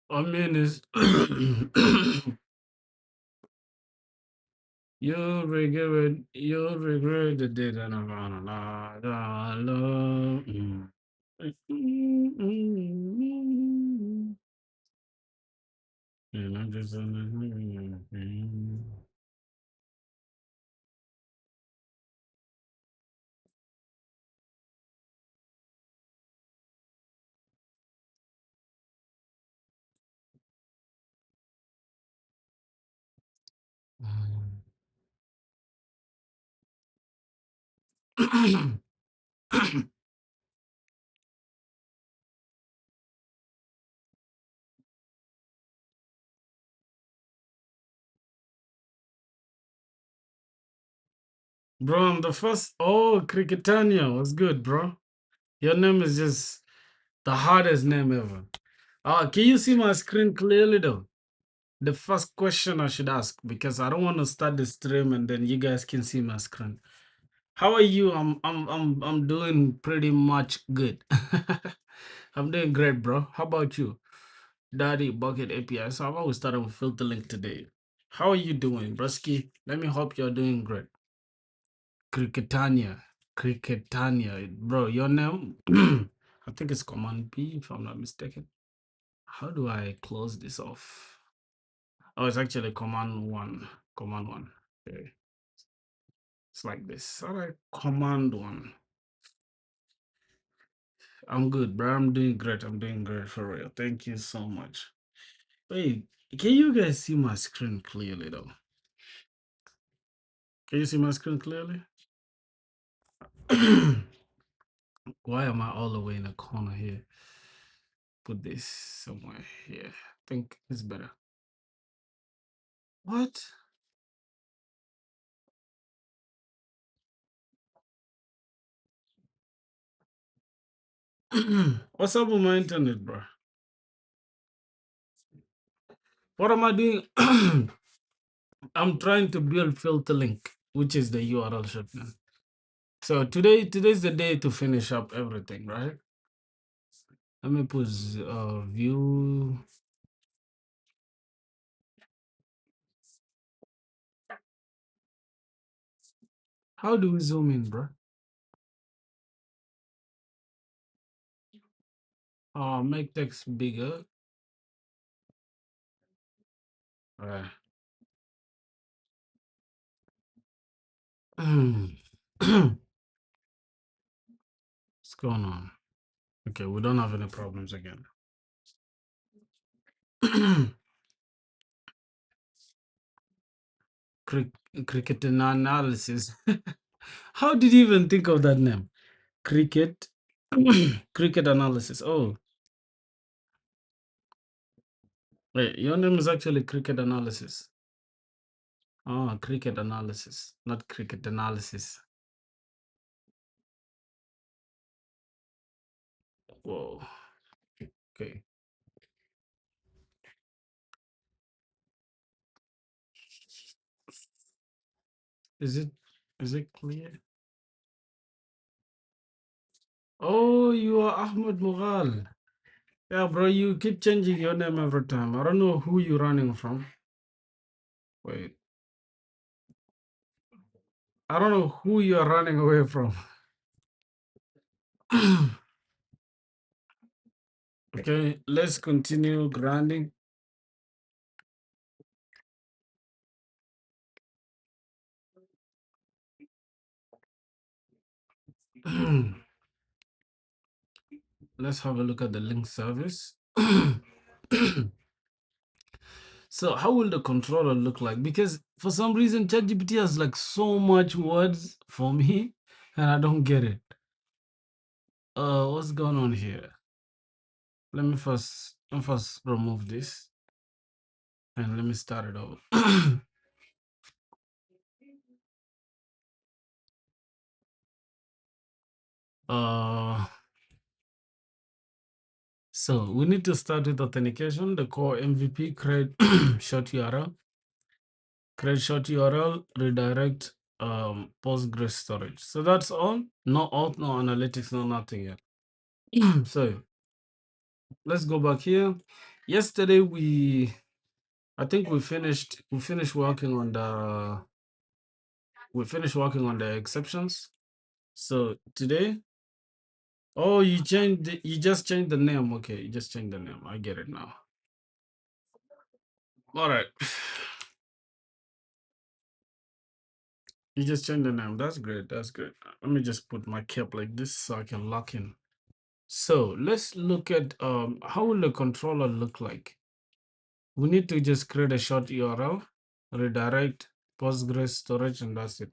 I mean, is you'll regret the day that I'm gonna lie. Love. And I'm just Bro, the first Cricketania was good, bro. Your name is just the hardest name ever. Can you see my screen clearly though? The first question I should ask because I don't want to start the stream and then you guys can see my screen. How are you? I'm doing pretty much good. I'm doing great, bro. How about you? Daddy Bucket API. So I'm always starting with filter link today. How are you doing, Brusky? Let me hope you're doing great. Cricketania. Cricketania. Bro, your name? I think it's Command P if I'm not mistaken. How do I close this off? Oh, it's actually Command 1. Command 1. Okay. It's like this. All right. Command 1. I'm good, bro. I'm doing great. I'm doing great for real. Thank you so much. Wait, can you guys see my screen clearly though? Can you see my screen clearly? Why am I all the way in the corner here? Put this somewhere here. I think it's better. What? What's up with my internet, bro? What am I doing? I'm trying to build filter link, which is the URL shortener. So today's the day to finish up everything, right? Let me put view. How do we zoom in, bro? Make text bigger. What's going on? Okay, we don't have any problems again. Cricket analysis. How did you even think of that name? Cricket. Cricket analysis. Oh, wait, your name is actually cricket analysis. Oh, cricket analysis, not cricket analysis. Whoa. Okay. Is it clear? Oh, you are Ahmed Mughal. Yeah, bro, you keep changing your name every time. I don't know who you're running from. Wait. I don't know who you are running away from. Okay, let's continue grinding. Let's have a look at the link service. So how will the controller look like? Because for some reason, ChatGPT has like so much words for me and I don't get it. What's going on here? Let me first remove this and let me start it over. uh, so we need to start with authentication, the core MVP, create short URL, redirect Postgres storage. So that's all. No auth, no analytics, no nothing yet. So let's go back here. Yesterday I think we finished working on the exceptions. So today, oh, you just changed the name. Okay, you just changed the name. I get it now. All right. You just changed the name. That's great. That's great. Let me just put my cap like this so I can lock in. So let's look at how will the controller look like. We need to just create a short URL, redirect, Postgres storage, and that's it.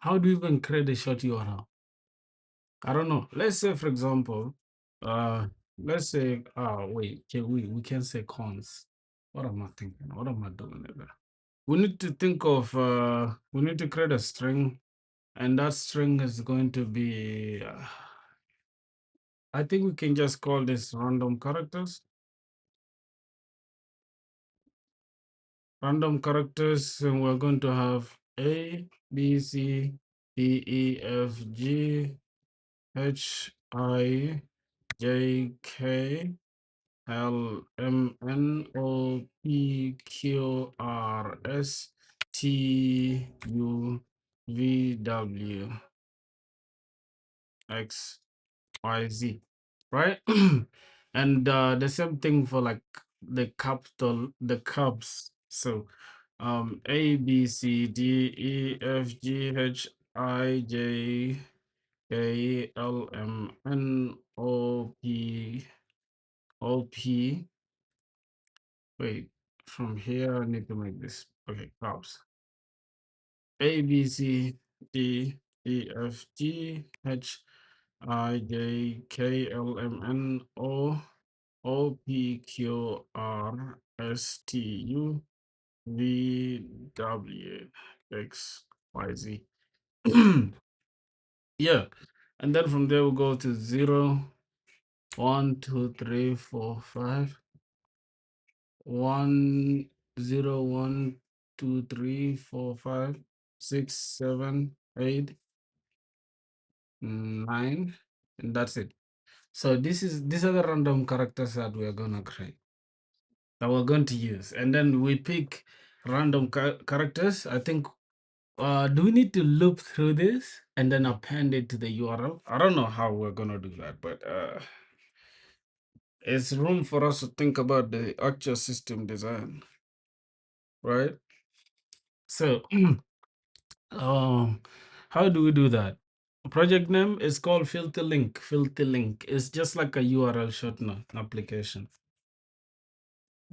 How do you even create a short URL? I don't know. Let's say, for example, uh, let's say, wait, okay, we can say cons. What am I thinking? What am I doing there? We need to think of, we need to create a string, and that string is going to be, I think we can just call this random characters. Random characters, and we're going to have A, B, C, D, E, F, G, H, I, J, K, L, M, N, O, P, Q, R, S, T, U, V, W, X, Y, Z, right? And the same thing for like the cubs. So A, B, C, D, E, F, G, H, I, J, K, L, M, N, O, P, O, P. Wait, from here I need to make this. Okay, cubs. A, B, C, D, E, F, G, H, I, J, K, L, M, N, O, P, Q, R, S, T, U, V, W, X, Y, Z. Yeah. And then from there, we'll go to 0, 1, 2, 3, 4, 5, 1, 0, 1, 2, 3, 4, 5, 6, 7, 8, 9, and that's it. So these are the random characters that we're gonna create, that we're going to use. And then we pick random characters. I think do we need to loop through this and then append it to the URL? I don't know how we're gonna do that, but it's room for us to think about the actual system design, right? So, how do we do that? Project name is called filter link. Filter link is just like a URL shortener application.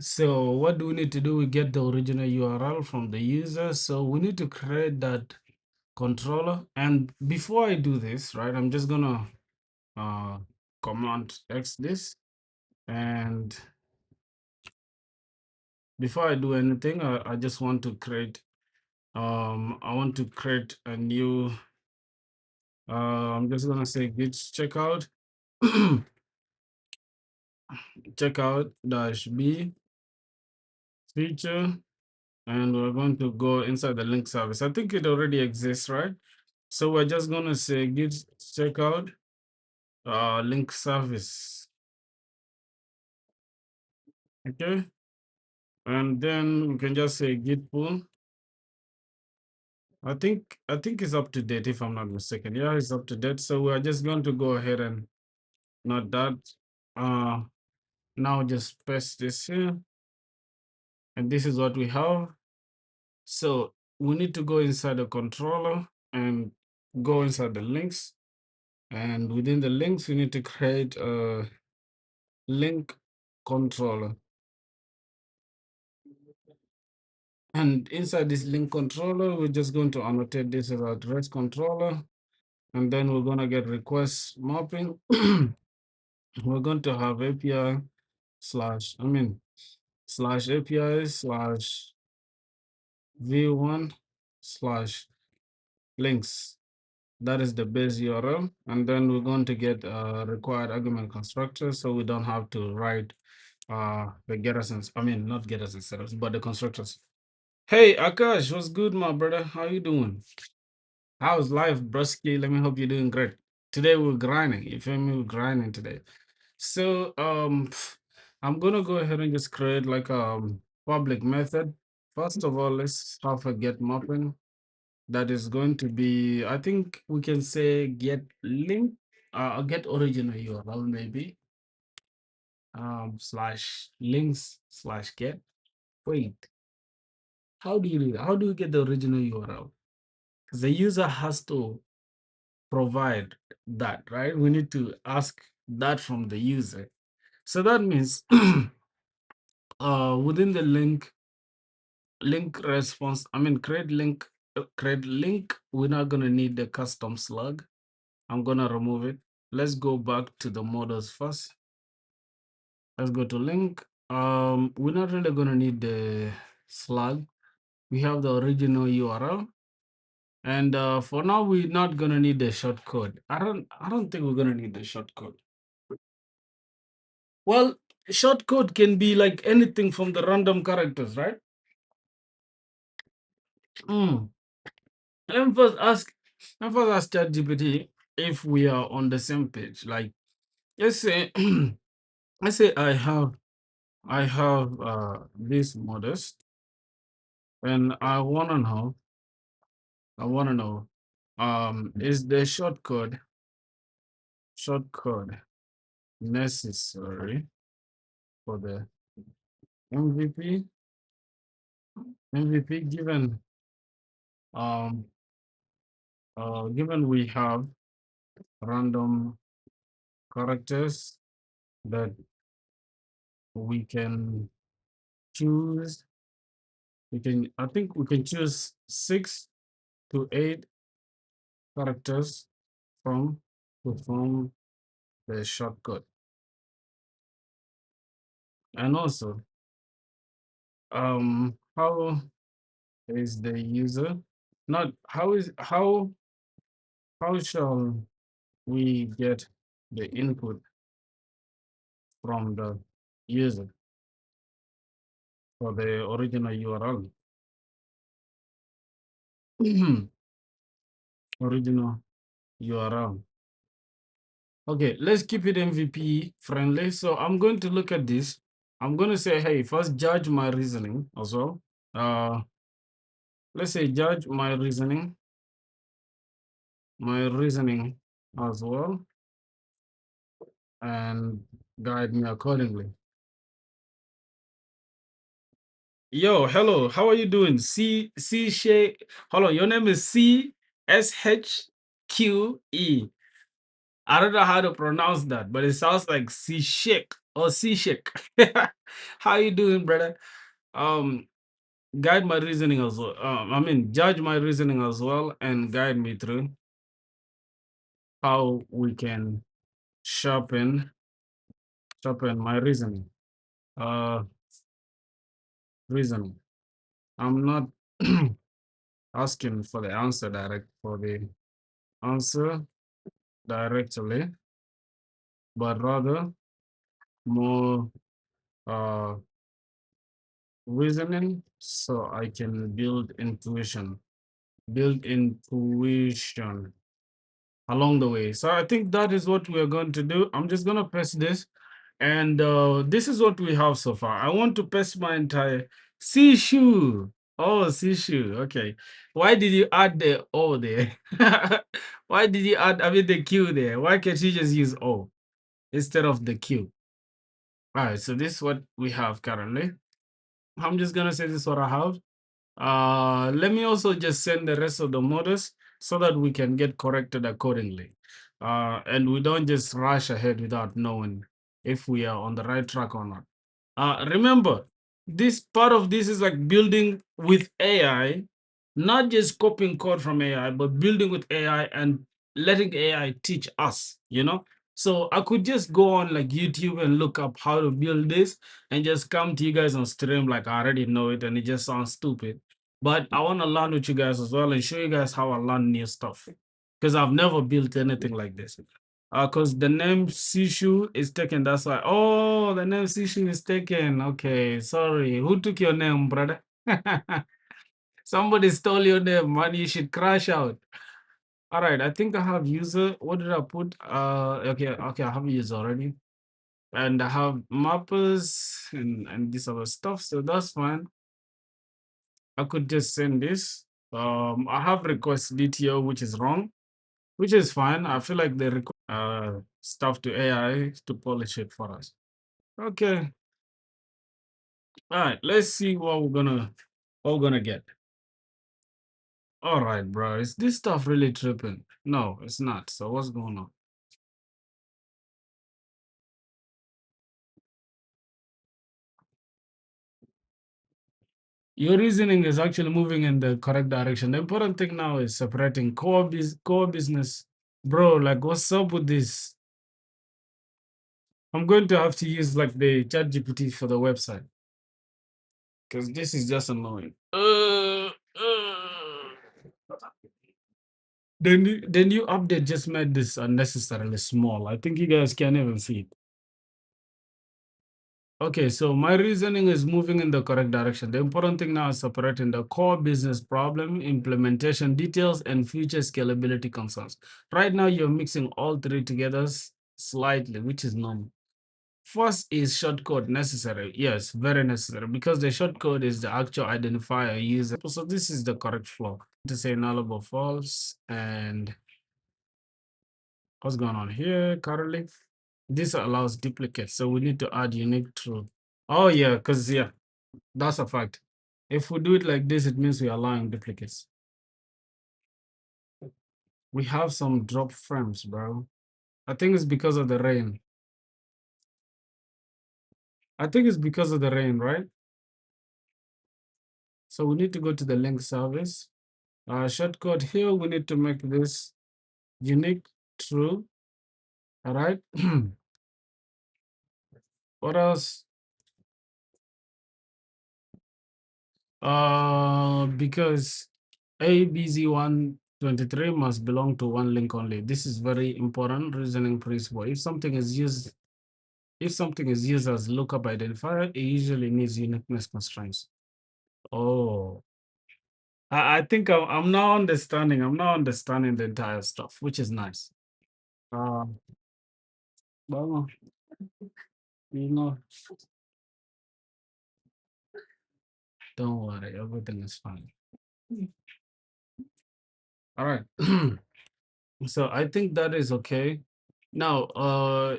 So what do we need to do? We get the original URL from the user. So we need to create that controller. And before I do this, right, I'm just gonna command X this. And before I do anything, I just want to create, I want to create a new, I'm just gonna say git checkout, checkout dash B feature, and we're going to go inside the link service. I think it already exists, right? So we're just gonna say git checkout link service, okay? And then we can just say git pull. I think it's up to date if I'm not mistaken. Yeah, it's up to date. So we're just going to go ahead and not that. Uh now just paste this here. And this is what we have. So we need to go inside the controller and go inside the links. And within the links, we need to create a link controller. And inside this link controller, we're just going to annotate this as address controller. And then we're going to get request mapping. We're going to have API slash, slash API slash v1 slash links. That is the base URL. And then we're going to get required argument constructor, so we don't have to write the getters and, not getters and setters, but the constructors. Hey, Akash, what's good, my brother? How you doing? How's life, brusky? Let me hope you're doing great. Today we're grinding. You feel me? We're grinding today. So I'm gonna go ahead and just create like public method. First of all, let's have a get mapping that is going to be, I think we can say get link, get original URL maybe, slash links slash get. Wait, how do you do that? How do you get the original URL? Because the user has to provide that, right? We need to ask that from the user. So that means within the link response, I mean create link, we're not gonna need the custom slug. I'm gonna remove it. Let's go back to the models first. Let's go to link. We're not really gonna need the slug. We have the original URL. And for now, we're not gonna need the shortcode. I don't think we're gonna need the shortcode. Well, shortcode can be like anything from the random characters, right? Mm. Let me first ask, ChatGPT if we are on the same page. Like, let's say, let's say I have this modest, and I wanna know, is the shortcode necessary for the MVP? MVP um given we have random characters that we can choose, I think we can choose 6 to 8 characters from to form the shortcut. And also, how is the user, not how shall we get the input from the user for the original URL? Original URL. Okay, let's keep it MVP friendly. So I'm going to look at this. I'm going to say, hey, first judge my reasoning as well. Uh, let's say judge my reasoning as well, and guide me accordingly. Yo, hello, how are you doing? C Shay. Hold on, your name is CSHQE. I don't know how to pronounce that, but it sounds like C Shake or C Shake. How you doing, brother? Um, guide my reasoning as well. I mean, judge my reasoning as well and guide me through how we can sharpen my reasoning. Reasoning. I'm not asking for the answer directly, but rather more uh reasoning so I can build intuition along the way. So I think that is what we are going to do. I'm just going to press this, and this is what we have so far. I want to paste my entire C shoe. Oh, C shoe. Okay. Why did you add the O there? Why did you add, I mean, the Q there? Why can't you just use O instead of the Q? All right. So this is what we have currently. I'm just going to say this is what I have. Let me also just send the rest of the models so that we can get corrected accordingly. And we don't just rush ahead without knowing if we are on the right track or not. Remember, this part of this is like building with AI, not just copying code from AI, but building with AI and letting AI teach us, you know? So I could just go on like YouTube and look up how to build this and just come to you guys on stream like I already know it and it just sounds stupid. But I want to learn with you guys as well and show you guys how I learn new stuff because I've never built anything like this. Because the name Sishu is taken. That's why. Oh, the name Sishu is taken. Okay, sorry. Who took your name, brother? Somebody stole your name, man. You should crash out. All right, I think I have user. What did I put? Okay, I have user already. and I have mappers and this other stuff, so that's fine. I could just send this. I have request DTO, which is wrong, which is fine. I feel like they request stuff to AI to polish it for us. Okay. All right. Let's see what we're gonna get. All right, bro. Is this stuff really tripping? No, it's not. So what's going on? Your reasoning is actually moving in the correct direction. The important thing now is separating core business. Bro, like what's up with this? I'm going to have to use like the chat GPT for the website because this is just annoying. The new update just made this unnecessarily small. I think you guys can't even see it. Okay, so my reasoning is moving in the correct direction. The important thing now is separating the core business problem, implementation details, and future scalability concerns. Right now, you're mixing all three together slightly, which is normal. First is shortcode necessary. Yes, very necessary because the shortcode is the actual identifier user. So this is the correct flow. To say nullable false and what's going on here currently? This allows duplicates, so we need to add unique true. Oh yeah, because yeah, that's a fact. If we do it like this, it means we are allowing duplicates. We have some drop frames, bro. I think it's because of the rain. I think it's because of the rain, right? So we need to go to the link service. Shortcode here, we need to make this unique true. All right. What else? Because ABZ123 must belong to one link only. This is very important reasoning principle. If something is used as lookup identifier, it usually needs uniqueness constraints. Oh, I think I'm now understanding. I'm now understanding the entire stuff, which is nice. Uh, well, you know, don't worry, everything is fine. All right. So I think that is okay. Now,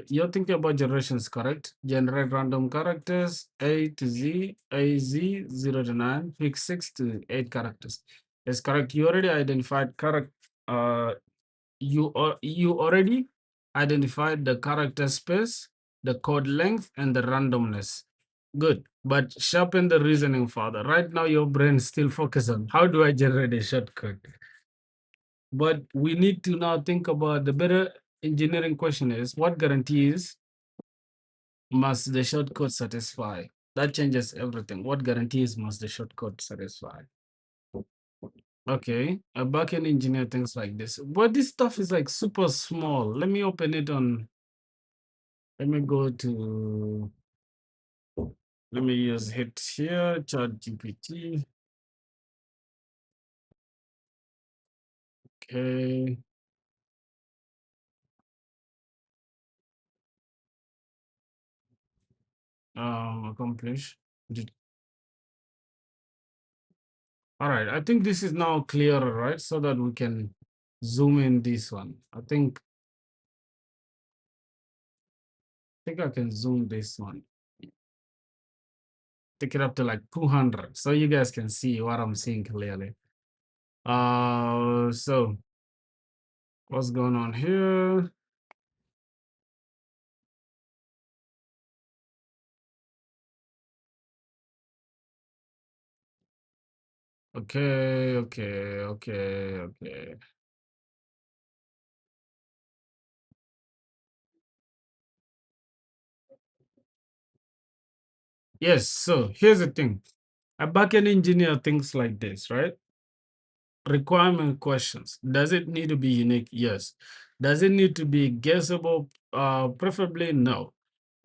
you're thinking about generations, correct? Generate random characters, A to Z, AZ, 0 to 9, pick 6 to 8 characters. That's correct. You already identified character. You already identified the character space, the code length, and the randomness. Good, but sharpen the reasoning further. Right now, your brain still focus on how do I generate a shortcut. But we need to now think about the better engineering question is what guarantees must the shortcode satisfy? That changes everything. What guarantees must the shortcode satisfy? Okay, a backend engineer thinks like this. But this stuff is like super small. Let me open it on. Let me go to. Let me use it here. Chat GPT. Okay. Accomplish. All right, I think this is now clearer, right? So that we can zoom in this one. I think I can zoom this one. Take it up to like 200 so you guys can see what I'm seeing clearly. So what's going on here? Okay, okay, okay, okay. Yes, so here's the thing. A backend engineer thinks like this, right? Requirement questions. Does it need to be unique? Yes. Does it need to be guessable? Preferably no.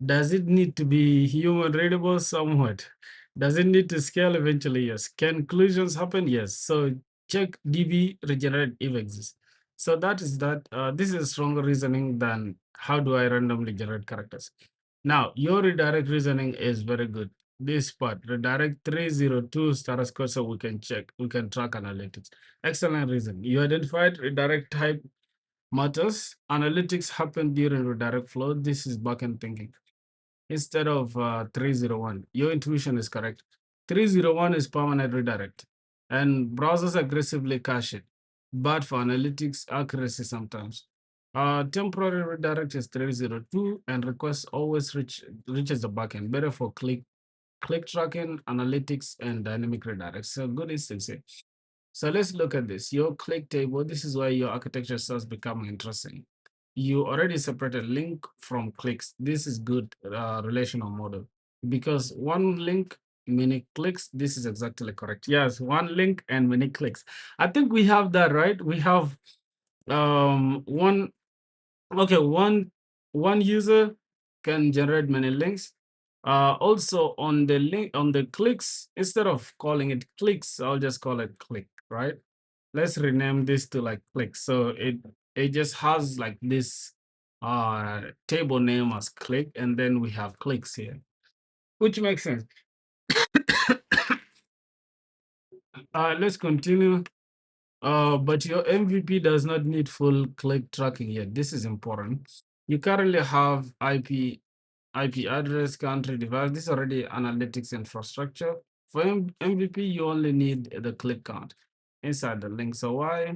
Does it need to be human readable? Somewhat. Does it need to scale eventually? Yes. Can inclusions happen? Yes. So check DB regenerate if exists. So that is that. This is stronger reasoning than how do I randomly generate characters. Now, your redirect reasoning is very good. This part, redirect 302 status code so we can check, we can track analytics. Excellent reason. You identified redirect type matters. Analytics happen during redirect flow. This is backend thinking. Instead of 301, your intuition is correct. 301 is permanent redirect, and browsers aggressively cache it. Bad for analytics accuracy sometimes. Temporary redirect is 302, and request always reaches the backend. Better for click tracking, analytics, and dynamic redirect. So good instance here. So let's look at this. Your click table, this is where your architecture starts becoming interesting. You already separated link from clicks. This is good relational model because one link, many clicks. This is exactly correct. Yes, one link and many clicks. I think we have that, right? We have one, okay, one user can generate many links. Also on the link, on the clicks, instead of calling it clicks, I'll just call it click, right? Let's rename this to like click. So it just has like this table name as click, and then we have clicks here, which makes sense. Let's continue. But your MVP does not need full click tracking yet. This is important. You currently have IP address, country, device. This is already analytics infrastructure. For MVP, you only need the click count inside the link. So why?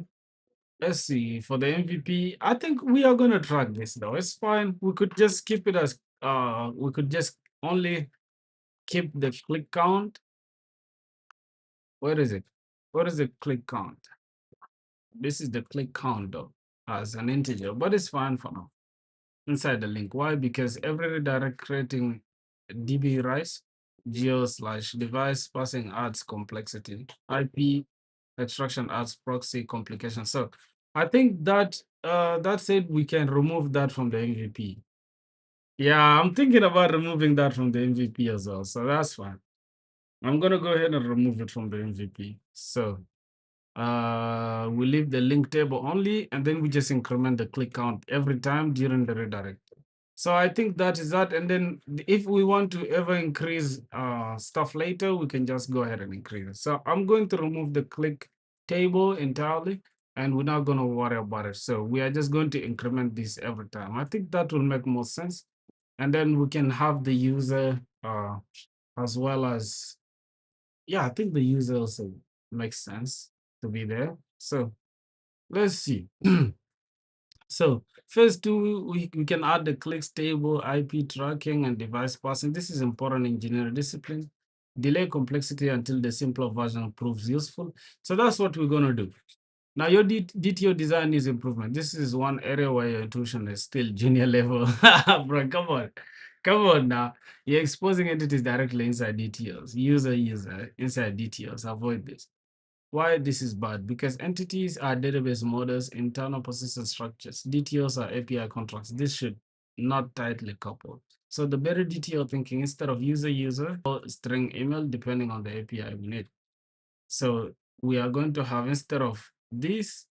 Let's see. For the MVP, I think we are gonna track this though. It's fine. We could just keep it as we could just only keep the click count. Where is it? What is the click count? This is the click count though, as an integer, but it's fine for now. Inside the link. Why? Because every redirect creating DB rise, geo slash device passing adds complexity. IP extraction adds proxy complication. So I think that that said we can remove that from the MVP. Yeah, I'm thinking about removing that from the MVP as well. So that's fine. I'm gonna go ahead and remove it from the MVP. So we leave the link table only, and then we just increment the click count every time during the redirect. So I think that is that. And then if we want to ever increase stuff later, we can just go ahead and increase it. So I'm going to remove the click table entirely, and we're not going to worry about it. So we are just going to increment this every time. I think that will make more sense. And then we can have the user as well as, yeah, I think the user also makes sense to be there. So let's see. So first two, we can add the clicks table, IP tracking, and device passing. This is important engineering discipline. Delay complexity until the simpler version proves useful. So that's what we're gonna do. Now your DTO design needs improvement. This is one area where your intuition is still junior level. Bro, come on. Come on now. You're exposing entities directly inside DTOs. User inside DTOs. Avoid this. Why this is bad? Because entities are database models, internal persistent structures. DTOs are API contracts. This should not tightly couple. So the better DTO thinking, instead of user or string email, depending on the API we need. So we are going to have, instead of this,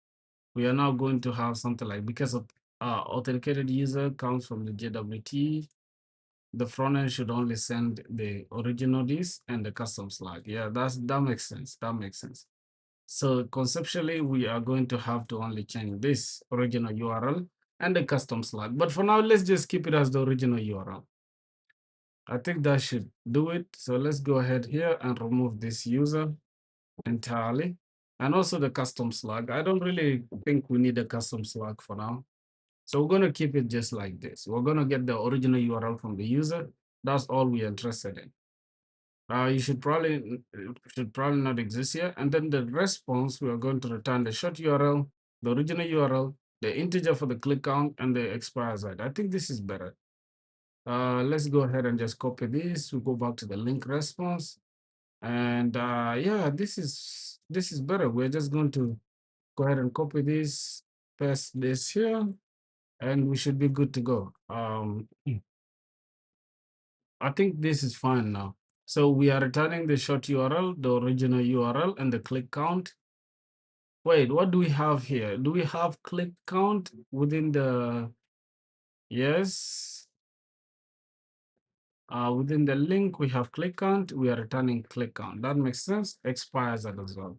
we are now going to have something like, because of authenticated user comes from the JWT, the front end should only send the original this and the custom slug. Yeah, that makes sense. That makes sense. So conceptually, we are going to have to only change this original URL and the custom slug. But for now, let's just keep it as the original URL. I think that should do it. So let's go ahead here and remove this user entirely. And also the custom slug. I don't really think we need a custom slug for now. So we're going to keep it just like this. We're going to get the original URL from the user. That's all we're interested in. You should probably not exist here. And then the response, we are going to return the short URL, the original URL, the integer for the click count, and the expire side. I think this is better. Let's go ahead and just copy this. We go back to the link response. And yeah, this is better. We're just going to go ahead and copy this, paste this here, and we should be good to go. I think this is fine now. So we are returning the short URL, the original URL, and the click count. Wait, what do we have here? Do we have click count within the, yes? Within the link, we have click count. We are returning click count. That makes sense. Expires as well.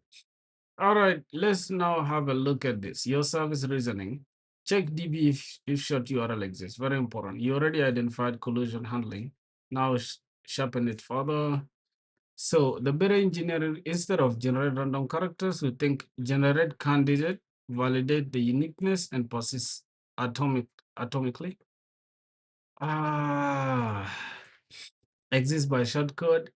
All right, let's now have a look at this. Your service reasoning. Check DB if short URL exists. Very important. You already identified collision handling. Now sharpen it further. So the better engineering, instead of generate random characters, we think generate candidate, validate the uniqueness, and persist atomically. Ah, exists by shortcode.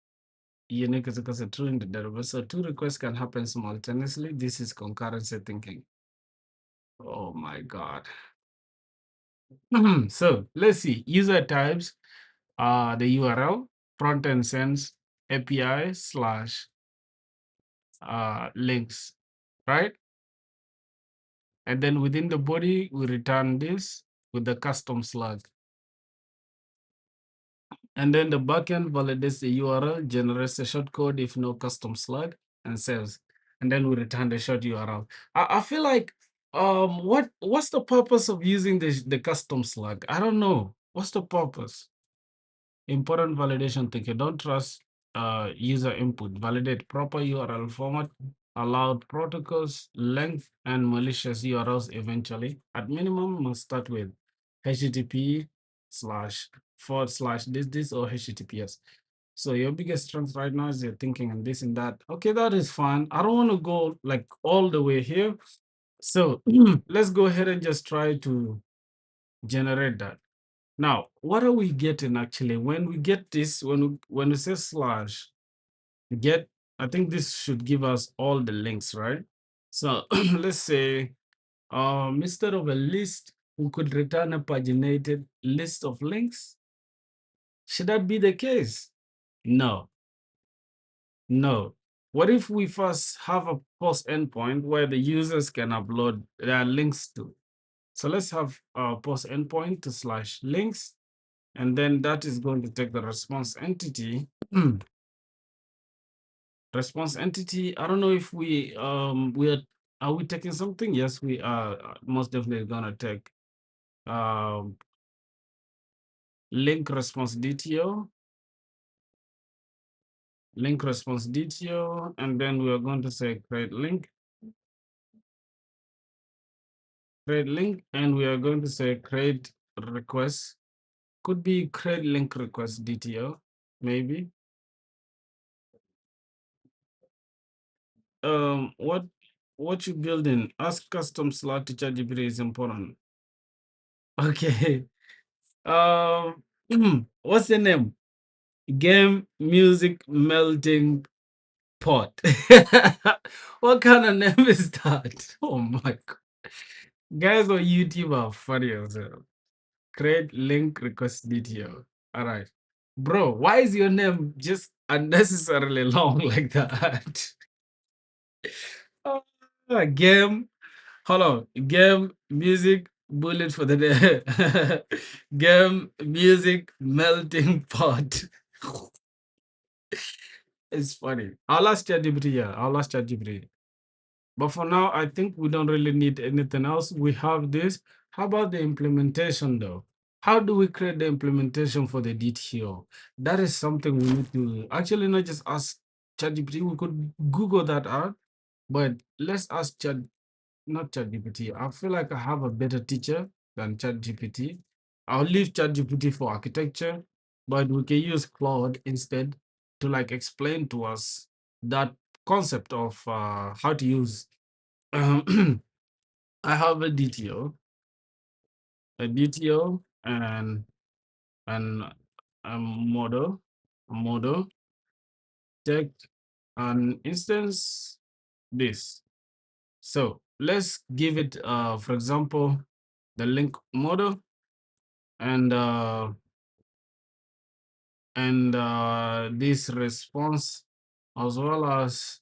Unique is equals to true in the database. So two requests can happen simultaneously. This is concurrency thinking. Oh my God. So let's see. User types the URL, front end sends API slash links, right? And then within the body, we return this with the custom slug. And then the backend validates the URL, generates a shortcode if no custom slug, and saves. And then we return the short URL. I feel like what's the purpose of using the custom slug? I don't know. What's the purpose? Important validation thinking. Don't trust user input. Validate proper URL format, allowed protocols, length, and malicious URLs eventually. At minimum, must start with HTTP slash forward slash this or HTTPS. So your biggest strength right now is your thinking and this and that. Okay, that is fine. I don't want to go like all the way here. So let's go ahead and just try to generate that. Now, what are we getting actually? When we get this, when we say slash, get, I think this should give us all the links, right? So let's say instead of a list, we could return a paginated list of links. Should that be the case? No, no. What if we first have a post endpoint where the users can upload their links to? So let's have a post endpoint to slash links. And then that is going to take the response entity. Response entity. I don't know if are we taking something? Yes, we are most definitely gonna take um link response DTO, link response DTO, and then we are going to say create link, and we are going to say create request. Could be create link request DTO, maybe. What you building? Ask custom slot to ChatGPT is important. Okay. Um, what's the name? Game music melting pot. What kind of name is that? Oh my god. Guys on YouTube are funny as well. Create link request detail. All right. Bro, why is your name just unnecessarily long like that? Game. Hold on. Game music bullet for the day. Game music melting pot. It's funny. I'll ask ChatGPT. Yeah, I'll ask ChatGPT. But for now, I think we don't really need anything else. We have this. How about the implementation, though? How do we create the implementation for the DTO? That is something we need to actually not just ask ChatGPT. We could Google that out, but let's ask not ChatGPT. I feel like I have a better teacher than ChatGPT. I'll leave ChatGPT for architecture, but we can use Claude instead to like explain to us that concept of how to use. I have a DTO, and a model take an instance this. So let's give it, for example, the link model and this response, as well as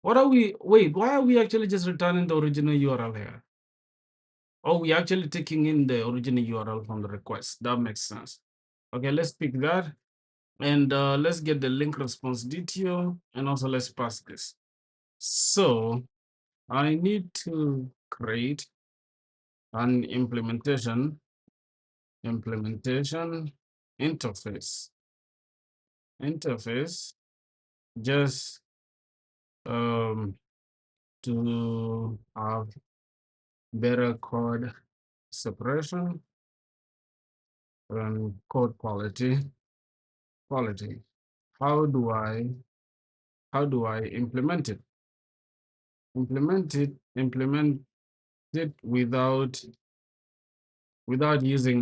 what are we? Wait, why are we actually just returning the original URL here? Oh, we actually taking in the original URL from the request. That makes sense. Okay, let's pick that. And let's get the link response detail. And also let's pass this. So I need to create an implementation interface. interface just um, to have better code separation and code quality. How do I implement it? Implement it without using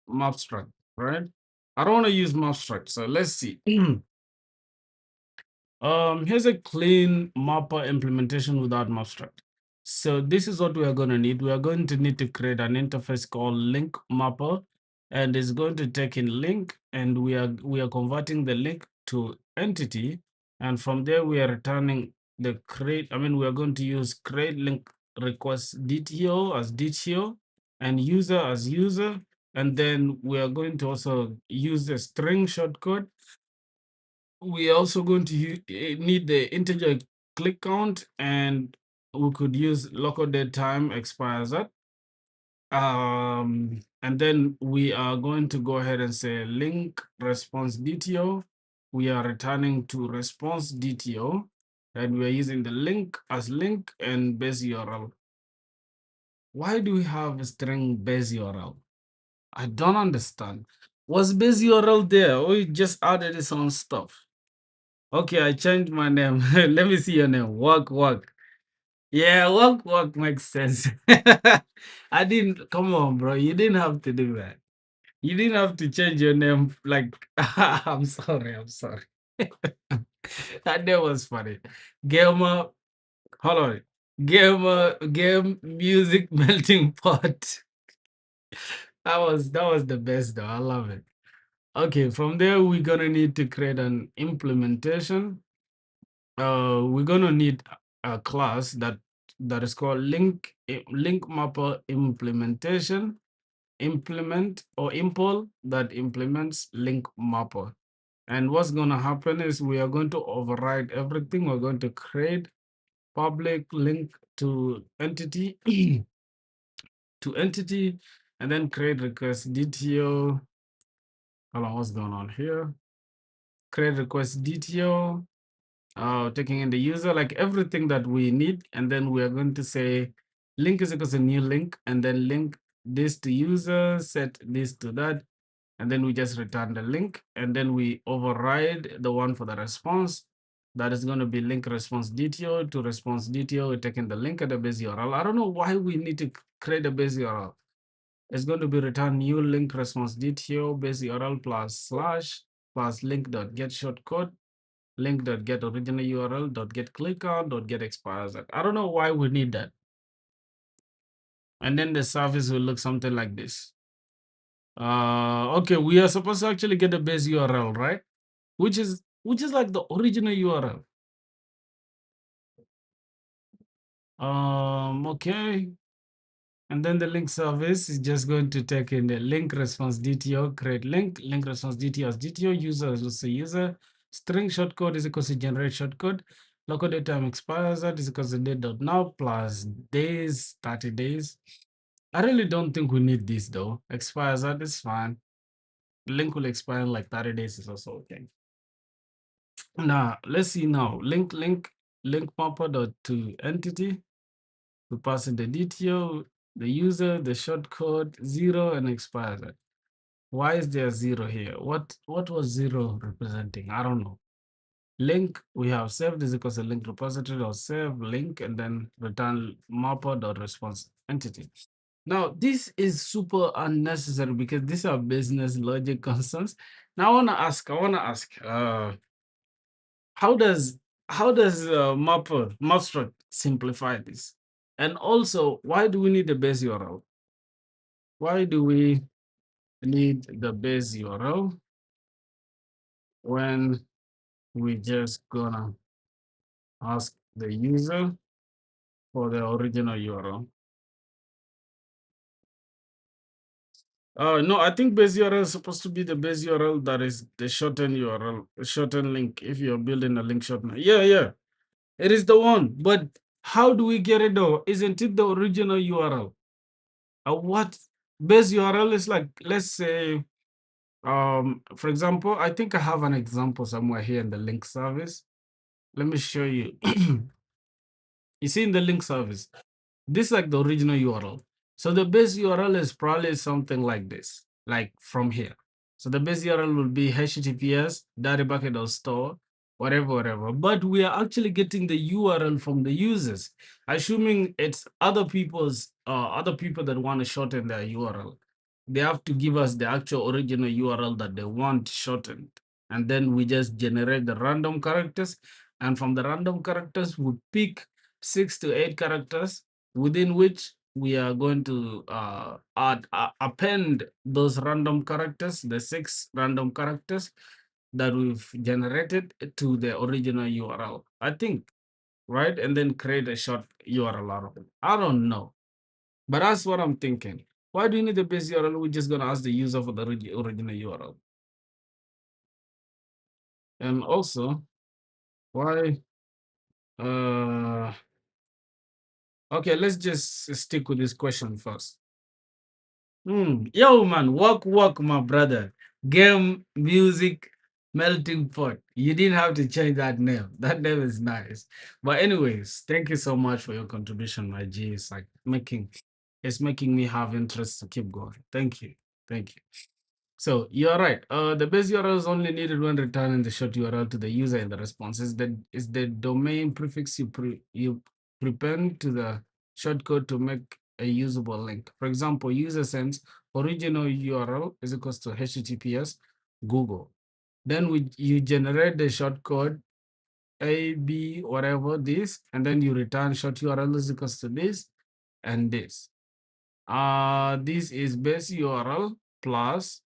mapstruct, right? I don't want to use mapstruct, so let's see. Here's a clean mapper implementation without mapstruct. So this is what we are going to need. We are going to need to create an interface called link mapper, and it's going to take in link, and we are converting the link to entity, and from there we are returning the create. I mean, we are going to use create link request DTO as DTO and user as user, and then we are going to also use the string shortcode. We are also going to need the integer click count, and we could use local date time expires at. And then we are going to go ahead and say link response DTO. We are returning to response DTO, and we are using the link as link and base URL. Why do we have a string base URL? I don't understand. Was base URL there, or you just added its own stuff? Okay, I changed my name. Let me see your name. Work. Yeah, work makes sense. I didn't, come on, bro. You didn't have to do that. You didn't have to change your name. Like, I'm sorry. That name was funny. Gamer, hold on. Game music melting pot. That was the best though. I love it. Okay, from there we're gonna need to create an implementation. We're gonna need a class that is called link mapper implementation implement or impl that implements link mapper. And what's gonna happen is we are going to override everything. We're going to create public link to entity to entity, and then create request DTO. Hold on, what's going on here? Create request DTO, taking in the user, like everything that we need. And then we are going to say link is equals a new link, and then link this to user, set this to that. And then we just return the link, and then we override the one for the response. That is going to be link response DTO to response DTO. We're taking the link at the base URL. I don't know why we need to create a base URL. It's going to be return new link response DTO base URL plus slash plus link dot get shortcode link dot get original URL dot get click out dot get expires at. I don't know why we need that. And then the service will look something like this. Okay, we are supposed to actually get the base URL, right? Which is like the original URL. Okay. And then the link service is just going to take in the link response DTO, create link response DTO as DTO, user as also user, string shortcode is equal to generate shortcode, local date time expires that is equal to date.now plus days, 30 days. I really don't think we need this though. Expires that is fine. Link will expire in like 30 days is also okay. Now let's see now. Link mapper dot to entity. We pass in the DTO, the user, the shortcode, 0, and expires it. Why is there 0 here? What was 0 representing? I don't know. Link, we have saved is equals to link repository or save link, and then return mapper.response entity. Now, this is super unnecessary because these are business logic concerns. Now, I want to ask, how does mapstruct simplify this? And also, why do we need the base URL? Why do we need the base URL when we just gonna ask the user for the original URL? No, I think base URL is supposed to be the base URL that is the shortened URL, a shortened link. If you're building a link shortener, yeah, it is the one. But how do we get it though? Isn't it the original URL? What base URL is like? Let's say For example, I think I have an example somewhere here in the link service. Let me show you. You see in the link service, this is like the original URL. So the base URL is probably something like this, like from here. So the base URL will be https store, whatever, whatever. But we are actually getting the URL from the users, assuming it's other people that want to shorten their URL. They have to give us the actual original URL that they want shortened. And then we just generate the random characters. And from the random characters, we pick 6 to 8 characters within which we are going to append those random characters, the 6 random characters that we've generated to the original URL, I think, right? And then create a short URL out of it. I don't know, but that's what I'm thinking. Why do you need the base URL? We're just going to ask the user for the original URL. And also, why? Uh, okay, let's just stick with this question first. Yo, man, walk, my brother. Game, music, melting pot. You didn't have to change that name. That name is nice. But anyways, thank you so much for your contribution, my G. It's making me have interest to keep going. Thank you. Thank you. So you're right. The base URL is only needed when returning the short URL to the user in the response. Is the domain prefix you prepend to the shortcode to make a usable link. For example, user sends original URL is equals to HTTPS Google. Then you generate the shortcode A, B, whatever this, and then you return short URL is equals to this and this. This is base URL plus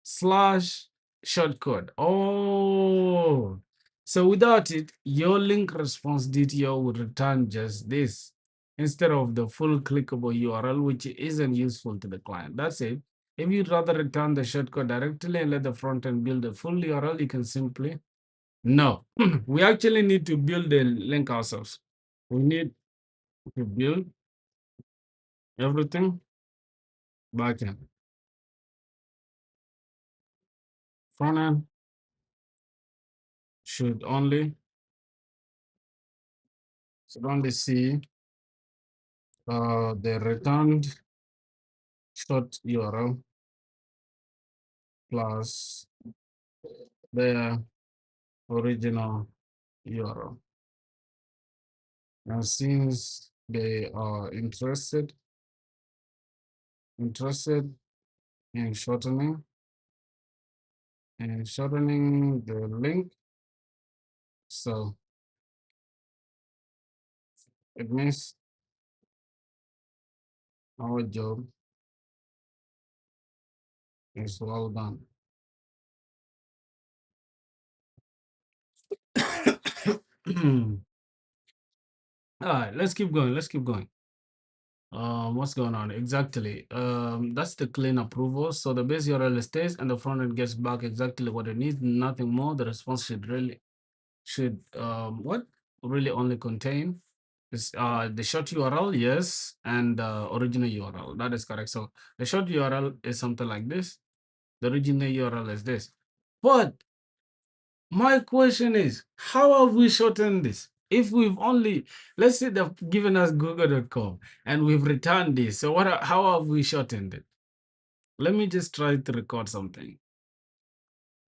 slash shortcode. Oh, so without it, your link response DTO would return just this instead of the full clickable URL, which isn't useful to the client. That's it. If you'd rather return the shortcode directly and let the front end build a full URL, you can simply no. We actually need to build the link ourselves. We need to build everything backend. Front end should only see the returned short URL plus the original URL. And since they are interested in shortening the link, so it means our job is well done. All right, let's keep going. Let's keep going. What's going on exactly? That's the clean approval. So the base URL stays and the front end gets back exactly what it needs, nothing more. The response should what really only contain is the short URL, yes, and original URL. That is correct. So the short URL is something like this. The original URL is this. But my question is, how have we shortened this? If we've only, let's say they've given us google.com and we've returned this. So how have we shortened it? Let me just try to record something.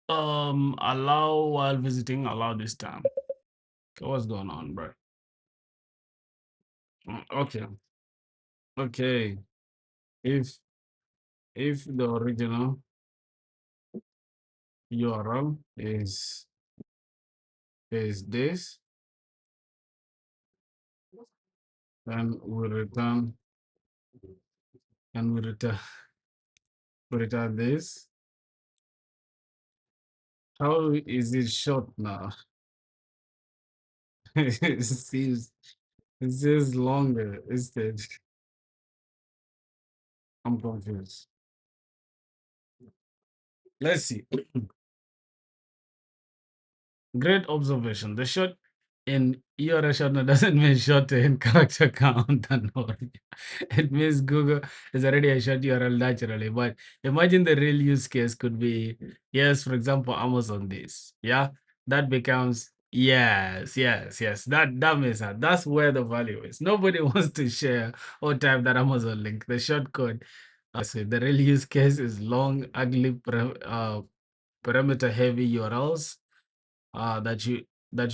Allow while visiting, allow this time. Okay, what's going on, bro? Okay. Okay. If the original URL is this, then we return and we return this. How is it short now? it seems longer instead. I'm confused. Let's see. Great observation. in URL shortener doesn't mean short in character count and all. It means Google is already a short URL naturally. But imagine the real use case could be, yes, for example, Amazon this. Yeah. That becomes yes. That means that's where the value is. Nobody wants to share or type that Amazon link. The shortcode. So the real use case is long, ugly, parameter heavy URLs that you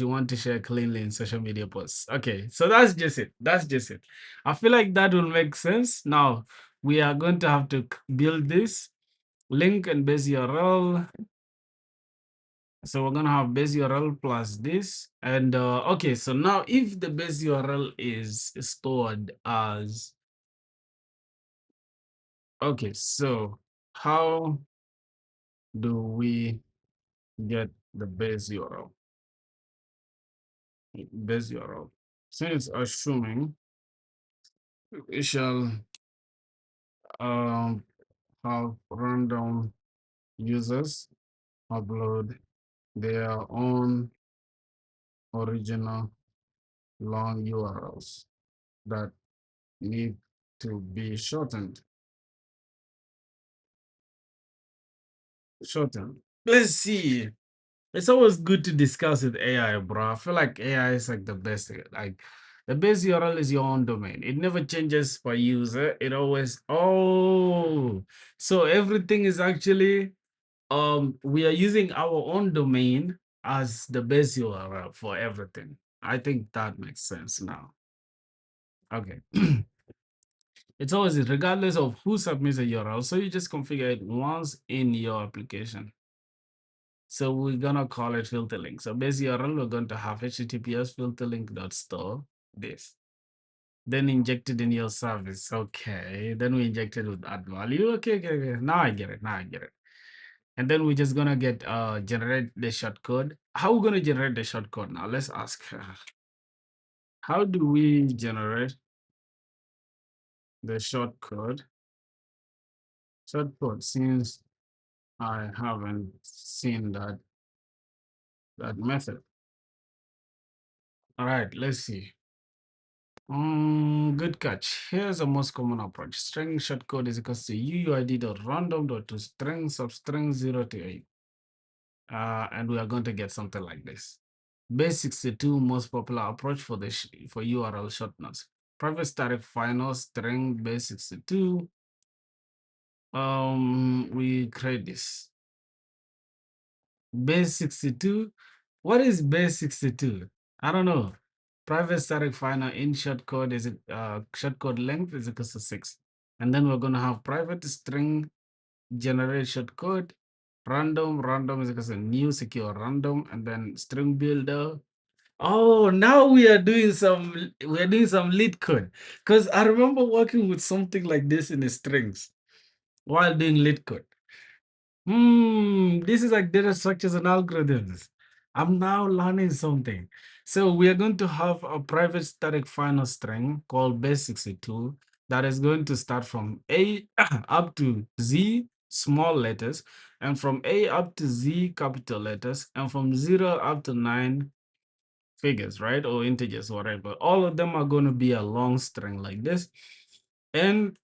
want to share cleanly in social media posts. Okay, so that's just it. That's just it. I feel like that will make sense. Now we are going to have to build this link and base URL. So we're gonna have base URL plus this. And okay, so now if the base URL is stored as okay, so how do we get the base URL? Base URL. Since assuming we shall um, have random users upload their own original long URLs that need to be shortened. Let's see. It's always good to discuss with AI, bro. I feel like AI is like the best thing. Like the base URL is your own domain. It never changes per user. It always so everything is actually we are using our own domain as the base URL for everything. I think that makes sense now. Okay. It's always regardless of who submits a URL. So you just configure it once in your application. So we're gonna call it filter link. So base URL, we're going to have https filterlink.store this. Then inject it in your service. Okay. Then we inject it with add value. Okay. Now I get it. And then we're just gonna get generate the shortcode. How we gonna generate the shortcode now? Let's ask how do we generate the shortcode? Shortcode, since I haven't seen that method. All right, let's see. Good catch. Here's the most common approach. String shortcode is equals to uuid.random.toString substring 0 to 8. And we are going to get something like this. Base 62 most popular approach for for URL shorteners. Private static final string base 62. We create this. Base 62. What is base 62? I don't know. Private static final in shortcode is shortcode length is equals to 6. And then we're gonna have private string generate shortcode random is equals to new secure random, and then string builder. Oh, now we are doing some lead code. Because I remember working with something like this in the strings while doing lead code. This is like data structures and algorithms. I'm now learning something. So we are going to have a private static final string called base62 that is going to start from A up to Z small letters, and from A up to Z capital letters, and from 0 up to 9 figures, right? Or integers, whatever. All of them are going to be a long string like this. And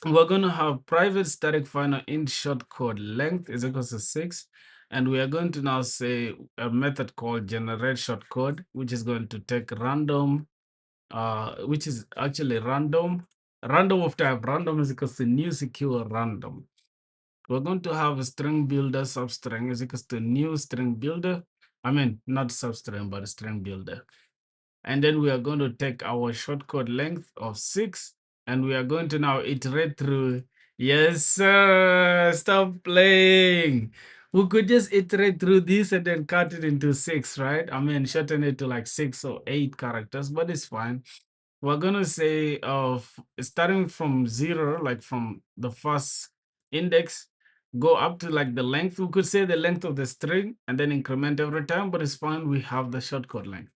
we're going to have private static final int shortcode length is equals to 6. And we are going to now say a method called generate shortcode, which is going to take random, which is actually random of type random is equals to new secure random. We're going to have a string builder substring is equals to new string builder. I mean, not substring, but a string builder. And then we are going to take our shortcode length of 6, and we are going to now iterate through. Yes, sir. Stop playing. We could just iterate through this and then cut it into 6, right? I mean, shorten it to like 6 or 8 characters, but it's fine. We're going to say starting from 0, like from the first index, go up to like the length. We could say the length of the string and then increment every time, but it's fine. We have the shortcode length.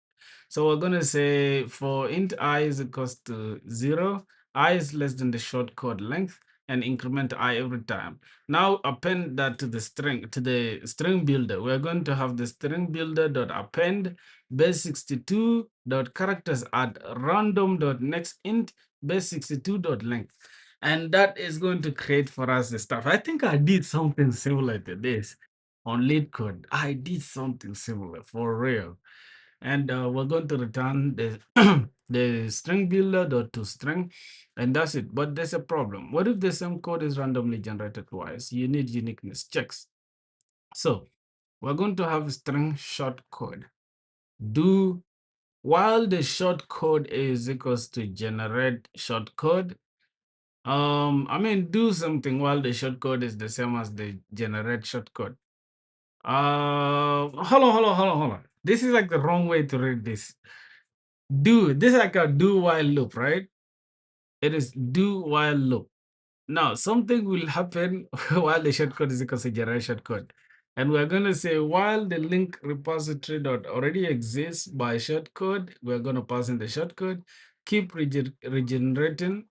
So we're going to say for int I is equals to 0, I is less than the shortcode length. and increment I every time. Now append that to the string builder. We're going to have the string builder dot append base 62 dot characters at random dot next int base 62 dot length. And that is going to create for us the stuff. I think I did something similar to this on lead code. I did something similar for real. And we're going to return the the string builder dot to string, and that's it. But there's a problem. What if the same code is randomly generated twice? You need uniqueness checks. So we're going to have string short code. Do while the short code is equals to generate short code. I mean, do something while the short code is the same as the generate short code. Hold on. This is like the wrong way to read this. This is like a do while loop, right? It is do while loop. Now, something will happen while the shortcode is equal to generate shortcode. And we're going to say while the link repository dot already exists by shortcode, we're going to pass in the shortcode, keep regenerating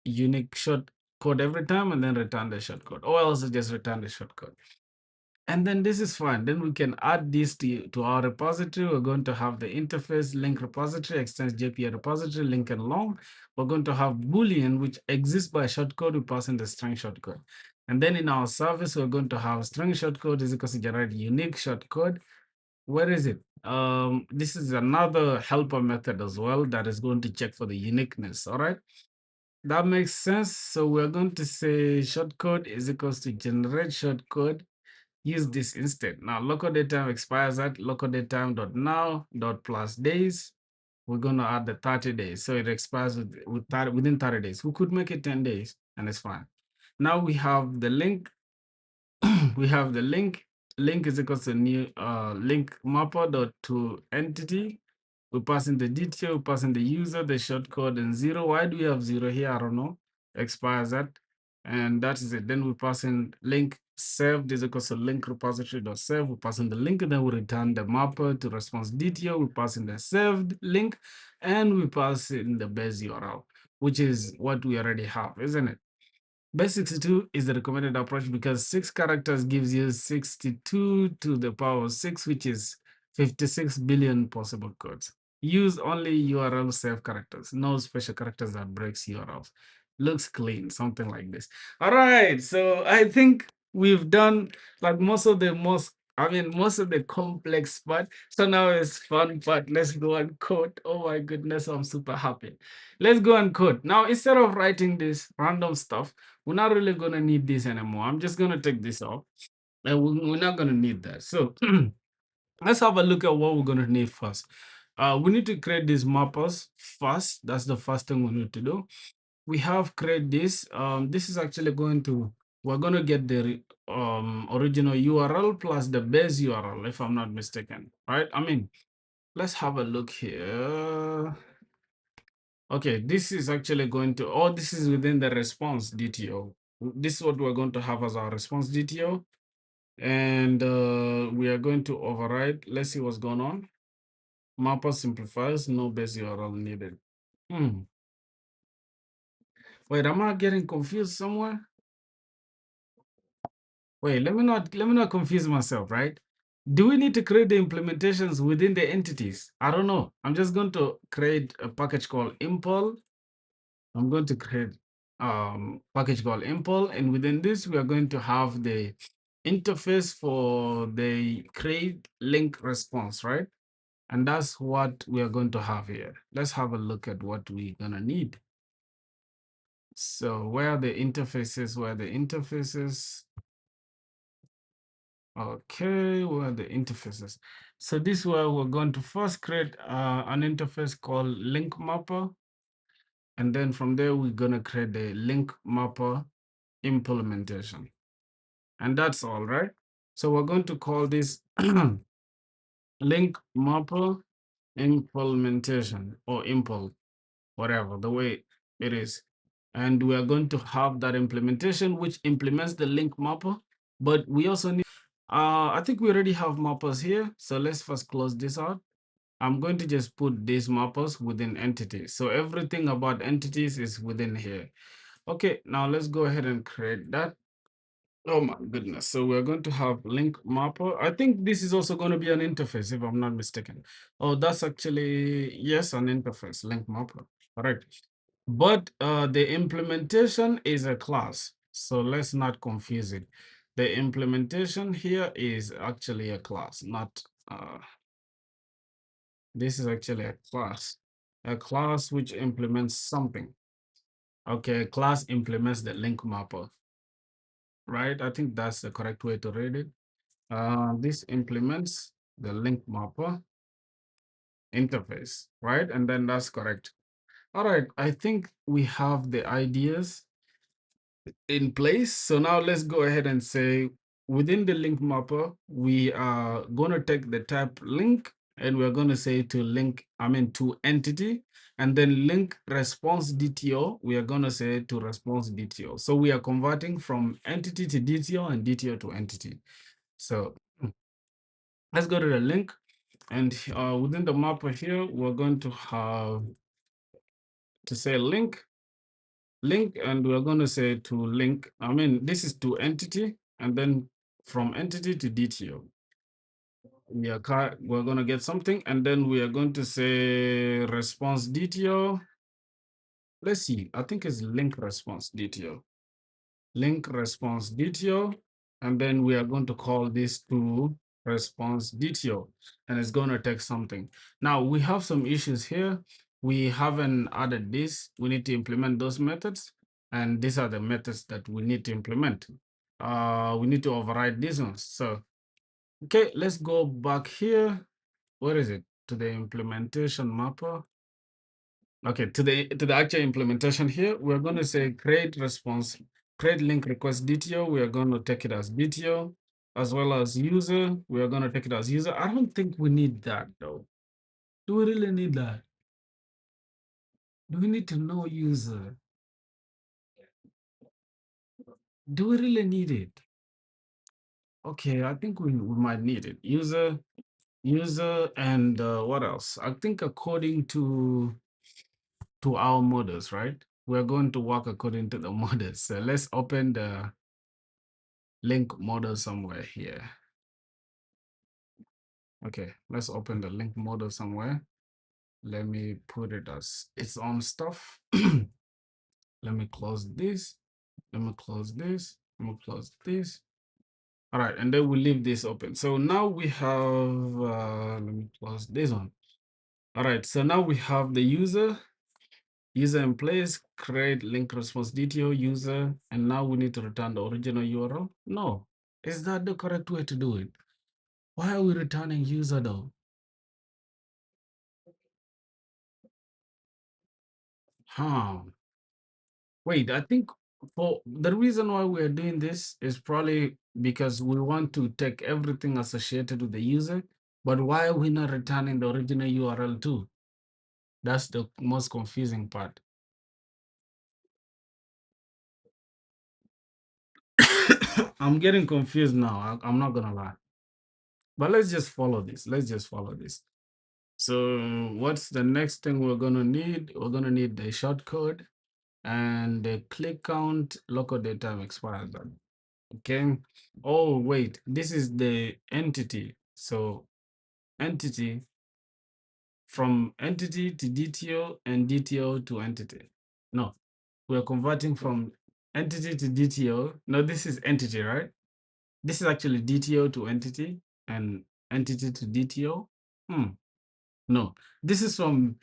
unique shortcode every time, and then return the shortcode. Or else just return the shortcode. And then this is fine. Then we can add this to our repository. We're going to have the interface link repository, extends JPA repository, link and long. We're going to have Boolean, which exists by shortcode. We pass in the string shortcode. And then in our service, we're going to have string shortcode is equal to generate unique shortcode. Where is it? This is another helper method as well that is going to check for the uniqueness. All right. That makes sense. So we're going to say shortcode is equals to generate shortcode. Use this instead. Now local datetime expires at local datetime dot now dot plus days. We're going to add the 30 days. So it expires within 30 days. We could make it 10 days and it's fine. Now we have the link. We have the link. Link is equal to new link mapper dot to entity. We pass in the detail, we pass in the user, the shortcode, and 0. Why do we have 0 here? I don't know. Expires that. And that is it. Then we pass in link saved is equal to link repository dot save. We pass in the link, and then we return the mapper to response detail. We pass in the saved link, and we pass in the base URL, which is what we already have, isn't it? Base 62 is the recommended approach because 6 characters gives you 62 to the power of 6, which is 56 billion possible codes. Use only URL safe characters, no special characters that breaks URLs. Looks clean, something like this. All right, so I think we've done like most of the complex part. So now it's fun part. Let's go and code. Oh my goodness, I'm super happy. Let's go and code. Now, instead of writing this random stuff, we're not really going to need this anymore. I'm just going to take this off and we're not going to need that. So let's have a look at what we're going to need first. We need to create these mappers first. That's the first thing we need to do. We have create this. This is actually we're going to get the original URL plus the base URL, if I'm not mistaken, right? I mean, let's have a look here. Okay, this is actually this is within the response DTO. This is what we're going to have as our response DTO. And we are going to override. Let's see what's going on. Mapper simplifies, no base URL needed. Wait, am I getting confused somewhere? Wait, let me not confuse myself, right? Do we need to create the implementations within the entities? I don't know. I'm just going to create a package called impl. I'm going to create package called impl, and within this, we are going to have the interface for the create link response, right? And that's what we are going to have here. Let's have a look at what we're gonna need. So where are the interfaces? Where are the interfaces? Okay, where are the interfaces? So this is where we're going to first create an interface called link mapper. And then from there, we're gonna create the link mapper implementation. And that's all, right? So we're going to call this link mapper implementation or impl, whatever, the way it is. And we are going to have that implementation, which implements the link mapper. But we also need, I think we already have mappers here. So let's first close this out. I'm going to just put these mappers within entities. So everything about entities is within here. Okay, now let's go ahead and create that. Oh my goodness. So we're going to have link mapper. I think this is also going to be an interface, if I'm not mistaken. Oh, that's actually, yes, an interface, link mapper. Correct. But the implementation is a class. So let's not confuse it. The implementation here is actually a class, not, this is actually a class which implements something. Okay, a class implements the link mapper, right? I think that's the correct way to read it. This implements the link mapper interface, right? And then that's correct. All right, I think we have the ideas in place. So now let's go ahead and say within the link mapper, we are going to take the type link and we're going to say to link, to entity, and then link response DTO, we are going to say to response DTO. So we are converting from entity to DTO and DTO to entity. So let's go to the link. And within the mapper here, we're going to have to say link, and we're going to say to link. This is to entity, and then from entity to DTO. We're going to get something, and then we are going to say response DTO. Let's see, I think it's link response DTO. Link response DTO, and then we are going to call this to response DTO, and it's going to take something. Now we have some issues here. We haven't added this. We need to implement those methods, and these are the methods that we need to implement. We need to override these ones. So, okay, let's go back here. Where is it? To the implementation mapper. Okay, to the actual implementation here, we're going to say create response, create link request DTO. We are going to take it as DTO, as well as user. We are going to take it as user. I don't think we need that though. Do we really need that? Do we need to know user? Do we really need it? Okay, I think we might need it. User, and what else? I think according to our models, right? We're going to work according to the models. So let's open the link model somewhere here. Okay, let's open the link model somewhere. Let me put it as its own stuff. Let me close this. Let me close this. Let me close this. All right, and then we leave this open. So now we have, let me close this one. All right, so now we have the user in place, create link response DTO user, and now we need to return the original URL. No, is that the correct way to do it? Why are we returning user though? Huh. Wait, I think for the reason why we're doing this is probably because we want to take everything associated with the user, but why are we not returning the original URL too? That's the most confusing part. I'm getting confused now. I'm not gonna lie. But let's just follow this. Let's just follow this. So what's the next thing we're gonna need? We're gonna need the shortcode and the click count local data expires. Okay. Oh, wait, this is the entity. So entity, from entity to DTO and DTO to entity. No, we're converting from entity to DTO. No, this is entity, right? This is actually DTO to entity and entity to DTO. No, this is from,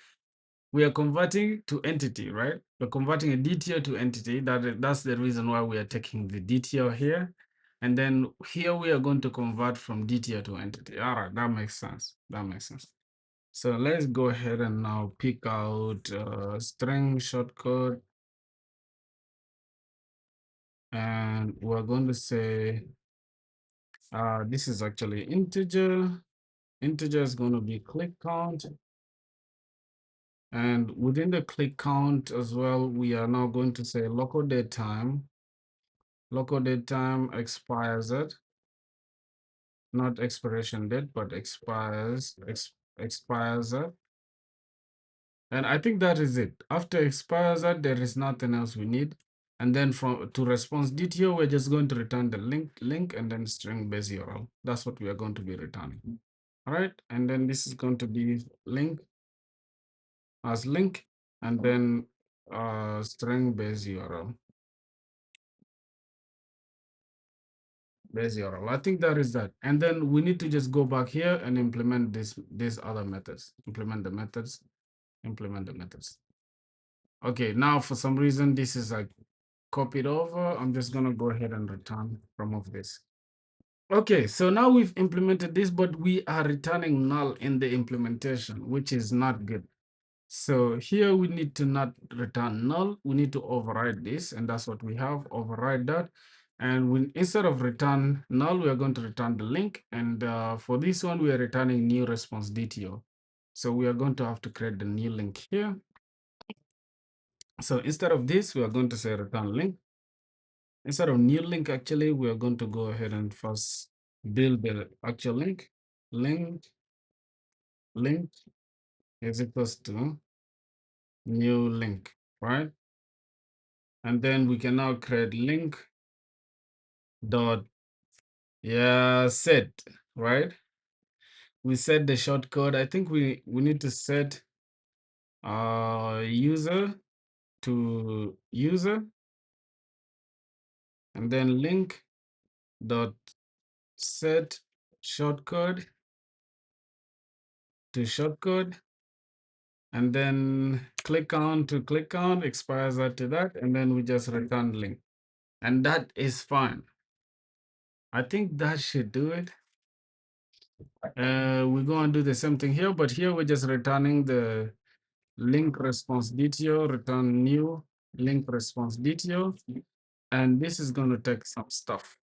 we are converting to entity, right? We're converting a DTO to entity. That's the reason why we are taking the DTO here. And then here we are going to convert from DTO to entity. All right, that makes sense. That makes sense. So let's go ahead and now pick out string shortcode. And we're going to say, this is actually integer. Integer is going to be click count. And within the click count as well, we are now going to say local date time. Local date time expires at, not expiration date, but expires at. And I think that is it. After expires at, there is nothing else we need. And then from to response detail, we're just going to return the link, and then string base URL. That's what we are going to be returning. All right, and then this is going to be link as link, and then string base URL. Base URL. I think that is that. And then we need to just go back here and implement these other methods. Implement the methods. Implement the methods. Okay, now for some reason this is like copied over. I'm just gonna go ahead and remove this. Okay, so now we've implemented this, but we are returning null in the implementation, which is not good. So here we need to not return null. We need to override this, and that's what we have, override that. And instead of return null, we are going to return the link. And for this one, we are returning new response DTO. So we are going to have to create the new link here. So instead of this, we are going to say return link. Instead of new link, actually, we are going to go ahead and first build the actual link. Link is equals to new link, right? And then we can now create link dot set, right? We set the shortcode. I think we need to set user to user, and then link dot set shortcode to shortcode, and then click on to click on, expires that to that, and then we just return link, and that is fine. I think that should do it. We're going to do the same thing here, but here we're just returning the link response detail, return new link response detail, and this is going to take some stuff,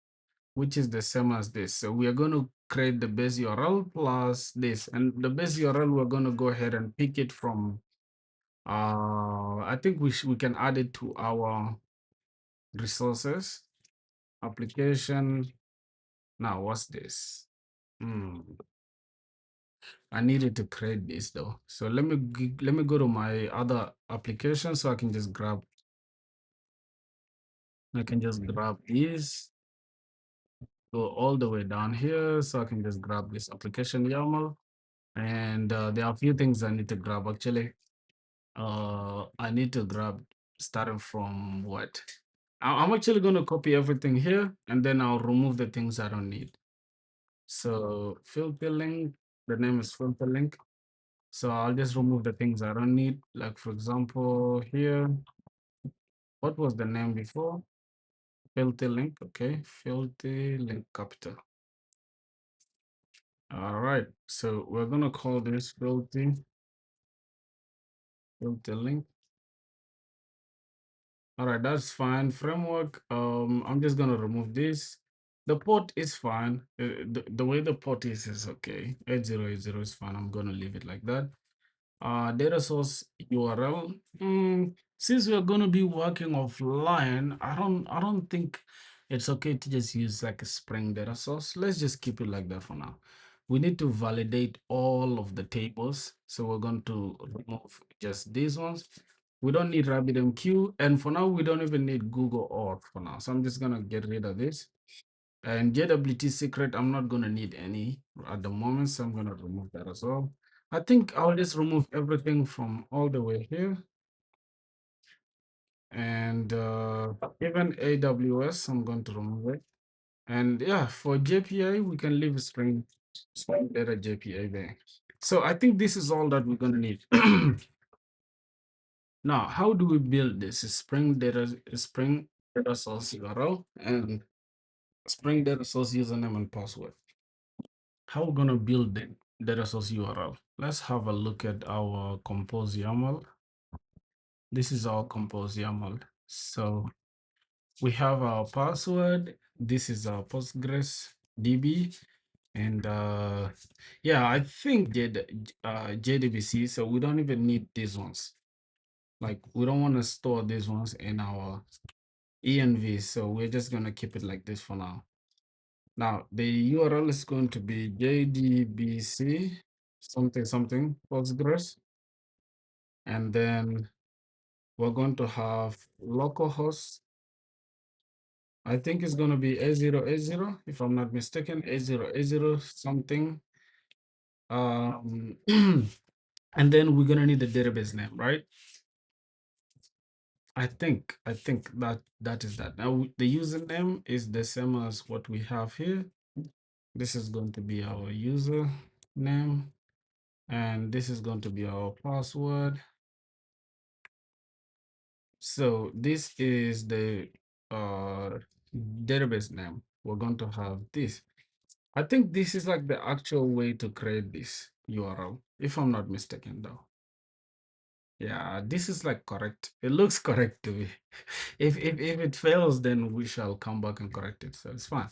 which is the same as this. So we are going to create the base URL plus this, and the base URL we're going to go ahead and pick it from. I think we can add it to our resources application. Now what's this? I needed to create this though. So let me go to my other application so I can just grab these, go all the way down here so I can just grab this application YAML. And there are a few things I need to grab actually. I need to grab starting from what? I'm actually going to copy everything here and then I'll remove the things I don't need. So filter link, the name is filter link. So I'll just remove the things I don't need. Like for example, here, what was the name before? Filter link, okay. Filter link capital. All right, so we're gonna call this filter link. All right, that's fine. Framework, I'm just gonna remove this. The port is fine. The way the port is okay. 8080 is fine. I'm gonna leave it like that. Data source URL. Since we're going to be working offline, I don't think it's okay to just use like a Spring data source. Let's just keep it like that for now. We need to validate all of the tables, so we're going to remove just these ones. We don't need RabbitMQ, and for now we don't even need Google Auth for now. So I'm just gonna get rid of this. And JWT secret, I'm not gonna need any at the moment, so I'm gonna remove that as well. I think I'll just remove everything from all the way here. And even AWS, I'm going to remove it. And yeah, for JPA, we can leave Spring Data JPA there. So I think this is all that we're gonna need. Now, how do we build this? Spring Data Source URL and Spring Data Source username and password. How we're gonna build the data source URL? Let's have a look at our compose YAML. This is our compose YAML. So we have our password. This is our Postgres DB. And yeah, I think JDBC, so we don't even need these ones. Like we don't want to store these ones in our env, so we're just going to keep it like this for now. Now the URL is going to be JDBC something Postgres, and then we're going to have localhost I think it's gonna be A0 A0, if I'm not mistaken, A0 A0 something. Um, and then we're gonna need the database name, right? I think that is that. Now the username is the same as what we have here. This is going to be our user name, and this is going to be our password. So this is the uh database name. We're going to have this. I think this is like the actual way to create this URL, if I'm not mistaken, though. Yeah, this is like correct. It looks correct to me. If it fails, then we shall come back and correct it. So it's fine.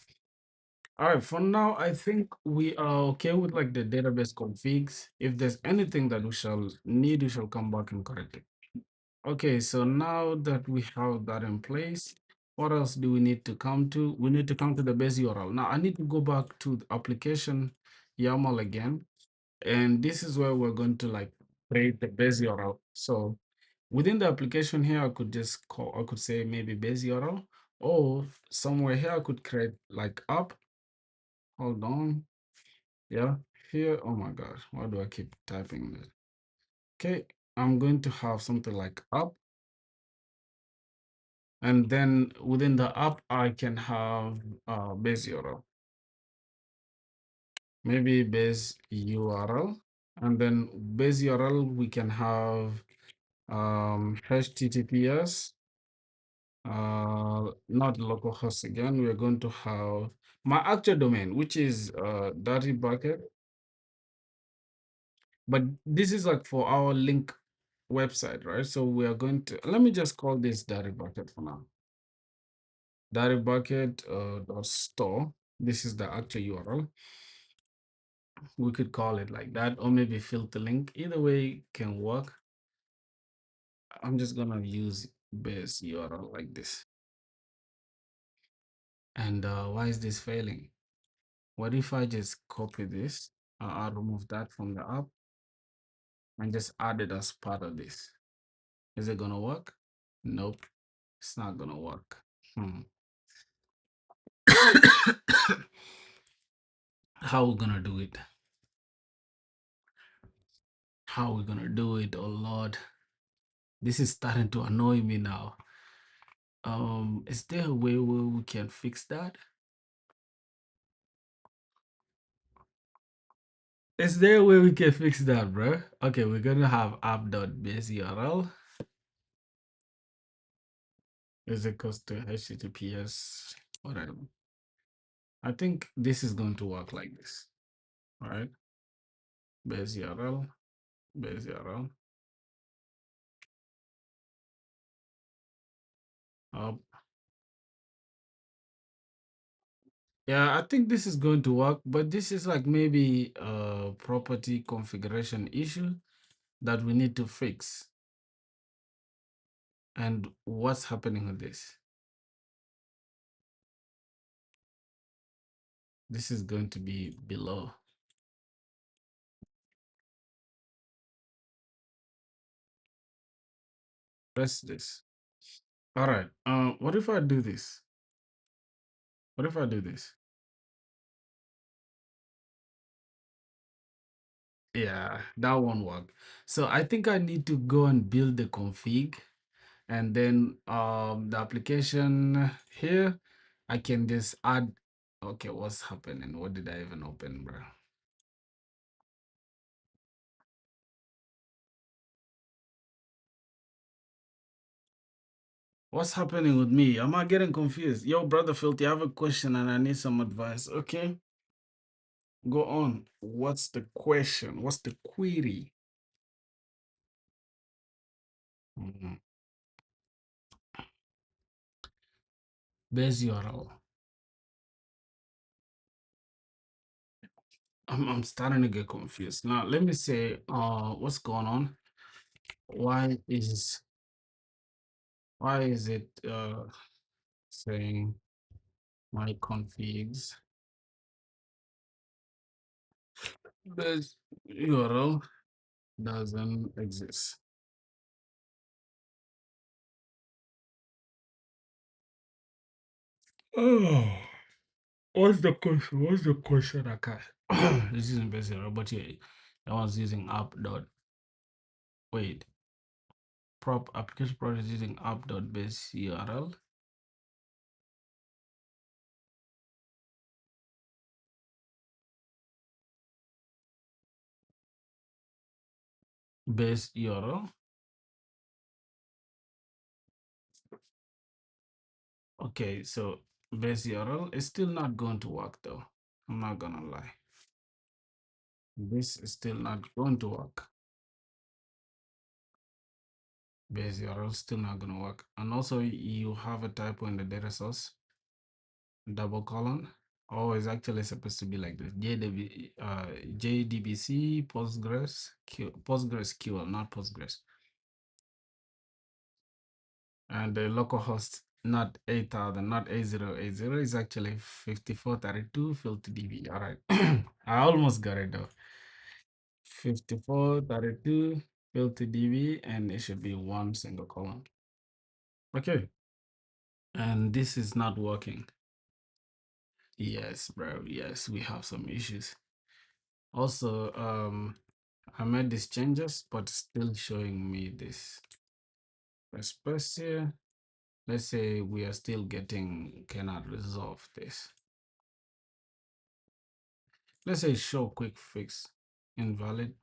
All right, for now, I think we are okay with like the database configs. If there's anything that we shall need, we shall come back and correct it. Okay, so now that we have that in place, what else do we need to come to? We need to come to the base URL. Now I need to go back to the application YAML again. And this is where we're going to like create the base URL. So within the application here, I could just call, I could say maybe base URL, or somewhere here, I could create like app. Hold on. Yeah, here. Oh my gosh, why do I keep typing this? Okay, I'm going to have something like app. And then within the app, I can have base URL, maybe base URL. And then base URL, we can have HTTPS, not localhost again. We're going to have my actual domain, which is dirty bucket. But this is like for our link website, right? So we are going to, let me just call this dirty bucket for now. Dirty bucket dot store. This is the actual URL. We could call it like that, or maybe filter link. Either way can work. I'm just gonna use base URL like this. And why is this failing? What if I just copy this? I'll remove that from the app and just add it as part of this. Is it gonna work? Nope, it's not gonna work. How we gonna do it? How we gonna do it? Oh Lord, this is starting to annoy me now. Is there a way where we can fix that? Is there a way we can fix that, bro? Okay, we're gonna have app.base URL is equals to HTTPS, whatever. I think this is going to work like this, all right? Base URL, base URL, up. Yeah, I think this is going to work, but this is like maybe a property configuration issue that we need to fix. And what's happening with this? This is going to be below. Press this. All right. What if I do this? What if I do this? Yeah, that won't work. So I think I need to go and build the config, and then the application here, I can just add. Okay, what's happening? What did I even open, bro? What's happening with me? Am I getting confused? Yo, brother Filthy, I have a question and I need some advice. Okay, go on. What's the question? What's the query? Mhm. Base URL. I'm starting to get confused. Now, let me say, what's going on? Why is it saying my configs base URL doesn't exist? Oh, what's the question? What's the question, Akash? This isn't basic, but yeah, I was using app dot. Wait, prop application project using app dot base URL. Base URL. Okay, so base URL is still not going to work though. I'm not gonna lie. This is still not going to work. Base URL still not gonna work. And also you have a typo in the data source, double colon. Oh, it's actually supposed to be like this. JDBC PostgreSQL, not Postgres. And the localhost not 8000, not 8080 is actually 5432 filter DB. All right. I almost got it though. 5432 filter DB, and it should be one single column. Okay. And this is not working. Yes, bro. Yes, we have some issues. Also, I made these changes, but still showing me this. Let's press here. Let's say we are still getting, cannot resolve this. Let's say show quick fix invalid.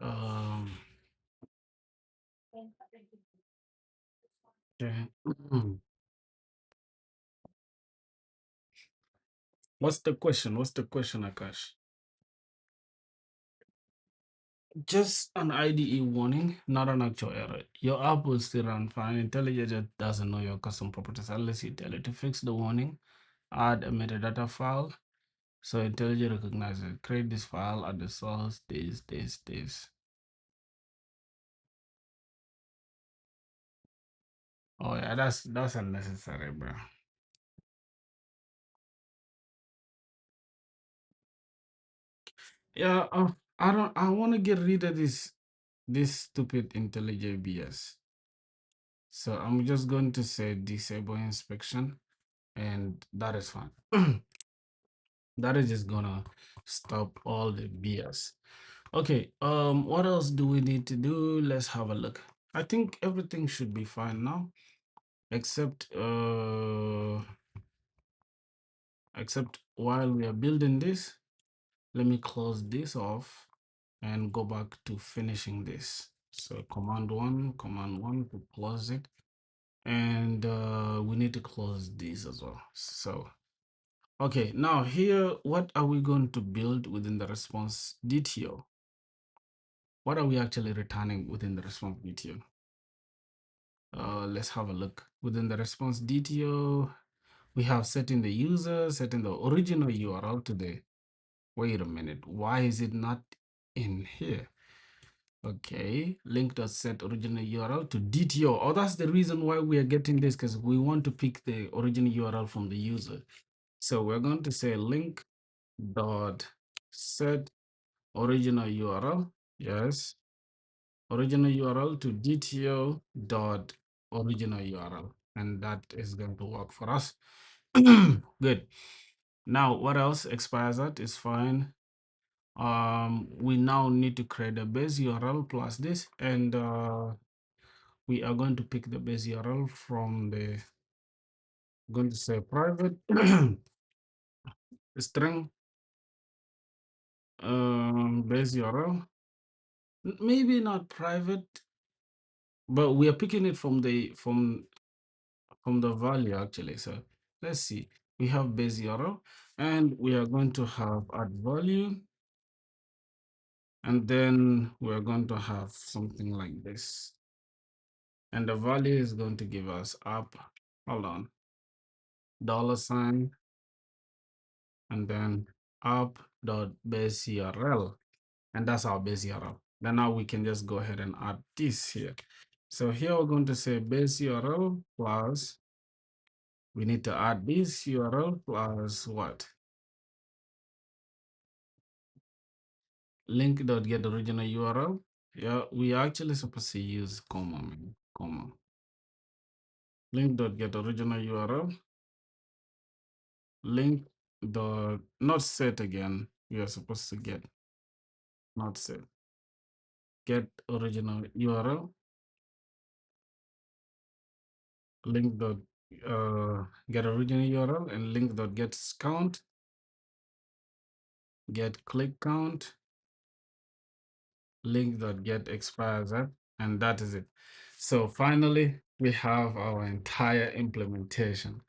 Um, okay. What's the question? What's the question, Akash? Just an IDE warning, not an actual error. Your app will still run fine. IntelliJ just doesn't know your custom properties unless you tell it to fix the warning. Add a metadata file. So IntelliJ recognizes, create this file at the source, this. Oh yeah, that's unnecessary, bro. Yeah, I want to get rid of this stupid IntelliJ BS. So I'm just going to say disable inspection, and that is fine. That is just gonna stop all the BS. Okay, what else do we need to do? Let's have a look. I think everything should be fine now, except while we are building this, let me close this off and go back to finishing this. So command one to close it. And we need to close this as well. So, okay, now here, what are we going to build within the response DTO? What are we actually returning within the response DTO? Let's have a look. Within the response DTO, we have setting the user, setting the original URL to the, wait a minute, why is it not in here? Okay, link.set original URL to DTO. Oh, that's the reason why we are getting this, because we want to pick the original URL from the user. So we're going to say link dot set original URL. Yes, original URL to DTO dot original URL, and that is going to work for us. Good. Now, what else expires at is fine. We now need to create a base URL plus this, and we are going to pick the base URL from the, going to say private string base URL. Maybe not private, but we are picking it from the from the value actually. So let's see. We have base URL, and we are going to have add value, and then we're going to have something like this. And the value is going to give us up, hold on, $, and then up dot base URL. And that's our base URL. Then now we can just go ahead and add this here. So here we're going to say base URL plus, we need to add this URL plus what? link.get original URL. Yeah, we are actually supposed to use comma, man. Comma. Link.get original URL. Link dot not set again. We are supposed to get not set. Get original URL. Link dot get original URL and link dot get count. Get click count. Link dot get expires at, and that is it. So finally, we have our entire implementation.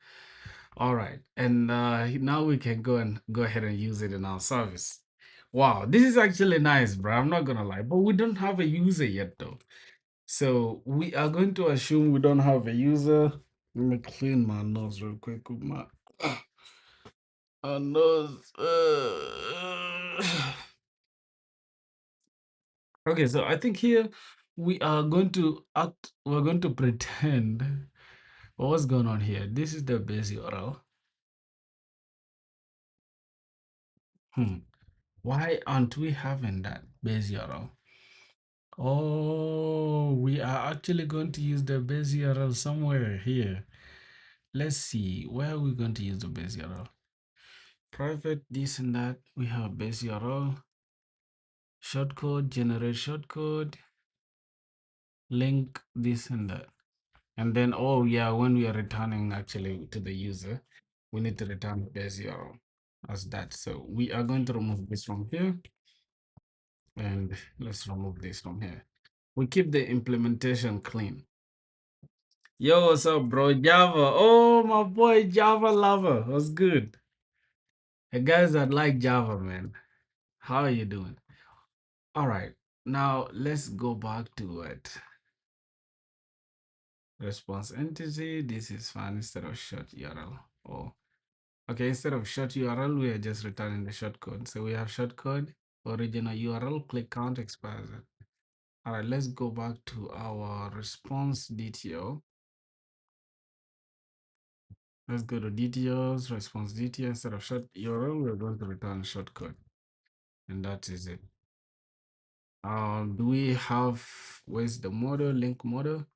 All right, and now we can go ahead and use it in our service. Wow, this is actually nice, bro. I'm not gonna lie, but we don't have a user yet, though. So we are going to assume we don't have a user. Let me clean my nose real quick with my nose. Okay, so I think here we are going to act. We're going to pretend. What's going on here? This is the base URL. Hmm. Why aren't we having that base URL? Oh, we are actually going to use the base URL somewhere here. Let's see, where are we going to use the base URL? Private, this and that. We have base URL, shortcode, generate shortcode, link, this and that. And then, oh yeah, when we are returning actually to the user, we need to return base URL as that. So we are going to remove this from here. And let's remove this from here. We keep the implementation clean. Yo, what's up, bro? Java. Oh, my boy, Java lover. What's good? The guys that like Java, man. How are you doing? All right. Now let's go back to it. Response entity. This is fine instead of short URL. Oh, okay. Instead of short URL, we are just returning the short code. So we have short code, original URL, click count expires. All right. Let's go back to our response DTO. Let's go to DTOs, response DTO. Instead of short URL, we're going to return short code. And that is it. Do we have, where's the model, link model?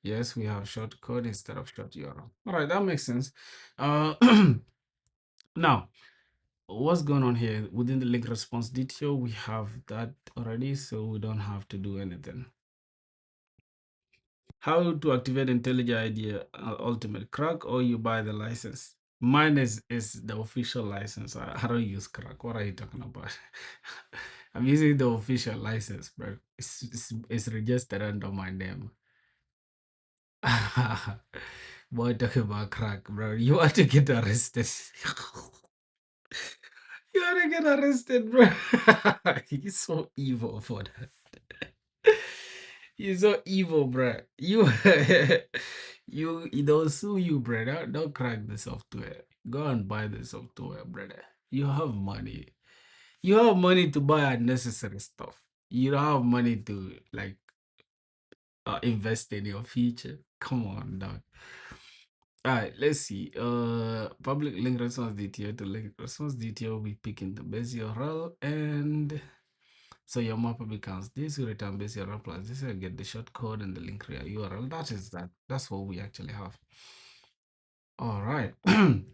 Yes, we have short code instead of short URL. All right, that makes sense. Uh, now, what's going on here? Within the link response detail, we have that already, so we don't have to do anything. How to activate IntelliJ IDEA Ultimate Crack, or you buy the license? Mine is the official license. I don't use Crack. What are you talking about? I'm using the official license, bro. It's registered under my name. Boy, talking about Crack, bro. You want to get arrested. You want to get arrested, bro. He's so evil for that. You're so evil, bro. You, they'll sue you, bro. Don't crack the software. Go and buy the software, brother. You have money. You have money to buy unnecessary stuff. You don't have money to like invest in your future. Come on, dog. All right, let's see. Public link response detail to link response detail. We pick in the base URL and so your mapper becomes this, you return base URL plus this, you get the short code and the link URL. That is that. That's what we actually have. All right. I'm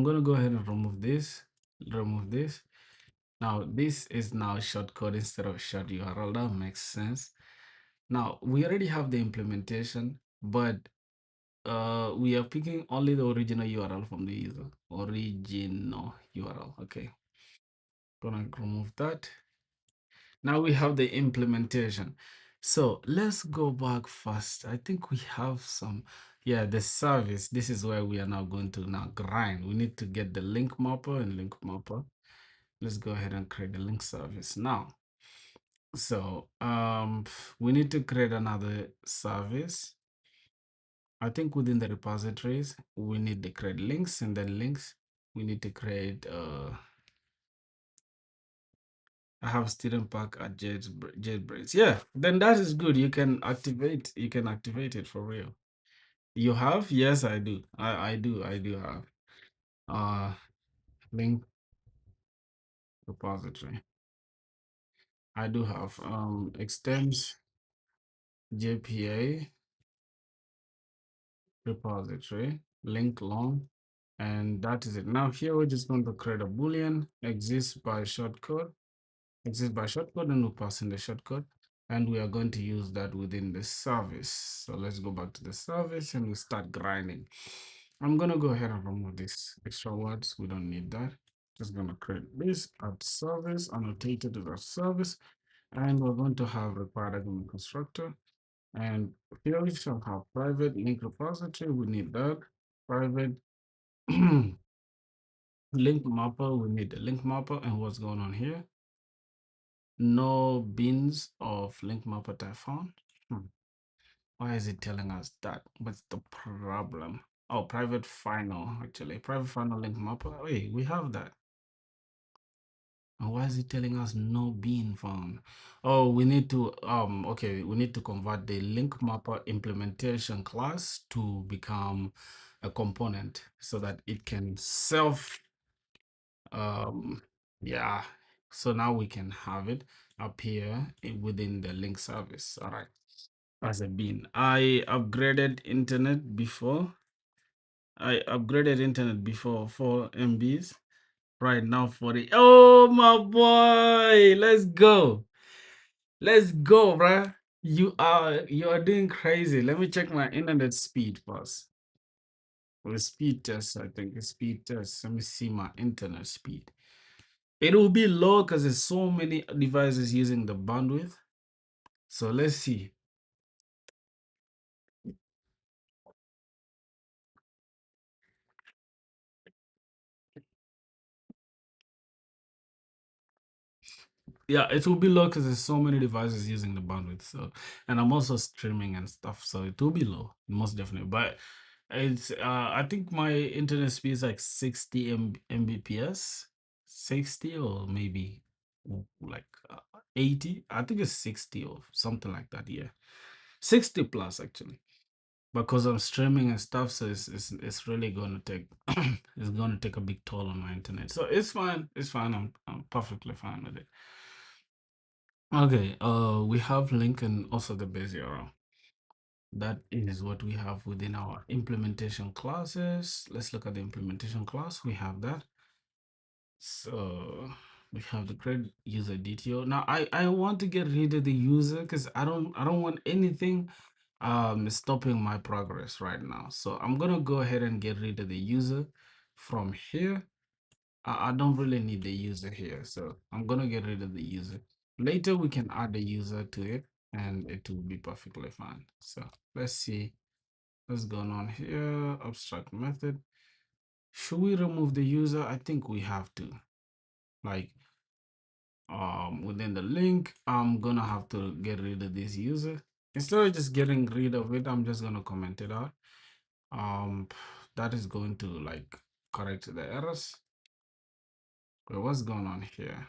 gonna go ahead and remove this. Remove this. Now this is now short code instead of short URL. That makes sense. Now we already have the implementation, but we are picking only the original URL from the user. Original URL. Okay. Gonna remove that. Now we have the implementation. So let's go back first. I think we have some, yeah, the service. This is where we are now going to now grind. We need to get the link mapper and link mapper. Let's go ahead and create the link service now. So we need to create another service. I think within the repositories, we need to create links, and then links, we need to create I have student pack at JetBrains. Yeah, then that is good. You can activate it for real. You have? Yes, I do. I do have uh link repository. I do have extends JPA repository link long, and that is it. Now here we're just going to create a boolean exists by shortcode, and we'll pass in the shortcode, and we are going to use that within the service. So let's go back to the service and we start grinding. I'm gonna go ahead and remove these extra words. We don't need that. Just gonna create this add service, annotated as a service, and we're going to have required argument constructor. And here we shall have private link repository. We need that. Private link mapper. We need the link mapper. And what's going on here? No bins of link mapper type found. Why is it telling us that? What's the problem? Oh, private final, actually. Private final link mapper. Wait, we have that. And why is it telling us no being found? Oh, we need to okay, we need to convert the link mapper implementation class to become a component so that it can self yeah. So now we can have it up here within the link service. All right. As a bean. I upgraded internet before. 4 MBs. Right now 40. Oh my boy, let's go. Let's go, bruh. You are doing crazy. Let me check my internet speed first. For the speed test, I think the speed test. Let me see my internet speed. It will be low because there's so many devices using the bandwidth. So let's see. Yeah, it will be low because there's so many devices using the bandwidth. So, and I'm also streaming and stuff, so it will be low, most definitely. But it's I think my internet speed is like 60 Mbps, 60 or maybe like 80. I think it's 60 or something like that. Yeah, 60 plus actually, because I'm streaming and stuff. So it's really going to take it's going to take a big toll on my internet. So it's fine. It's fine. I'm perfectly fine with it. Okay, we have link and also the base URL. That is what we have within our implementation classes. Let's look at the implementation class. We have that. So we have the create user DTO. Now I want to get rid of the user because I don't want anything stopping my progress right now. So I'm gonna go ahead and get rid of the user from here. I don't really need the user here, so I'm gonna get rid of the user. Later we can add the user to it and it will be perfectly fine. So let's see what's going on here. Abstract method. Should we remove the user? I think we have to. Like within the link, I'm gonna have to get rid of this user. Instead of just getting rid of it, I'm just gonna comment it out. That is going to like correct the errors. Wait, what's going on here?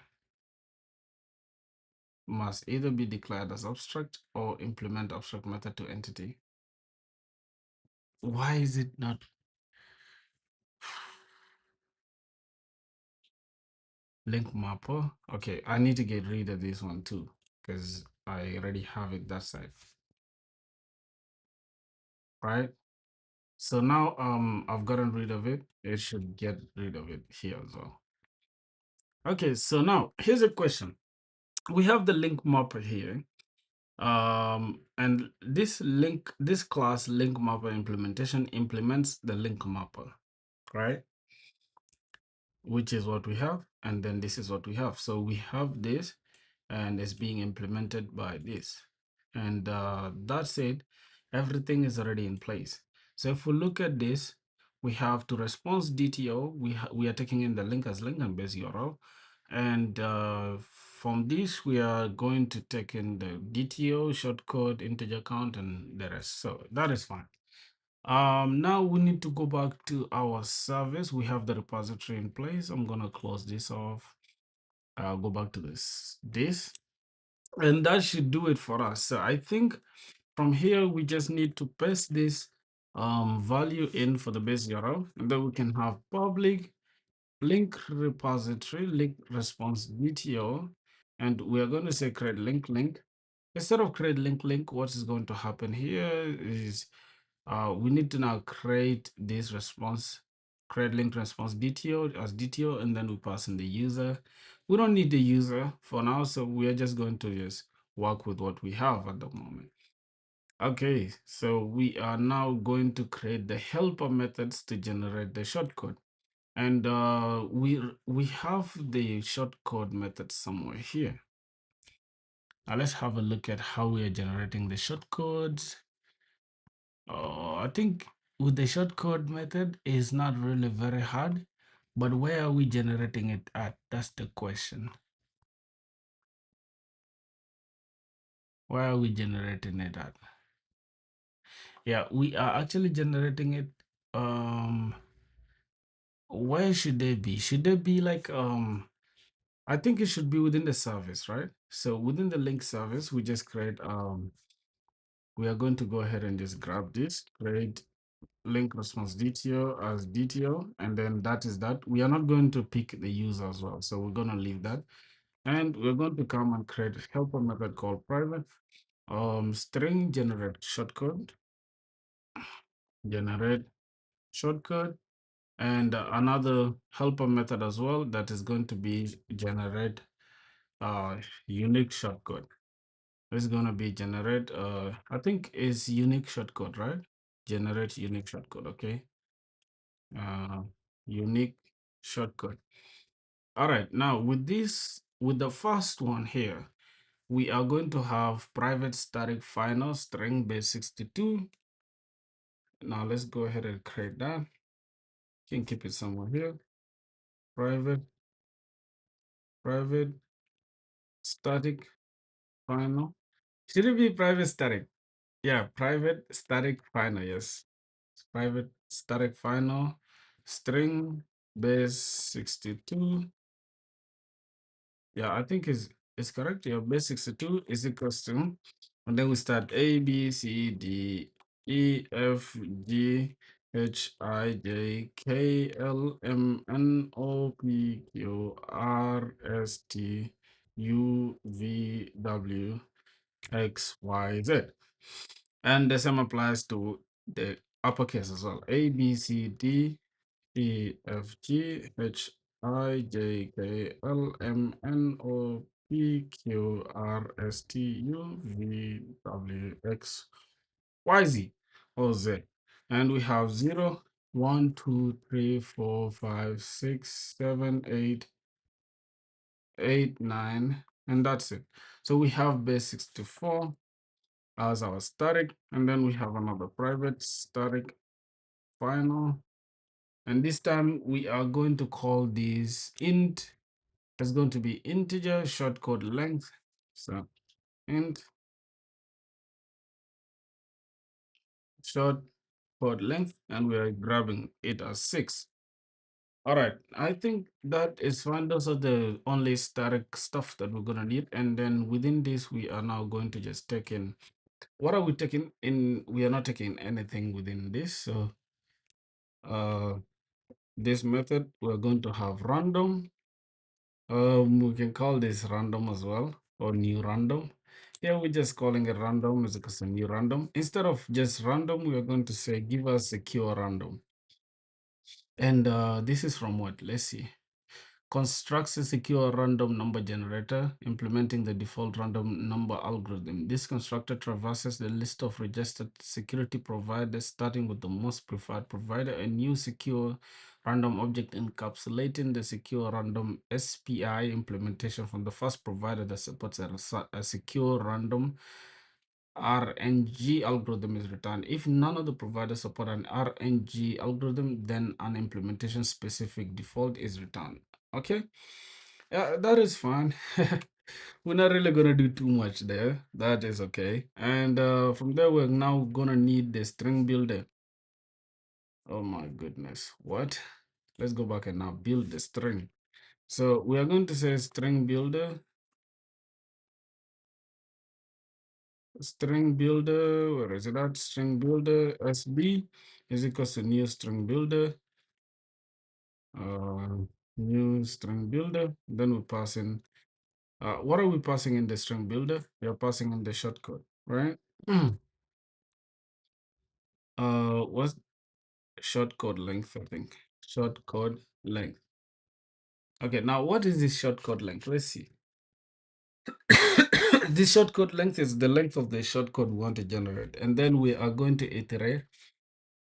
Must either be declared as abstract or implement abstract method to entity. Why is it not? Link mapper? Okay, I need to get rid of this one too because I already have it that side, right? So now I've gotten rid of it. It should get rid of it here as well. Okay, so now here's a question. We have the link mapper here. And this class link mapper implementation implements the link mapper, right? Which is what we have, and then this is what we have. So we have this and it's being implemented by this, and that's it. Everything is already in place. So if we look at this, we have to response DTO. We are taking in the link as link and base URL, and from this we are going to take in the DTO shortcode integer count and the rest. So that is fine. Now we need to go back to our service. We have the repository in place. I'm gonna close this off. I'll go back to this, and that should do it for us. So I think from here we just need to paste this value in for the base URL, and then we can have public link repository link response DTO, And we are going to say create link. Instead of create link, what is going to happen here is we need to now create this response, create link response DTO as DTO, and then we pass in the user. We don't need the user for now, so we are just going to just work with what we have at the moment. Okay, so we are now going to create the helper methods to generate the shortcode. And we have the shortcode method somewhere here. Now let's have a look at how we are generating the shortcodes. I think with the shortcode method is not really very hard, but where are we generating it at? That's the question. Where are we generating it at? Yeah, we are actually generating it. Where should they be? Should they be like I think it should be within the service, right? So within the link service, we just create we are going to go ahead and just grab this, create link response DTO as DTO, and then that is that. We are not going to pick the user as well, so we're going to leave that. And we're going to come and create a helper method called private string generate shortcode, generate shortcode, and another helper method as well that is going to be generate unique shortcode. It's going to be generate I think is unique shortcode, right? Generate unique shortcode. Okay, uh unique shortcode. All right, now with this, with the first one here, we are going to have private static final string base 62. Now let's go ahead and create that. You can keep it somewhere here. Private static final. Should it be private static? Yeah, private static final. Yes, private static final string base 62. Yeah, I think is correct. Yeah, base 62 is equals to, and then we start A, B, C, D, E, F, G, H, I, J, K, L, M, N, O, P, Q, R, S, T, U, V, W, X, Y, Z. And the same applies to the uppercase as well. A, B, C, D, E, F, G, H, I, J, K, L, M, N, O, P, Q, R, S, T, U, V, W, X, Y, Z, or Z. And we have 0, 1, 2, 3, 4, 5, 6, 7, 8, 8, 9, and that's it. So we have base 64 as our static, and then we have another private static final. And this time we are going to call this int. It's going to be integer shortcode length. So int shortcode length, and we are grabbing it as 6. All right, I think that is fine. Those are the only static stuff that we're gonna need. And then within this, we are now going to just take in, what are we taking in? We are not taking anything within this. So this method, we're going to have random. We can call this random as well, or new random. Yeah, we're just calling it random as a new random. Instead of just random, we are going to say give us secure random. And this is from what? Let's see. Constructs a secure random number generator, implementing the default random number algorithm. This constructor traverses the list of registered security providers, starting with the most preferred provider, a new secure random object encapsulating the secure random SPI implementation from the first provider that supports a secure random RNG algorithm is returned. If none of the providers support an RNG algorithm, then an implementation specific default is returned. Okay, yeah, that is fine. We're not really gonna do too much there. That is okay. And from there, we're now gonna need the string builder. Oh my goodness, what? Let's go back and now build the string. So we are going to say string builder, where is it at? String builder SB is equals to new string builder, uh, new string builder. Then we pass in What are we passing in the string builder? We are passing in the shortcode, right? What's shortcode length? I think shortcode length. Okay, now what is this shortcode length? Let's see. This shortcode length is the length of the shortcode we want to generate, and then we are going to iterate.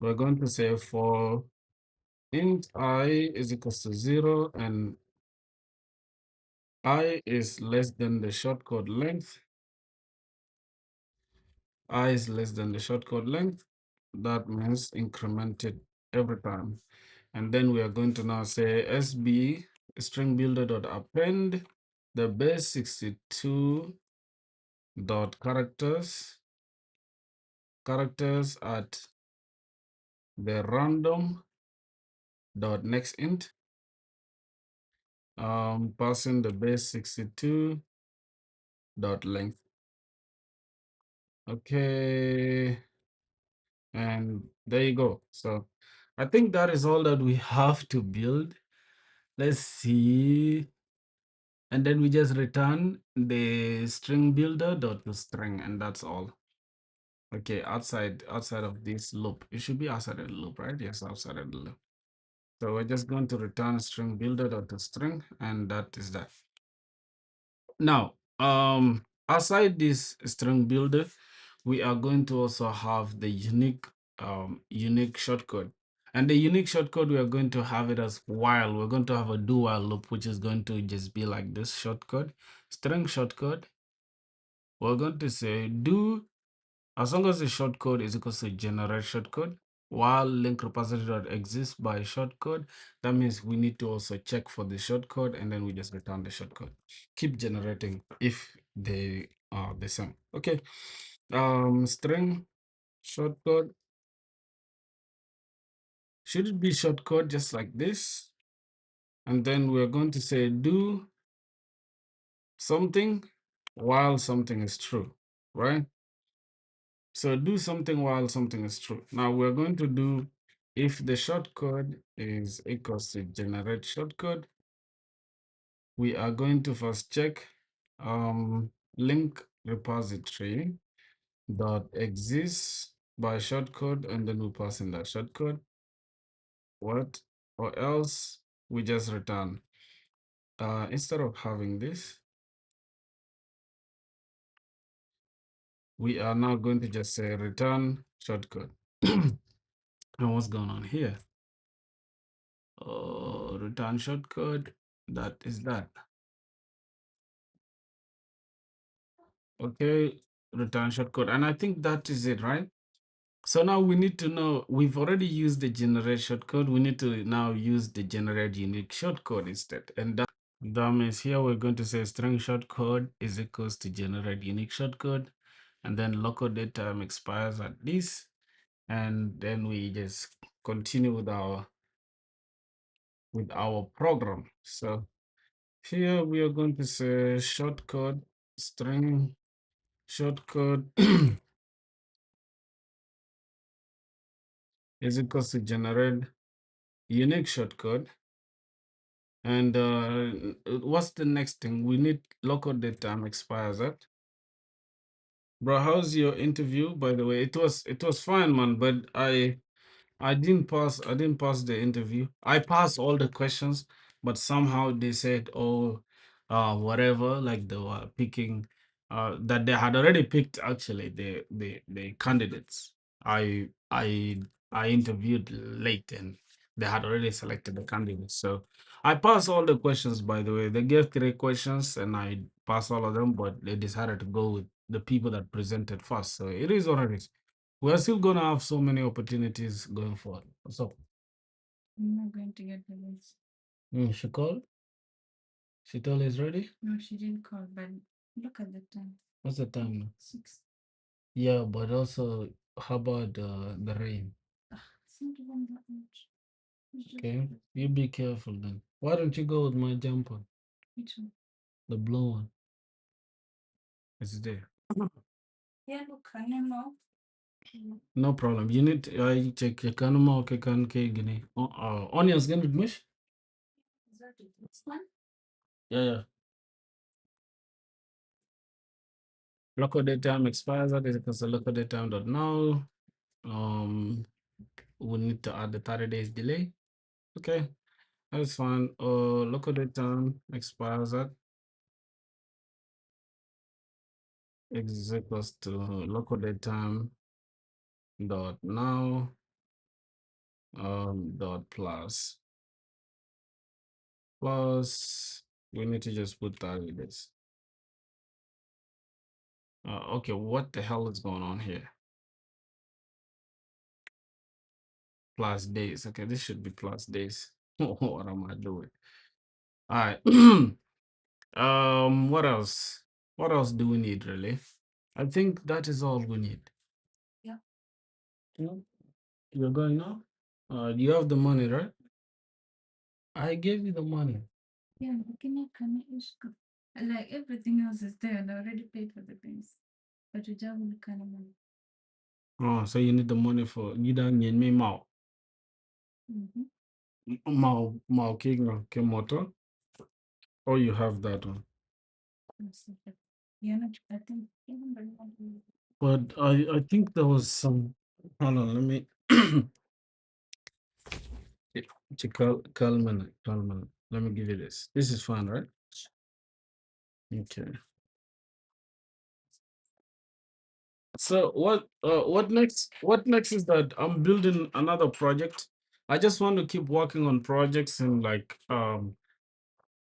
We're going to say for int I is equals to 0 and I is less than the shortcode length. I is less than the shortcode length. That means increment it every time. And then we are going to now say SB string builder dot append the base 62 dot characters at the random dot next int, passing the base 62 dot length. Okay, and there you go. So I think that is all that we have to build. Let's see. And then we just return the string builder dot to string, and that's all. Okay, outside of this loop. It should be outside of the loop, right? Yes, outside of the loop. So we're just going to return string builder dot to string, and that is that. Now, outside this string builder, we are going to also have the unique shortcode. And the unique shortcode, we are going to have it as while. We're going to have a do while loop, which is going to just be like this shortcode, string shortcode. We're going to say do, as long as the shortcode is equal to generate shortcode, while link repository exists by shortcode, that means we need to also check for the shortcode, and then we just return the shortcode. Keep generating if they are the same. Okay. String shortcode. Should it be shortcode just like this? And then we're going to say do something while something is true, right? So do something while something is true. Now we're going to do if the shortcode is equals to generate shortcode, we are going to first check link repository dot exists by shortcode, and then we pass in that shortcode. What or else we just return. Instead of having this, we are now going to just say return shortcode. And what's going on here? Return shortcode. That is that. Okay, return shortcode. And I think that is it, right? So now we need to know, we've already used the generate shortcode. We need to now use the generate unique shortcode instead. And that means here we're going to say string shortcode is equals to generate unique shortcode. And then local data time expires at this. And then we just continue with our program. So here we are going to say shortcode string shortcode is equals to generate unique shortcode. And what's the next thing? We need local date time expires at. Bro, how's your interview? By the way, it was fine, man. But I didn't pass the interview. I passed all the questions, but somehow they said, oh, whatever, like they were picking, that they had already picked actually the candidates. I interviewed late and they had already selected the candidates. So I passed all the questions, by the way. They gave 3 questions and I passed all of them, but they decided to go with the people that presented first. So it is what it is. We're still gonna have so many opportunities going forward. What's up? I'm not going to get the list. She called? She told is ready? No, she didn't call, but look at the time. What's the time now? 6. Yeah, but also, how about the rain? It's not even that much. Okay, you be careful then. Why don't you go with my jumper? Which one? The blue one. It's there. Yeah, look, I know. No problem. You need I check your kanuma okay kan ke gini. Onions gonna mush? Is that it? This one? Yeah, yeah. Local date time expires at is equals to local date time dot now. We need to add the 30 days delay. Okay, that's fine. Local date time expires at is equals to local date time dot now dot plus we need to just put 30 days. Okay, what the hell is going on here? Plus days. Okay, this should be plus days. What am I doing? All right. What else? What else do we need really? I think that is all we need. Yeah. You're going now? You have the money, right? I gave you the money. Like everything else is there, and I already paid for the things. But you just want kind of money. Oh, so you need the money for you don't need me mao. Mao king motor. Or you have that one. Yeah, no, I think even the one. But I think there was some. Hold on, let me. Kalman. Let me give you this. This is fine, right? Okay. So what next? What next is that I'm building another project. I just want to keep working on projects and like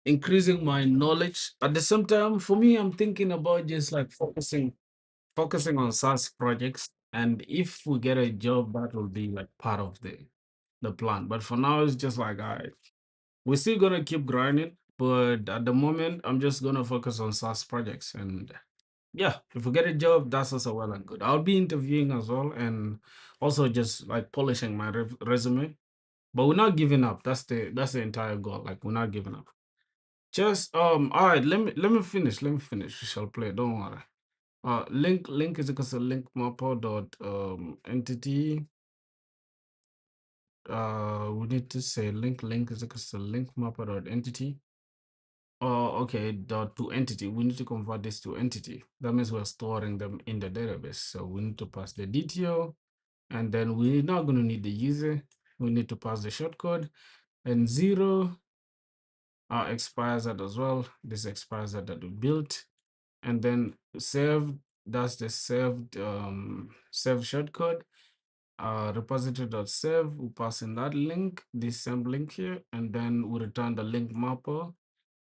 increasing my knowledge. At the same time, for me, I'm thinking about just like focusing on SaaS projects. And if we get a job, that will be like part of the plan. But for now, it's just like we're still gonna keep grinding. But at the moment, I'm just gonna focus on SaaS projects. And yeah, if we get a job, that's also well and good. I'll be interviewing as well, and also just like polishing my resume. But we're not giving up. That's the entire goal. Like we're not giving up. Just all right, let me finish. Let me finish. We shall play. Don't worry. Link is equals to link mapper dot entity. We need to say link is equals to link mapper dot entity. Oh, okay, dot to entity. We need to convert this to entity. That means we're storing them in the database. So we need to pass the DTO, and then we're not going to need the user. We need to pass the shortcode, and 0 expires that as well. This expires that we built, and then save. That's the save shortcode. Repository.save, we pass in that link, this same link here, and then we return the link mapper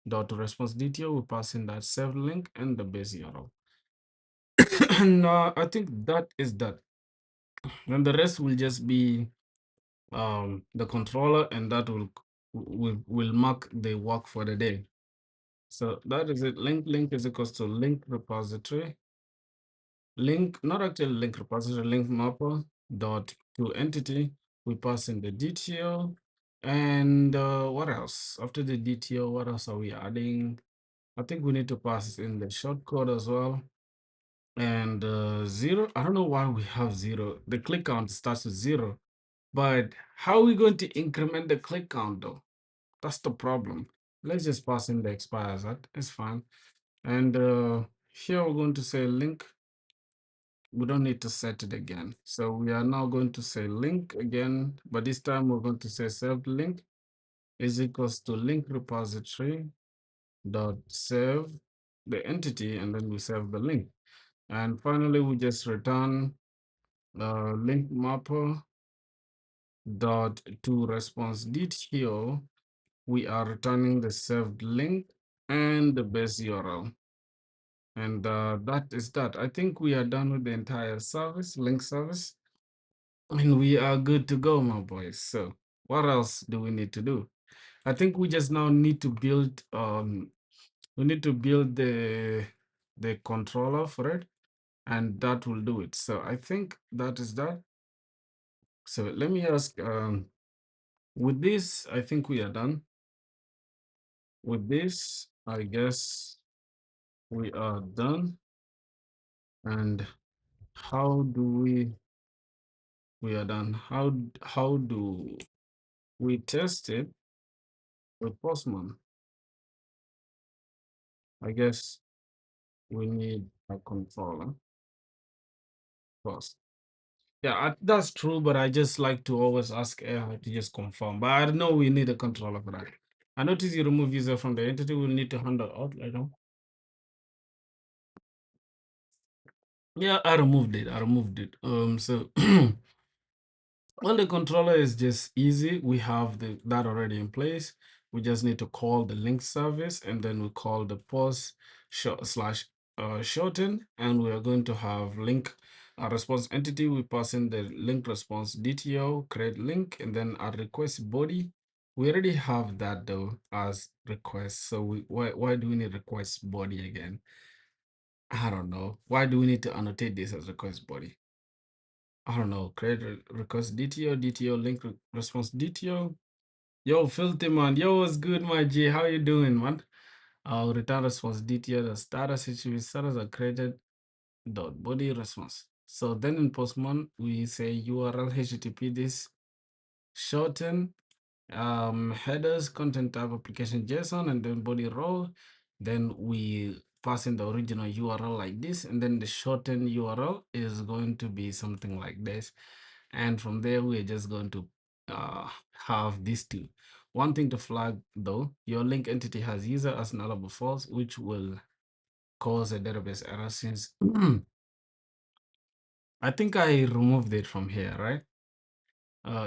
dot response detail, we pass in that save link and the base URL. And I think that is that. And the rest will just be the controller, and that will mark the work for the day. So that is it. Link is equals to link repository. Link, not actually link repository, link mapper dot to entity. We pass in the DTO. And what else? After the DTO, what else are we adding? I think we need to pass in the shortcode as well. And 0, I don't know why we have 0. The click count starts with 0. But how are we going to increment the click count though? That's the problem. Let's just pass in the expires. That is fine. And here we're going to say link. We don't need to set it again. So we are now going to say link again, but this time we're going to say saved link is equals to link repository dot save the entity, and then we save the link. And finally, we just return link mapper dot to response detail. We are returning the saved link and the base URL. And that is that. I think we are done with the entire service, link service. And we are good to go, my boys. So what else do we need to do? I think we just now need to build the controller for it, and that will do it. So I think that is that. So let me ask with this, I think we are done. With this, I guess we are done. And how do we are done? How do we test it with Postman? I guess we need a controller first. Yeah, that's true, but I just like to always ask AI to just confirm. But I know we need a controller for that. I notice you remove user from the entity. We'll need to handle out. I know. Yeah, I removed it. I removed it. So well, the controller is just easy. We have that already in place. We just need to call the link service, and then we call the post slash shorten, and we are going to have link response entity. We pass in the link response DTO, create link, and then our request body. We already have that though as request. So why do we need request body again? I don't know. Why do we need to annotate this as request body? I don't know. Create request DTO, DTO link response DTO. Yo, filthy man. Yo, what's good, my G? How you doing, man? I'll return response DTO. The status HTTP status are created dot body response. So then in Postman we say URL HTTP this shorten headers content type application JSON and then body role. Then we pass in the original URL like this, and then the shortened URL is going to be something like this. And from there, we're just going to have these two. One thing to flag though, your link entity has user as nullable false, which will cause a database error since I think I removed it from here, right?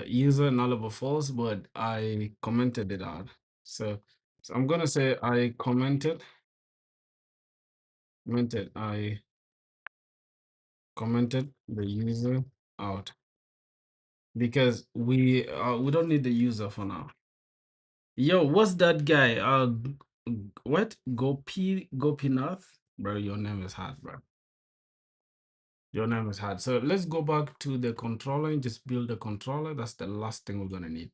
User nullable false, but I commented it out. So I'm gonna say I I commented the user out because we don't need the user for now. Yo, what's that guy? What? Gopinath? Bro, your name is hard, bro. Your name is hard. So let's go back to the controller and just build a controller. That's the last thing we're gonna need.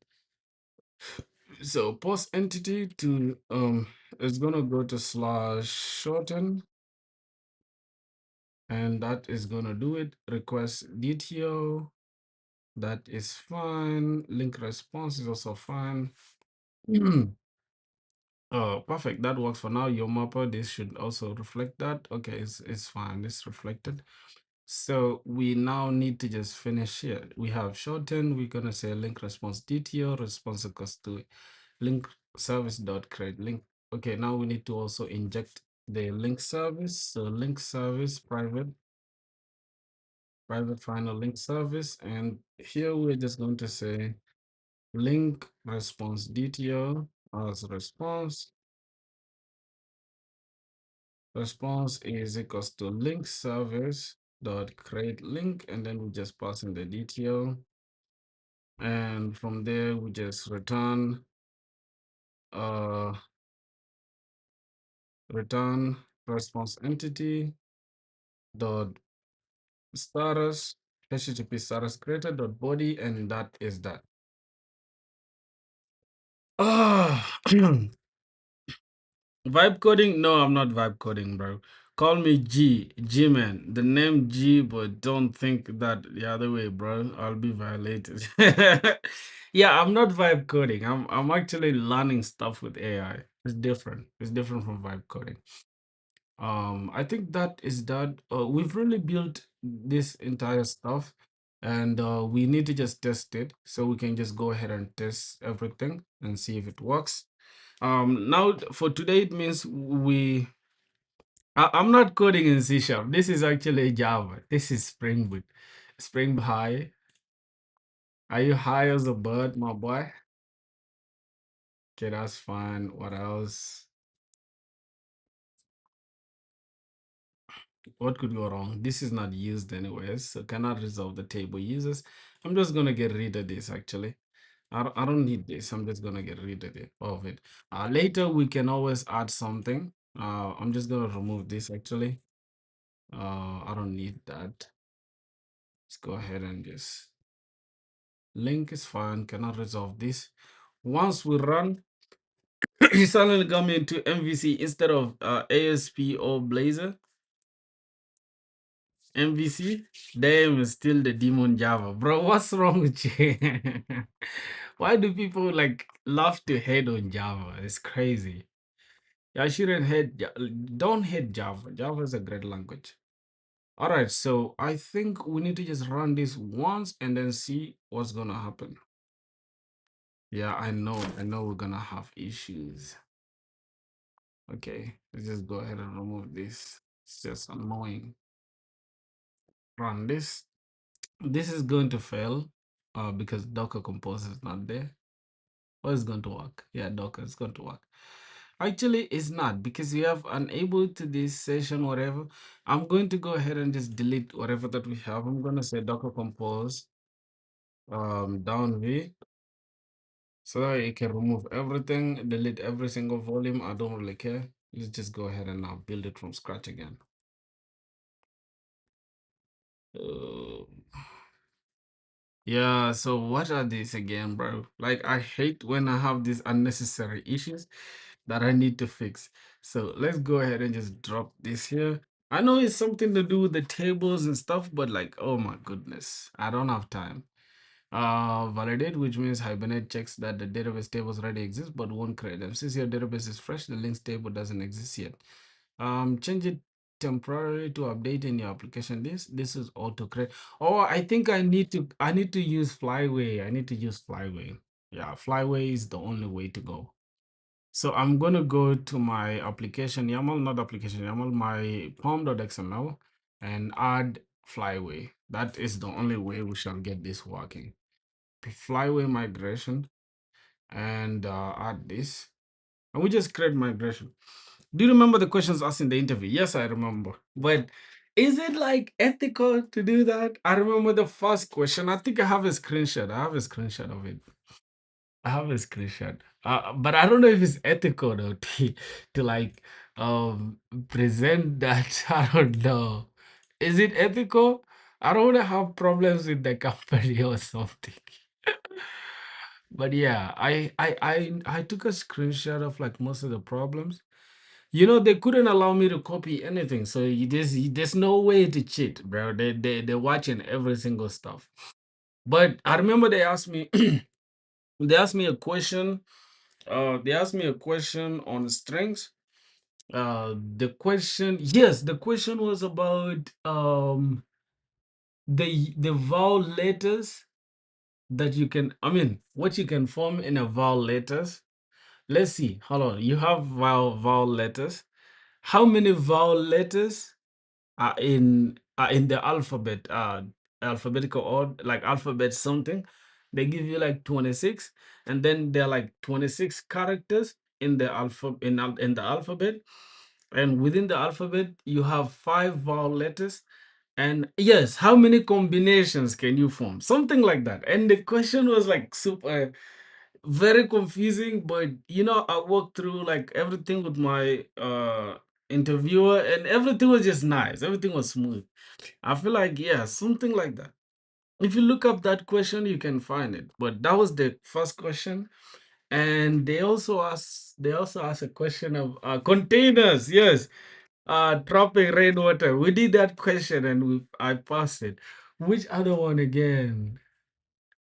So post entity to is gonna go to slash shorten, and that is gonna do it. Request DTO, that is fine. Link response is also fine. Oh, perfect. That works for now. Your mapper, this should also reflect that. Okay, it's fine. It's reflected. So we now need to just finish here. We have shorten. We're gonna say link response DTO response equals to link service dot create link. Okay, now we need to also inject the link service. So link service private final link service, and here we're just going to say link response DTO as response. Response is equals to link service dot create link, and then we just pass in the DTO, and from there we just return return response entity dot status http status created dot body, and that is that. Ah. Vibe coding? No, I'm not vibe coding, bro. Call me G man. The name G, but don't think that the other way, bro. I'll be violated. Yeah, I'm not vibe coding. I'm actually learning stuff with AI. It's different. It's different from vibe coding. I think that is that. We've really built this entire stuff, and we need to just test it. So we can just go ahead and test everything and see if it works. Now for today, it means I'm not coding in C Sharp. This is actually Java. This is Spring Boot. Spring High. Are you high as a bird, my boy? Okay, that's fine. What else? What could go wrong? This is not used anyways, so cannot resolve the table users. I'm just gonna get rid of this actually. I don't need this. I'm just gonna get rid of it. Later we can always add something. I'm just gonna remove this actually. I don't need that. Let's go ahead and just link is fine. Cannot resolve this. Once we run, you suddenly come into MVC instead of ASP or Blazor. MVC, damn, is still the demon Java, bro. What's wrong with you? Why do people like love to hate on Java? It's crazy. I shouldn't hate. Don't hate Java. Java is a great language. All right, so I think we need to just run this once and then see what's gonna happen. Yeah, I know we're gonna have issues. Okay, let's just go ahead and remove this. It's just annoying. Run this. This is going to fail because Docker Compose is not there. Or it's going to work. Yeah, Docker is going to work. Actually, it's not because we have unable to this session, whatever. I'm going to go ahead and just delete whatever that we have. I'm going to say Docker Compose down V so that it can remove everything, delete every single volume. I don't really care. Let's just go ahead and now build it from scratch again. Uh, yeah, so what are these again, bro? Like, I hate when I have these unnecessary issues that I need to fix. So let's go ahead and just drop this here. I know it's something to do with the tables and stuff, but like, oh my goodness, I don't have time. Validate, which means Hibernate checks that the database tables already exist, but won't create them. Since your database is fresh, the links table doesn't exist yet. Change it temporarily to update in your application. This is autocorrect. Oh, I think I need to use Flyway. I need to use Flyway. Yeah, Flyway is the only way to go. So I'm gonna go to my application YAML, not application YAML, my pom.xml and add Flyway. That is the only way we shall get this working. Flyway migration and add this. And we just create migration. Do you remember the questions asked in the interview? Yes, I remember. But is it like ethical to do that? I remember the first question. I think I have a screenshot. I have a screenshot of it. I have a screenshot. But I don't know if it's ethical though to like present that. I don't know. Is it ethical? I don't want to have problems with the company or something. But yeah, I took a screenshot of like most of the problems. You know, they couldn't allow me to copy anything. So there's no way to cheat, bro. They're watching every single stuff. But I remember they asked me they asked me a question. They asked me a question on strings. The question, yes, the question was about the vowel letters that you can, I mean, what you can form in a vowel letters. Let's see. Hold on. You have vowel letters. How many vowel letters are in the alphabet? Alphabetical order, like alphabet something. They give you like 26, and then there are like 26 characters in the in the alphabet. And within the alphabet, you have five vowel letters. And yes, how many combinations can you form? Something like that. And the question was like super very confusing, but you know, I walked through like everything with my interviewer and everything was just nice. Everything was smooth. I feel like yeah, something like that. If you look up that question, you can find it. But that was the first question. And they also asked a question of containers. Yes, dropping rainwater. We did that question and I passed it. Which other one again?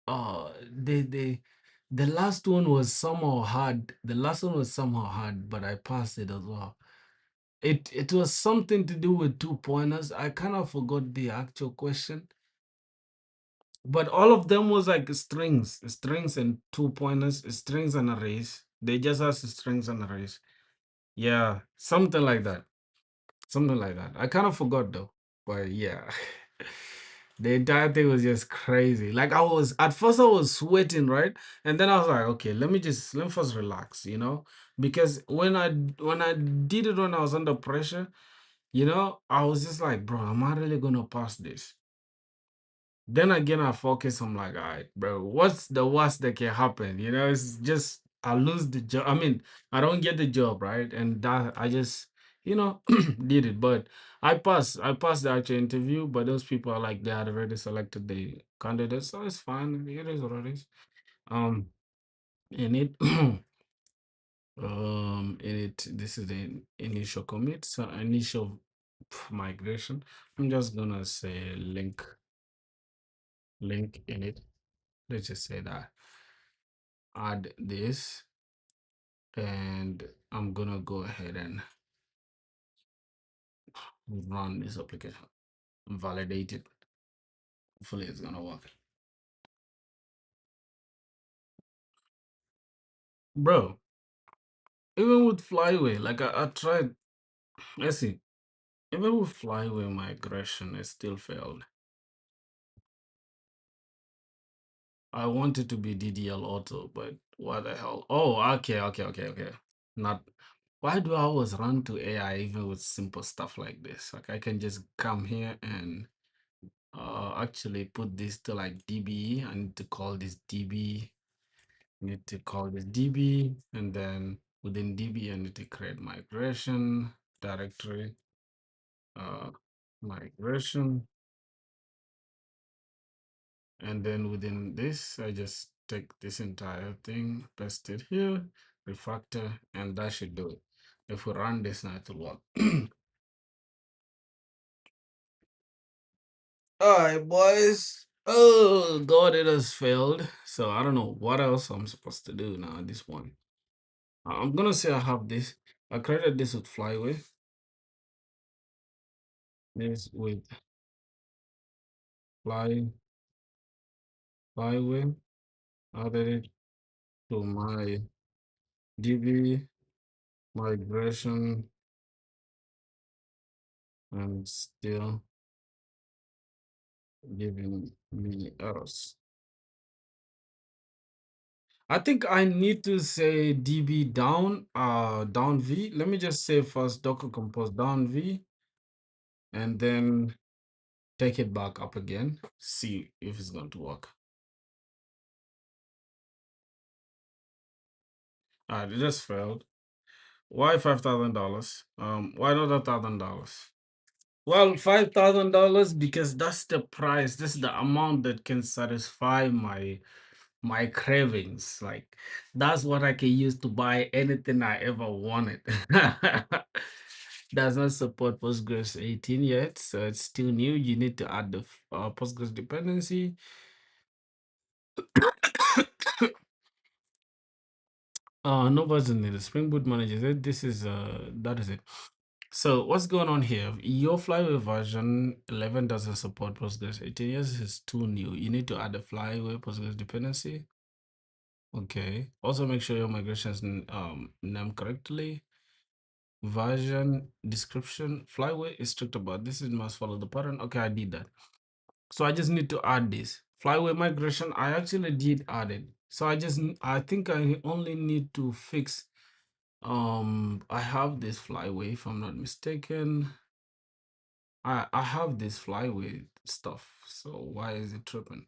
The last one was somehow hard. The last one was somehow hard, but I passed it as well. It was something to do with two pointers. I kind of forgot the actual question, but all of them was like strings and two pointers, strings and arrays. They just asked strings and arrays. Yeah, something like that. Something like that. I kind of forgot though, but yeah. The entire thing was just crazy. Like I was at first I was sweating, right? And then I was like, okay, let me first relax, you know? Because when I did it when I was under pressure, you know, I was just like, bro, am I really gonna pass this? Then again, I focus. I'm like, all right, bro, what's the worst that can happen? You know, it's just I lose the job. I mean, I don't get the job, right? And that I just, you know, did it. But I passed. I passed the actual interview. But those people are like they had already selected the candidates, so it's fine. It is what it is. Um, in it, in it, this is the initial commit. So initial migration. I'm just gonna say link in it. Let's just say that. Add this and I'm gonna go ahead and run this application. validate it. Hopefully it's gonna work. Bro, even with flyway, like I tried, let's see, even with flyway migration, it still failed. I want it to be DDL auto, but what the hell? Oh, okay. Not, why do I always run to AI even with simple stuff like this? Like I can just come here and actually put this to like DB. I need to call this DB. Need to call this DB, and then within DB, I need to create migration directory, uh, migration, and then within this, I just take this entire thing, paste it here, refactor, and that should do it. If we run this now, it will work. All right, boys. Oh God, it has failed. So I don't know what else I'm supposed to do now at this point. I'm gonna say I have this. I created this with Flyway. This with Fly Flyway. Added it to my DB migration and still giving me errors. I think I need to say DB down, down V. Let me just say first Docker compose down V and then take it back up again. See if it's going to work. It just failed. Why $5,000? Why not $1,000? Well, $5,000 because that's the price. This is the amount that can satisfy my cravings. Like that's what I can use to buy anything I ever wanted. Does not support Postgres 18 yet, so it's still new. You need to add the Postgres dependency. No version needed. Spring Boot manages it. This is that is it. So what's going on here? Your Flyway version 11 doesn't support Postgres 18 years. This is too new. You need to add a Flyway Postgres dependency. Okay. Also make sure your migration is named correctly. Version description. Flyway is strict about this. It must follow the pattern. Okay, I did that. So I just need to add this. Flyway migration, I actually did add it. So I think I only need to fix I have this flyway if I'm not mistaken. I have this flyway stuff. So why is it tripping?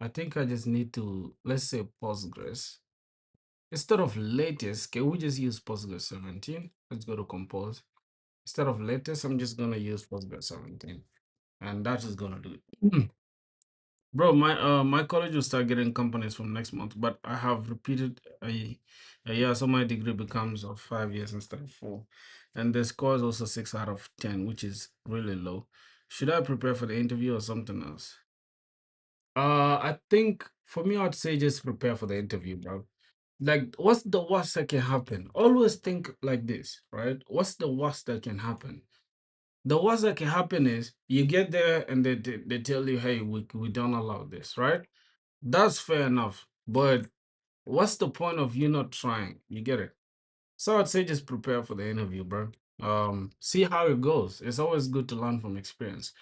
I think I just need to, let's say Postgres. Instead of latest, can we just use Postgres 17? Let's go to compose. Instead of latest, I'm just gonna use Postgres 17. And that is gonna do it. Bro, my college will start getting companies from next month, but I have repeated a year, so my degree becomes of 5 years instead of four. And the score is also 6 out of 10, which is really low. Should I prepare for the interview or something else? I think for me, I'd say just prepare for the interview, bro. Like, what's the worst that can happen? Always think like this, right? What's the worst that can happen? The worst that can happen is you get there and they tell you, hey, we don't allow this, right? That's fair enough. But what's the point of you not trying? You get it? So I'd say just prepare for the interview, bro. See how it goes. It's always good to learn from experience.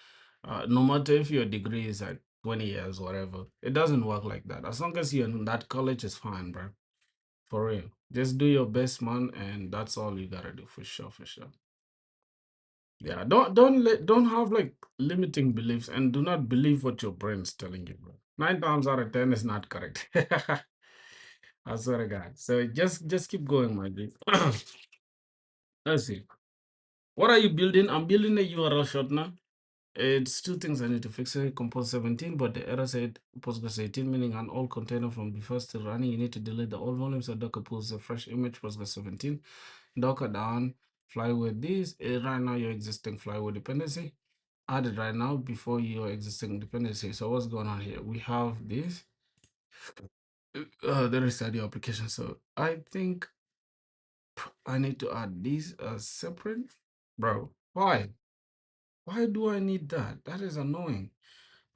No matter if your degree is like 20 years, whatever, it doesn't work like that. As long as you're in that college, is fine, bro. For real. Just do your best, man, and that's all you gotta do for sure, for sure. Yeah, don't have like limiting beliefs and do not believe what your brain's telling you, bro. 9 times out of 10 is not correct. I swear to God. So just keep going, my dude. Let's see. What are you building? I'm building a URL shortener. It's two things I need to fix it. Compose 17, but the error said Postgres 18, meaning an old container from before still running. You need to delete the old volume so Docker pulls a fresh image, Postgres 17. Docker down, fly with this. Right now, your existing flyway dependency. Add it right now before your existing dependency. So what's going on here? We have this. There is the application. So I think I need to add these as separate. Bro, why? Why do I need that? That is annoying.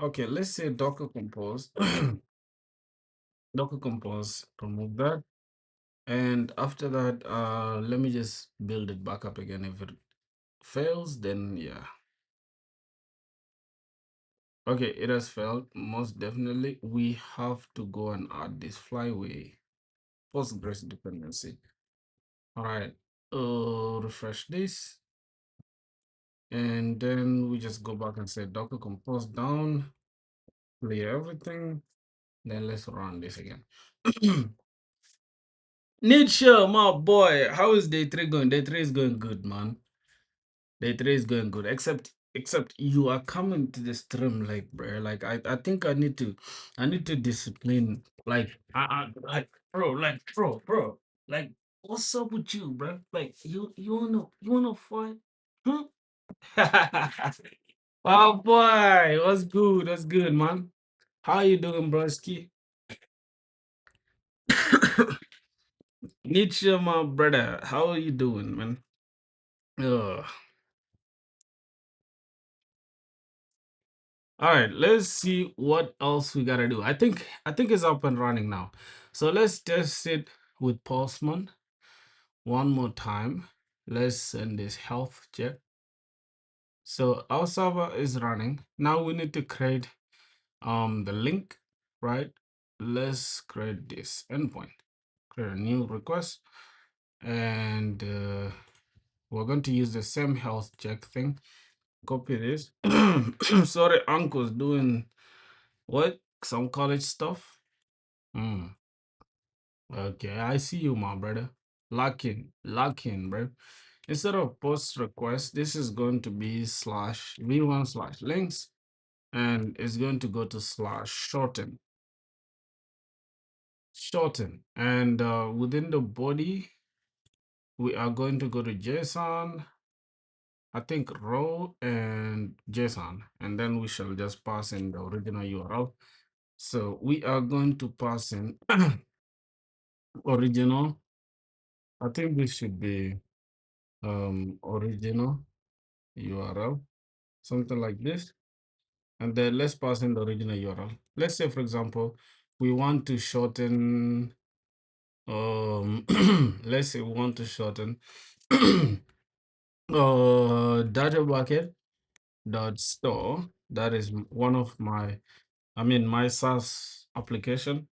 Okay, let's say Docker Compose. Docker Compose, remove that. And after that, let me just build it back up again. If it fails, then yeah. Okay, it has failed, most definitely. We have to go and add this flyway Postgres dependency. All right, refresh this. And then we just go back and say Docker Compose down, clear everything. Then let's run this again. Nietzsche, my boy, how is day three going? Day three is going good, man. Day three is going good. Except you are coming to the stream like, bro. Like I think I need to discipline. Like like bro. Like what's up with you, bro? Like you wanna fight? Huh? Oh boy, what's good? What's good, man? How you doing, broski? Nietzsche, my brother. How are you doing, man? Ugh. All right, let's see what else we gotta do. I think it's up and running now. So let's test it with Postman one more time. Let's send this health check. So our server is running. Now we need to create the link, right? Let's create this endpoint. Create a new request, and we're going to use the same health check thing. Copy this. Sorry, uncle's doing what? Some college stuff. Hmm. Okay, I see you, my brother. Lock in, bro. Instead of post request, this is going to be slash v1 slash links, and it's going to go to slash shorten. And within the body, we are going to go to JSON, I think row and JSON, and then we shall just pass in the original URL. So we are going to pass in original. I think this should be original URL, something like this. And then let's pass in the original URL. Let's say, for example, we want to shorten, let's say we want to shorten data bucket dot store. That is one of my, my SaaS application.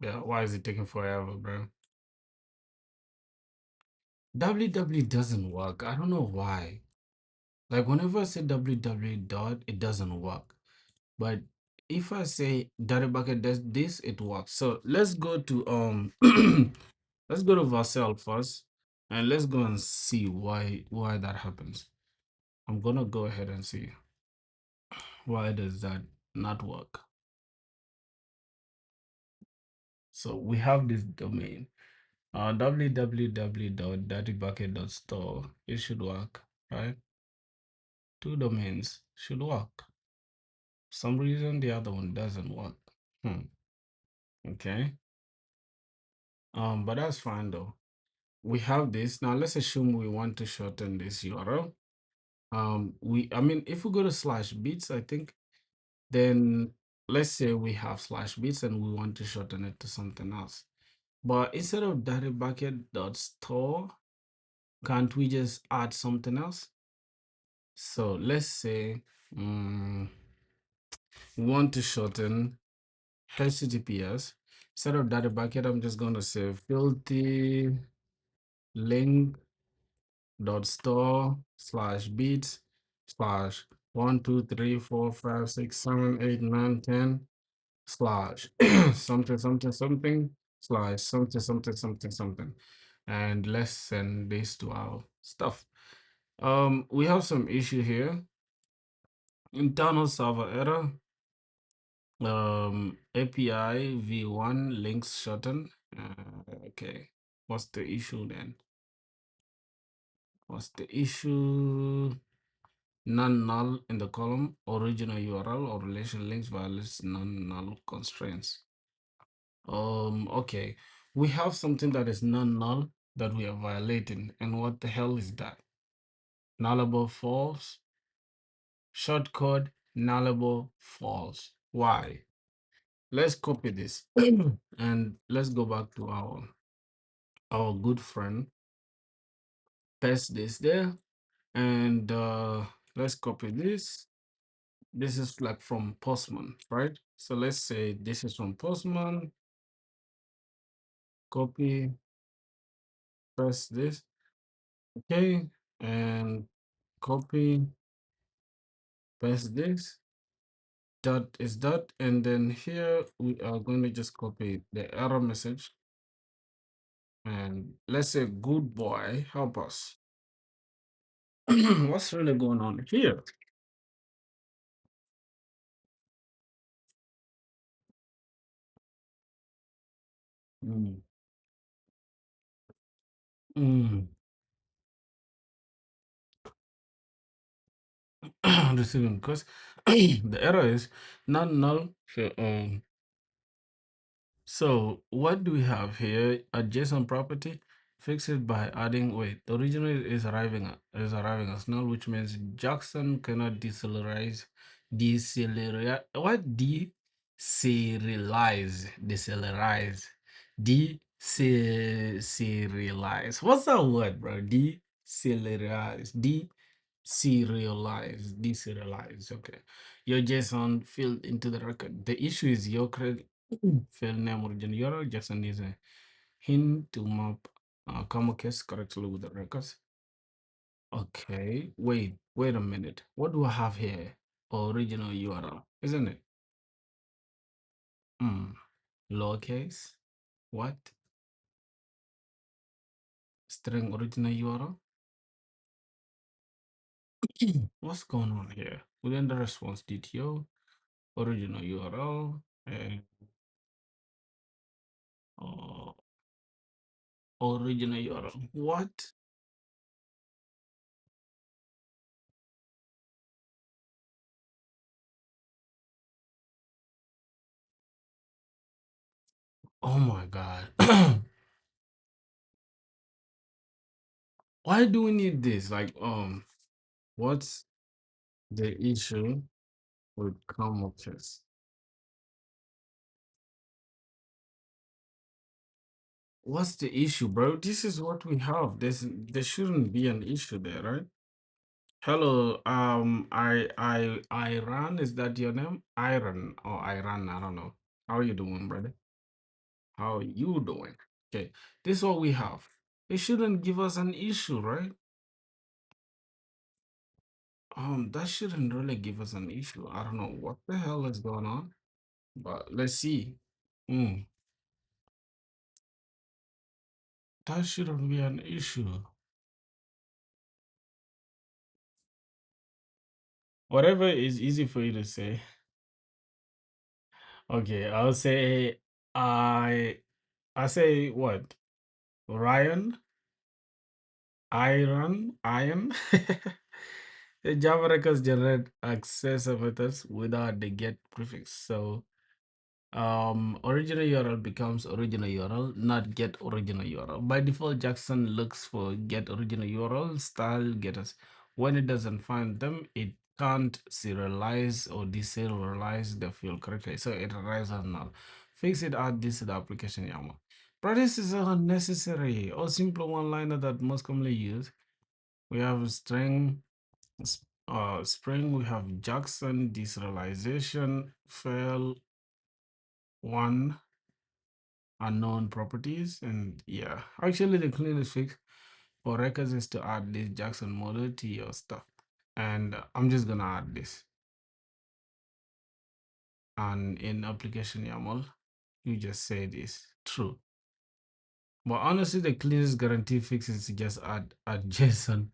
Yeah, why is it taking forever, bro? www doesn't work. I don't know why. Like whenever I say www dot, it doesn't work. But if I say data bucket does this, it works. So let's go to let's go to Vercel first, and let's go and see why that happens. I'm gonna go ahead and see why does that not work. So we have this domain, www.databucket.store. It should work, right? Two domains should work. Some reason the other one doesn't work. Okay. But that's fine though. We have this. Now let's assume we want to shorten this URL. If we go to slash bits, I think, then let's say we have slash bits and we want to shorten it to something else. But instead of data bucket dot store, can't we just add something else? So let's say we want to shorten HTTPS. Instead of data bucket, I'm just going to say filthy link dot store slash bits slash 1 2 3 4 5 6 7 8 9 10 slash something something something slash something something something something, and let's send this to our stuff. We have some issue here. Internal server error. API v1 links shorten. Okay, what's the issue then? What's the issue? Non-null in the column original URL or relation links violates non-null constraints. Okay, we have something that is non-null. that we are violating. And what the hell is that? Nullable false, short code, nullable false. Why? Let's copy this and let's go back to our good friend. Paste this there and let's copy this. This is like from Postman, right? So let's say this is from Postman. Copy, paste this. Okay, and copy, paste this. That is that, and then here we are going to just copy the error message, and let's say good boy help us. What's really going on here? Mm, mm. Receiving because the error is not null. So what do we have here? Adjacent property. Fix it by adding wait. The original is arriving as null, which means Jackson cannot decelerate what deserialize. What's that word, bro? Deserialize. Okay. Your JSON filled into the record. The issue is your credit field name origin URL. JSON is a hint to map comma case correctly with the records. Okay, wait a minute. What do I have here? Original URL, isn't it? Lowercase. What? String original URL? What's going on here? Within the response DTO, original URL, and uh, original URL. What? Oh my God. Why do we need this? Like, what's the issue with comma-case? What's the issue, bro? This is what we have. There shouldn't be an issue there, right? Hello, Iran, is that your name? Iron or Iran, I don't know. How are you doing, brother? How are you doing? Okay, this is what we have. It shouldn't give us an issue, right? That shouldn't really give us an issue. I don't know what the hell is going on, but let's see. Hmm, that shouldn't be an issue. Whatever is easy for you to say. Okay, I'll say I I say what? Ryan, Iron. The Java records generate accessor methods without the get prefix. So original URL becomes original URL, not get original URL. By default, Jackson looks for get original URL style getters. When it doesn't find them, it can't serialize or deserialize the field correctly. So it arrives as null. Fix it, add this to the application YAML. But this is unnecessary or simple one-liner that most commonly used. We have string Spring, we have Jackson deserialization fail one unknown properties, and yeah, actually the cleanest fix for records is to add this Jackson model to your stuff, and I'm just gonna add this, and in application YAML you just say this true. But honestly, the cleanest guarantee fix is to just add JSON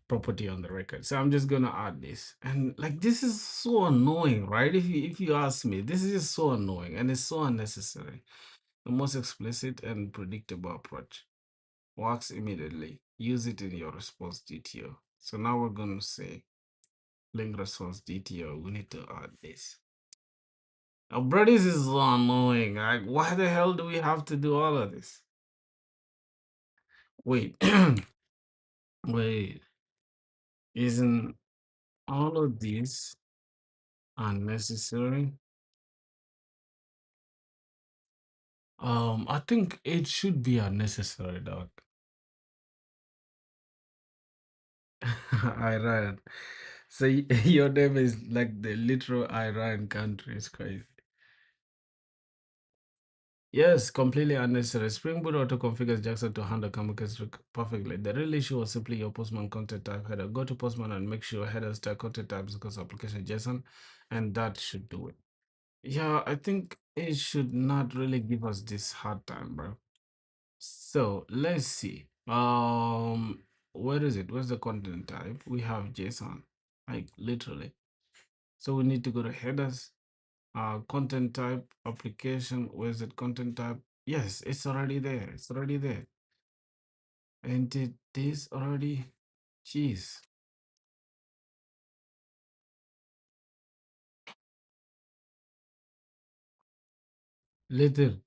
property on the record. So I'm just gonna add this, and like this is so annoying, right? If you ask me, this is just so annoying and it's so unnecessary. The most explicit and predictable approach works immediately. Use it in your response DTO. So now we're gonna say link response DTO. We need to add this. Now, bro, this is so annoying. Like, why the hell do we have to do all of this? Wait, wait, isn't all of these unnecessary? I think it should be unnecessary, dog. Iran. So your name is like the literal Iran country. It's crazy. Yes, completely unnecessary. Spring Boot auto configures Jackson to handle Kamikaze perfectly. The real issue was simply your Postman content type header. Go to Postman and make sure headers type content types because application JSON, and that should do it. Yeah, I think it should not really give us this hard time, bro. So let's see. Where is it? Where's the content type? We have JSON, like literally. So we need to go to headers, content type, application. Where's it? Content type. Yes, it's already there. It's already there. And did this already? Jeez, little.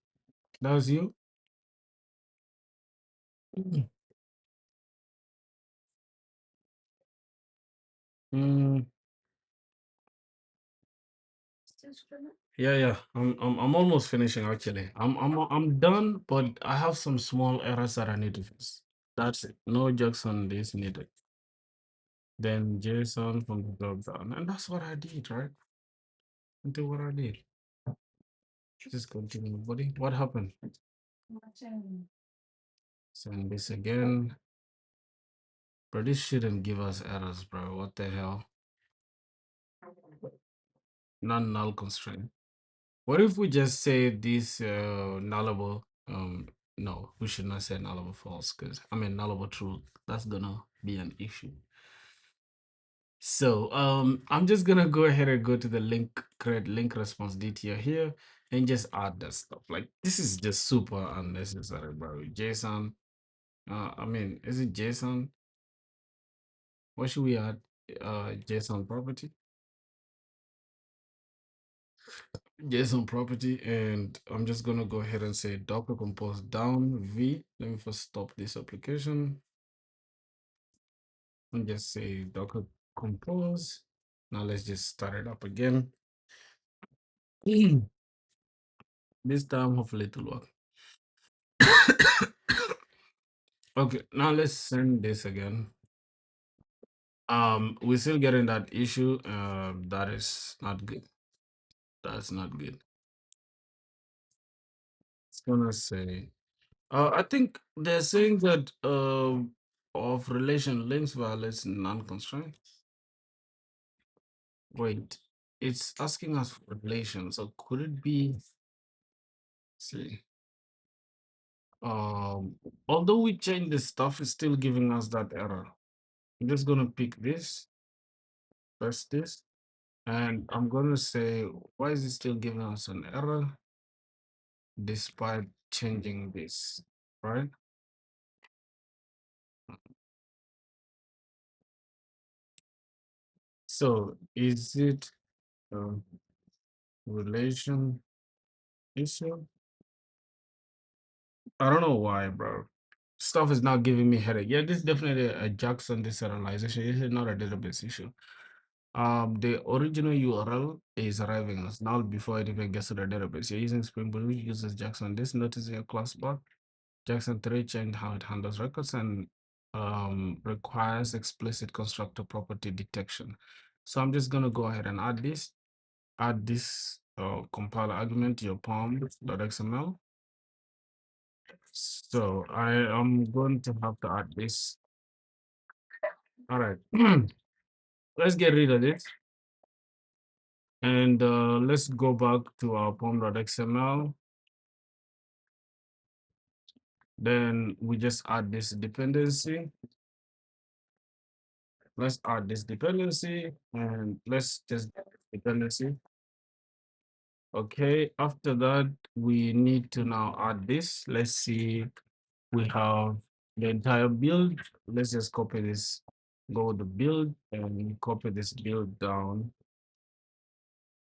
That was you. Mm. Mm, Still scrolling? yeah, yeah. I'm almost finishing actually. I'm done, but I have some small errors that I need to fix. That's it. No jokes on this needed. Then JSON from the drop down. And that's what I did, right? Into what I did. Just continue, buddy. What happened? Watching. Send this again. Bro, this shouldn't give us errors, bro. What the hell? Non-null constraint. What if we just say this nullable? No, we should not say nullable false because I mean nullable true. That's gonna be an issue. So I'm just gonna go ahead and go to the link, create link response detail here, and just add that stuff. Like this is just super unnecessary, bro. JSON. I mean, is it JSON? What should we add? JSON property. JSON property, and I'm just gonna go ahead and say Docker compose down V. Let me first stop this application and just say Docker compose. Now let's just start it up again. This time, hopefully it will work. Okay, now let's send this again. We're still getting that issue. That is not good. That's not good. It's gonna say. I think they're saying that of relation links violates non-constraint. Wait, it's asking us for relation. So could it be? See, although we change this stuff, it's still giving us that error. I'm just gonna pick this, press this, and I'm gonna say, why is it still giving us an error despite changing this, right? So is it a relation issue? I don't know why, bro. Stuff is not giving me headache. Yeah, this is definitely a Jackson deserialization. This is not a database issue. The original URL is arriving as null before it even gets to the database. You're using Spring Boot, which uses Jackson. This notice in your class bar. Jackson 3 changed how it handles records and requires explicit constructor property detection. So I'm just gonna go ahead and add this compiler argument to your pom.xml. So I am going to have to add this. All right, let's get rid of this. And let's go back to our pom.xml. Then we just add this dependency. Let's add this dependency and let's just dependency. Okay, after that, we need to now add this. Let's see, we have the entire build. Let's just copy this, go to build and copy this build down.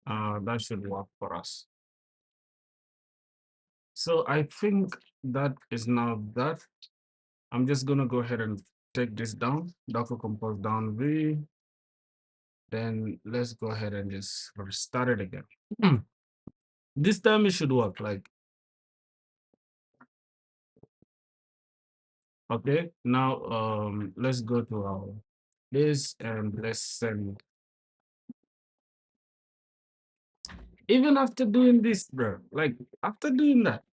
That should work for us. So I think that is now that. I'm just gonna go ahead and take this down, Docker compose down V. Then let's go ahead and just restart it again. This time it should work. Like, okay, now let's go to our this and let's send. Even after doing this, bro, like after doing that,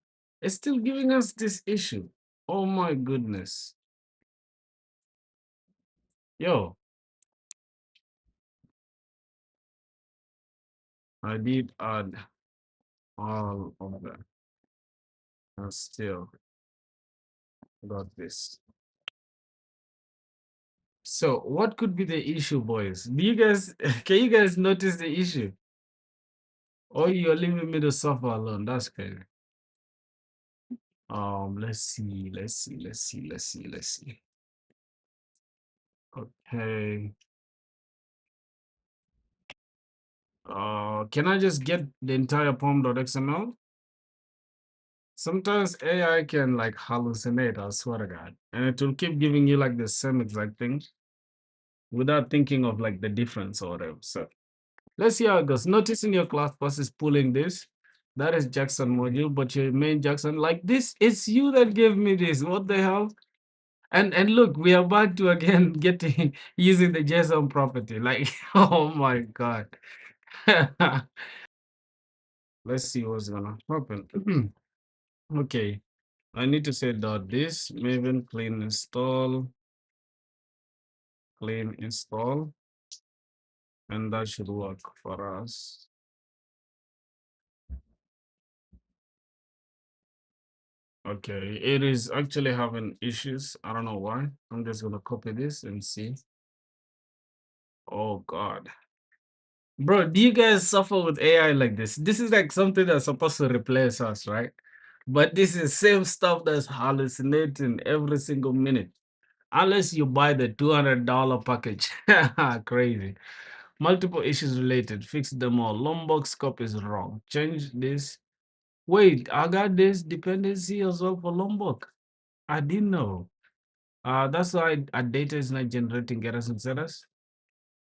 it's still giving us this issue. Oh my goodness. Yo, I did add all of that. I still got this. So what could be the issue, boys? Do you guys can you guys notice the issue? Or you're leaving me to suffer alone? That's crazy. Let's see. Okay. Can I just get the entire pom.xml? Sometimes AI can like hallucinate, I swear to God. And it will keep giving you like the same exact thing without thinking of like the difference or whatever. So let's see how it goes. Notice in your class bus is pulling this. That is Jackson module, but your main Jackson, like this, it's you that gave me this. What the hell? And look, we are back to again getting using the JSON property. Like, oh my God. Let's see what's gonna happen. Okay. I need to say dot this maven clean install, and that should work for us. Okay, it is actually having issues. I don't know why. I'm just gonna copy this and see. Oh God. Bro, do you guys suffer with AI like this? This is like something that's supposed to replace us, right? But this is same stuff that's hallucinating every single minute. Unless you buy the $200 package. Crazy. Multiple issues related. Fix them all. Lombok scope is wrong. Change this. Wait, I got this dependency as well for Lombok. I didn't know. That's why a data is not generating errors and status.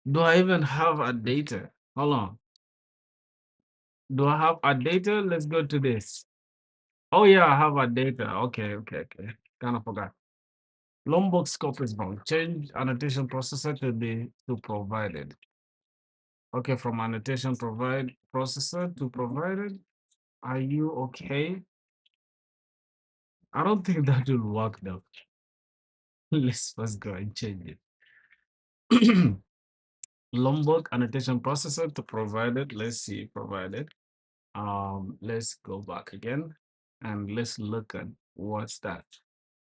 Do I even have a data? Hold on. Do I have a data? Let's go to this. Oh yeah, I have a data. Okay. Kind of forgot. Lombok scope is wrong. Change annotation processor to be to provided. Okay, from annotation provide processor to provided. Are you okay? I don't think that will work though. Let's first go and change it. Lombok annotation processor to provided. Let's see, provided. Let's go back again and let's look at what's that.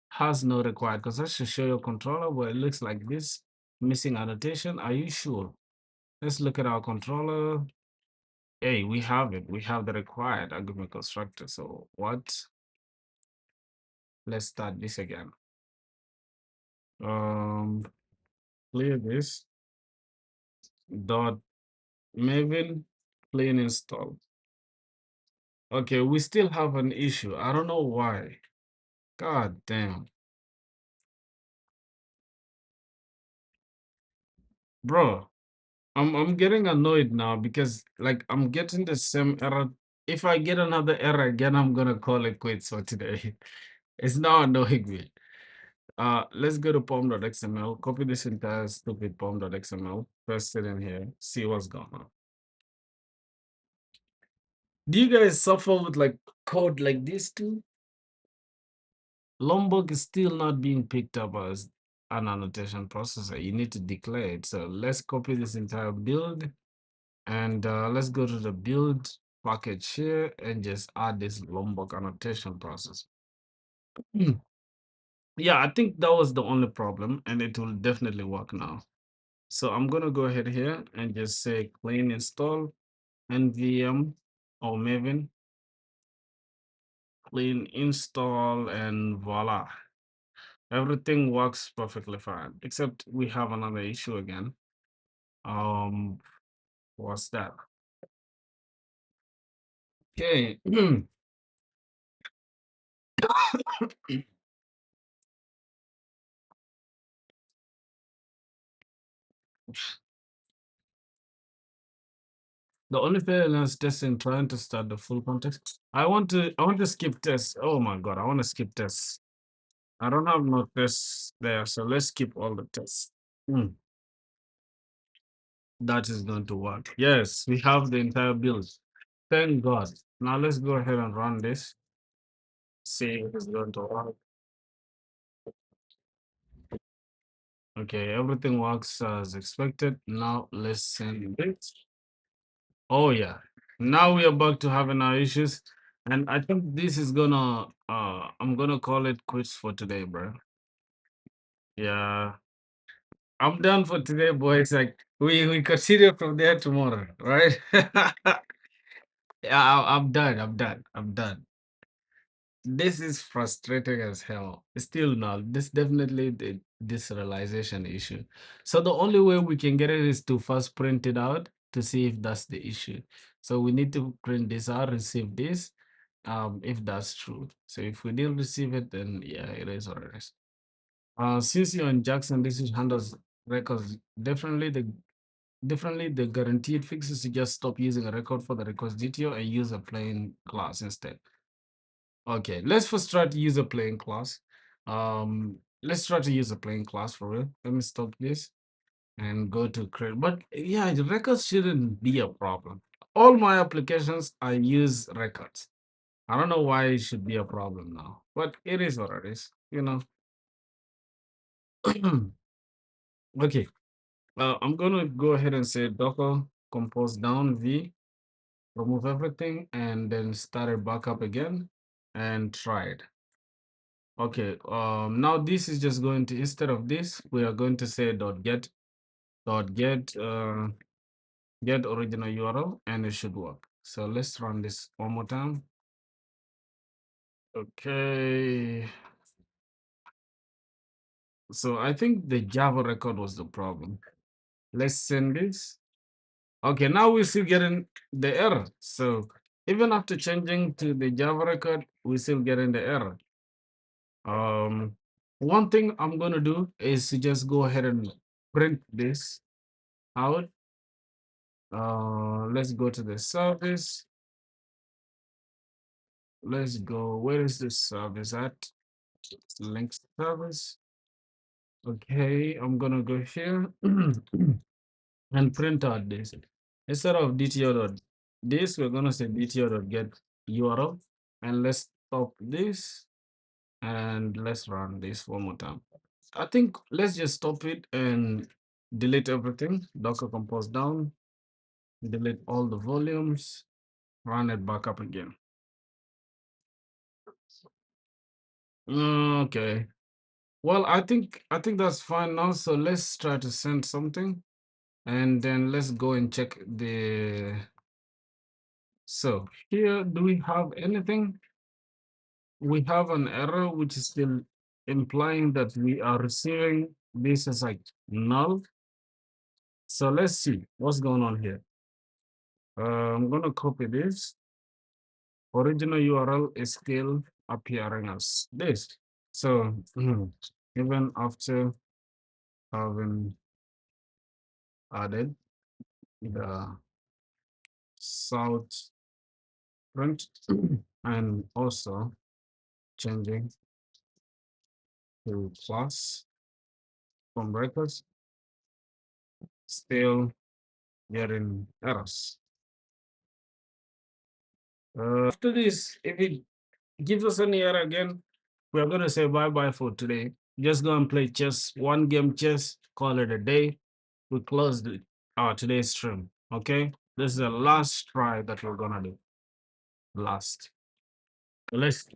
Has no required because that should show your controller where it looks like this. Missing annotation. Are you sure? Let's look at our controller. Hey, we have it. We have the required argument constructor. So what? Let's start this again. Um, clear this. Dot Maven clean install. Okay, we still have an issue. I don't know why. God damn. Bro, I'm getting annoyed now because like I'm getting the same error. If I get another error again, I'm gonna call it quits for today. It's now annoying me. Let's go to pom.xml, copy this entire stupid pom.xml, paste it in here, see what's going on. Do you guys suffer with like code like this too? Lombok is still not being picked up as an annotation processor. You need to declare it. So let's copy this entire build and let's go to the build package here and just add this Lombok annotation process. Yeah, I think that was the only problem and it will definitely work now. So I'm gonna go ahead here and just say clean install nvm or maven clean install and voila. Everything works perfectly fine, except we have another issue again. Um, what's that? Okay. The only failure testing trying to start the full context. I want to skip tests. Oh my god, I want to skip tests. I don't have no tests there, so let's skip all the tests. Hmm, that is going to work. Yes, we have the entire build. Thank God. Now let's go ahead and run this. See if it's going to work. Okay, everything works as expected. Now let's send it. Oh yeah. Now we are back to having our issues. And I think this is gonna I'm gonna call it quits for today, bro. Yeah. I'm done for today, boys. Like we continue from there tomorrow, right? Yeah, I'm done. I'm done. I'm done. This is frustrating as hell. Still not. This definitely this realization issue. So the only way we can get it is to first print it out to see if that's the issue. So we need to print this out, receive this, if that's true. So if we didn't receive it, then yeah, it is what it is. Since you're in Jackson, this is handles records differently. The guaranteed fix is to just stop using a record for the records detail and use a plain class instead. Okay, let's first try to use a plain class. Let's try to use a plain class for real. Let me stop this and go to create. But yeah, the records shouldn't be a problem. All my applications, I use records. I don't know why it should be a problem now, but it is what it is, you know. Okay, I'm gonna go ahead and say docker compose down v, remove everything, and then start it back up again and try it. Okay, now this is just going to, instead of this, we are going to say get original URL, and it should work. So let's run this one more time. Okay. So I think the Java record was the problem. Let's send this. Okay, now we're still getting the error. So even after changing to the Java record, we're still getting the error. One thing I'm gonna do is to just go ahead and print this out. Let's go to the service. Let's go. Where is this service at? Links service. Okay, I'm gonna go here and print out this. Instead of DTO dot this, we're gonna say DTO dot get URL, and let's stop this and let's run this one more time. I think let's just stop it and delete everything. Docker compose down, delete all the volumes, run it back up again. Okay. Well, I think that's fine now. So let's try to send something, and then let's go and check the. So here, do we have anything? We have an error which is still implying that we are receiving this as like null. So let's see what's going on here. I'm gonna copy this. Original URL is still appearing as this. So even after having added the south print and also changing to class from records, still getting errors. After this, if it gives us any error again, we're gonna say bye-bye for today. Just go and play chess, one game chess, call it a day. We close today's stream. Okay, this is the last try that we're gonna do. Last. Let's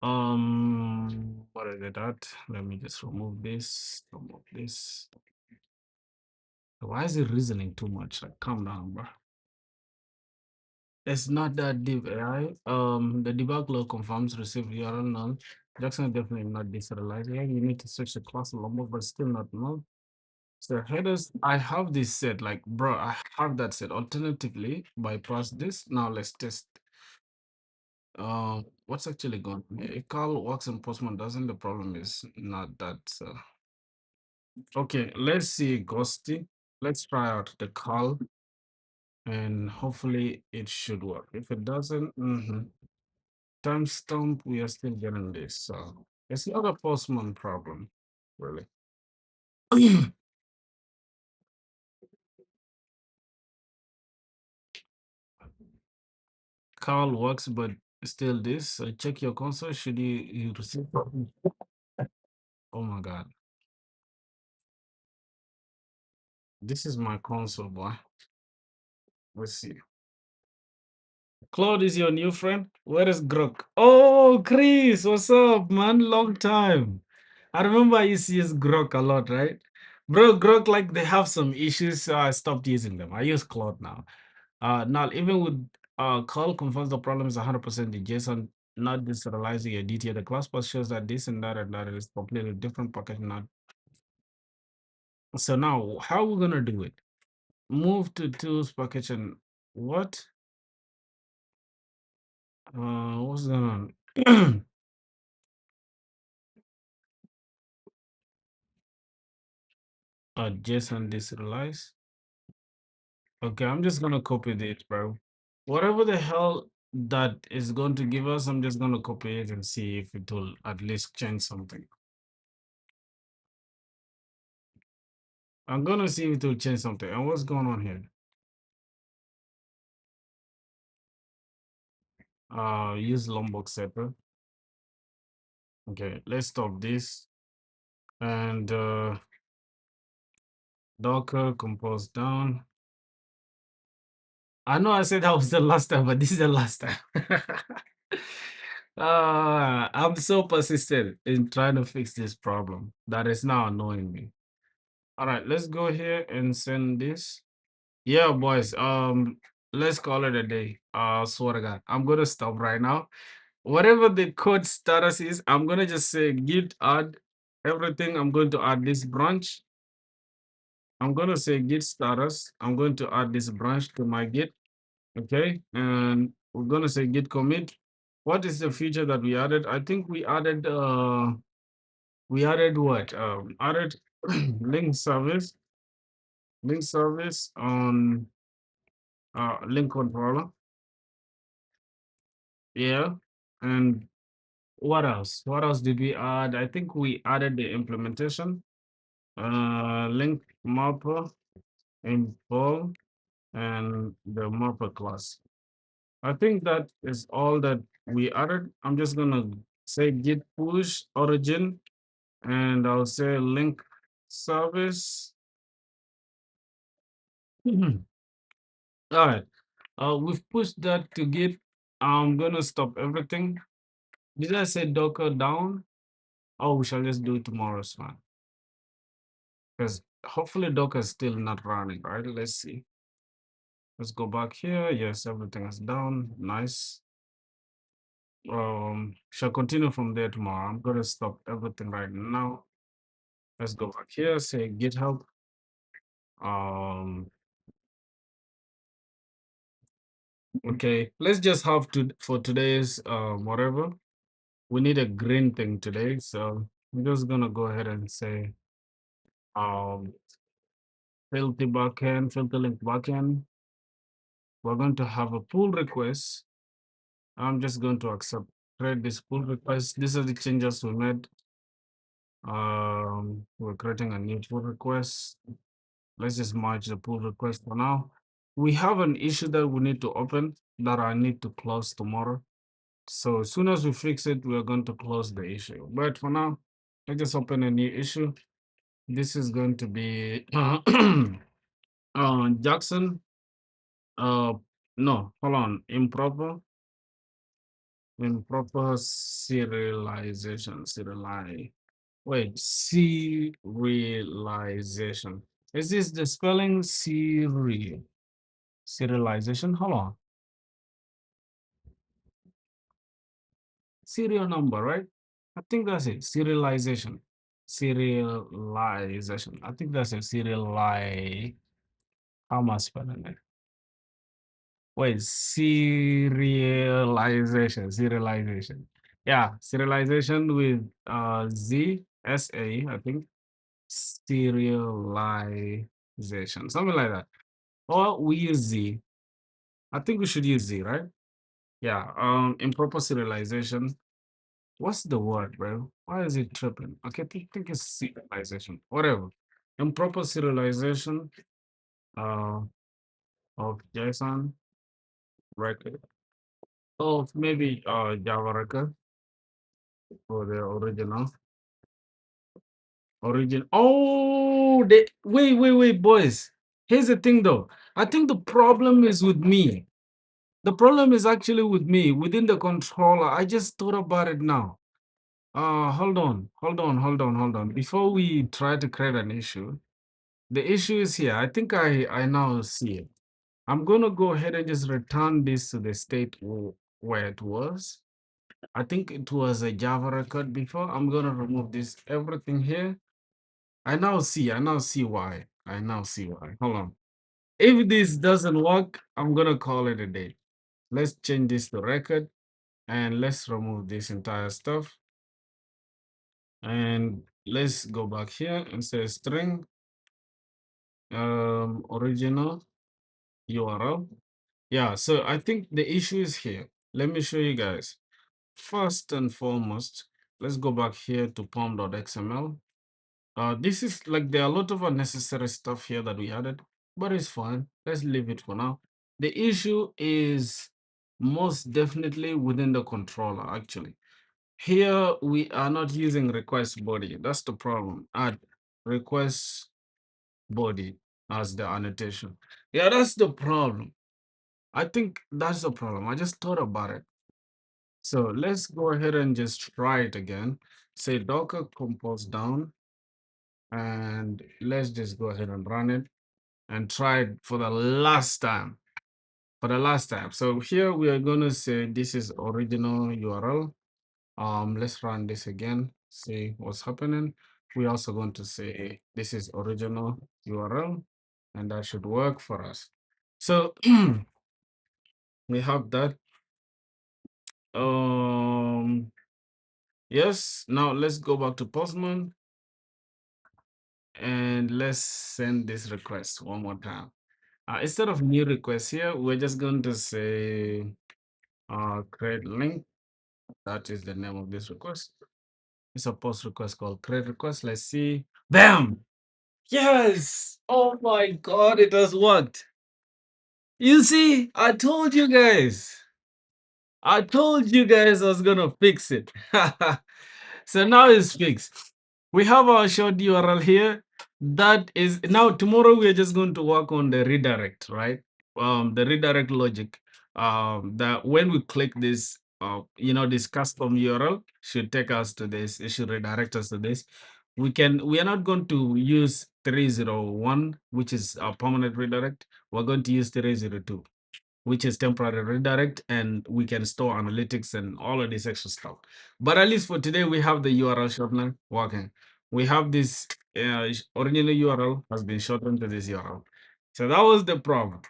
what is it at? Let me just remove this. Remove this. Why is it reasoning too much? Like, calm down, bro. It's not that deep, AI. The debug log confirms received URL null. Jackson is definitely not deserialized. Yeah, you need to search the class number, but still not null. So headers, I have this set, like, bro, I have that set. Alternatively, bypass this. Now let's test. What's actually going on here? If Carl works and Postman doesn't, the problem is not that. Okay, let's see, Ghosty. Let's try out the call and hopefully it should work. If it doesn't, timestamp, we are still getting this. So it's not a postman problem, really. Call works, but still this. So check your console. Should you receive? Oh my God. This is my console, boy. Let's see. Claude is your new friend. Where is Grok? Oh, Chris, what's up, man? Long time. I remember I used to use Grok a lot, right? Bro, Grok, like they have some issues, so I stopped using them. I use Claude now. Now even with call confirms the problem is 100% the JSON, not deserializing your DTA. The class path shows that this and that is completely different package. Not so now how we gonna do it? Move to tools package and what? What's going on? JSON deserialize. Okay, I'm just gonna copy this, bro. Whatever the hell that is going to give us, I'm just gonna copy it and see if it will at least change something. I'm gonna see if it will change something. And what's going on here? Use Lombok separate. Okay, let's stop this. And Docker compose down. I know I said that was the last time, but this is the last time. I'm so persistent in trying to fix this problem that is now annoying me. All right, let's go here and send this. Yeah, boys. Let's call it a day. Swear to God, I'm gonna stop right now. Whatever the code status is, I'm gonna just say git add everything. I'm going to add this branch. I'm gonna say git status. I'm going to add this branch to my git. Okay, and we're gonna say git commit. What is the feature that we added? I think we added what? Added link service, link service on link controller. Yeah, and what else? What else did we add? I think we added the implementation, link mapper, info, and the mapper class. I think that is all that we added. I'm just gonna say git push origin, and I'll say link service. All right. We've pushed that to git. I'm gonna stop everything. Did I say Docker down? Oh, we shall just do it tomorrow, man. Because hopefully Docker is still not running, right? Let's see. Let's go back here. Yes, everything is down. Nice. Shall continue from there tomorrow. I'm gonna stop everything right now. Let's go back here, say GitHub. Um, okay, let's just have to for today's whatever. We need a green thing today, so I'm just gonna go ahead and say um filthy backend, filthy link backend. We're going to have a pull request. I'm just going to accept create this pull request. These are the changes we made. We're creating a new pull request. Let's just merge the pull request for now. We have an issue that we need to open that I need to close tomorrow. So as soon as we fix it, we're going to close the issue. But for now, let's just open a new issue. This is going to be Jackson. Uh, no, hold on. Improper serialization. Serialize. Wait, serialization. Is this the spelling serialization? Hold on. Serial number, right? I think that's it. Serialization. Serialization. I think that's it. Serialize. How am I spelling it? Wait, serialization. Serialization. Yeah, serialization with Z S A, I think. serialization, something like that. Or we use Z. I think we should use Z, right? Yeah. Improper serialization. What's the word, bro? Why is it tripping? Okay, think it's serialization. Whatever. Improper serialization uh of JSON record. Of maybe Java record for the original. Origin. Oh, wait, boys. Here's the thing, though. I think the problem is with me. The problem is actually with me within the controller. I just thought about it now. Hold on. Before we try to create an issue, the issue is here. I think I now see it. I'm gonna go ahead and just return this to the state where it was. I think it was a Java record before. I'm gonna remove this everything here. I now see why. I now see why. Hold on. If this doesn't work, I'm gonna call it a day. Let's change this to record and let's remove this entire stuff. And let's go back here and say string original URL. Yeah, so I think the issue is here. Let me show you guys. First and foremost, let's go back here to pom.xml. This is like there are a lot of unnecessary stuff here that we added, but it's fine. Let's leave it for now. The issue is most definitely within the controller, actually. Here we are not using request body. That's the problem. Add request body as the annotation. Yeah, that's the problem. I think that's the problem. I just thought about it. So let's go ahead and just try it again. Say Docker compose down and let's just go ahead and run it and try it for the last time. For the last time. So here we are going to say this is original URL. Let's run this again, see what's happening. We're also going to say this is original URL, and that should work for us. So we have that. Yes, now let's go back to Postman and let's send this request one more time. Instead of new request here, we're just going to say create link. That is the name of this request. It's a post request called create request. Let's see. Bam! Yes! Oh my god, it has worked. You see, I told you guys. I told you guys I was gonna fix it. So now it's fixed. We have our short URL here. That is now tomorrow we are just going to work on the redirect, right? The redirect logic. That when we click this, this custom URL should take us to this. It should redirect us to this. We are not going to use 301, which is a permanent redirect. We're going to use 302, which is temporary redirect, and we can store analytics and all of this extra stuff. But at least for today, we have the URL shortener working. We have this original URL has been shortened to this URL. So that was the problem.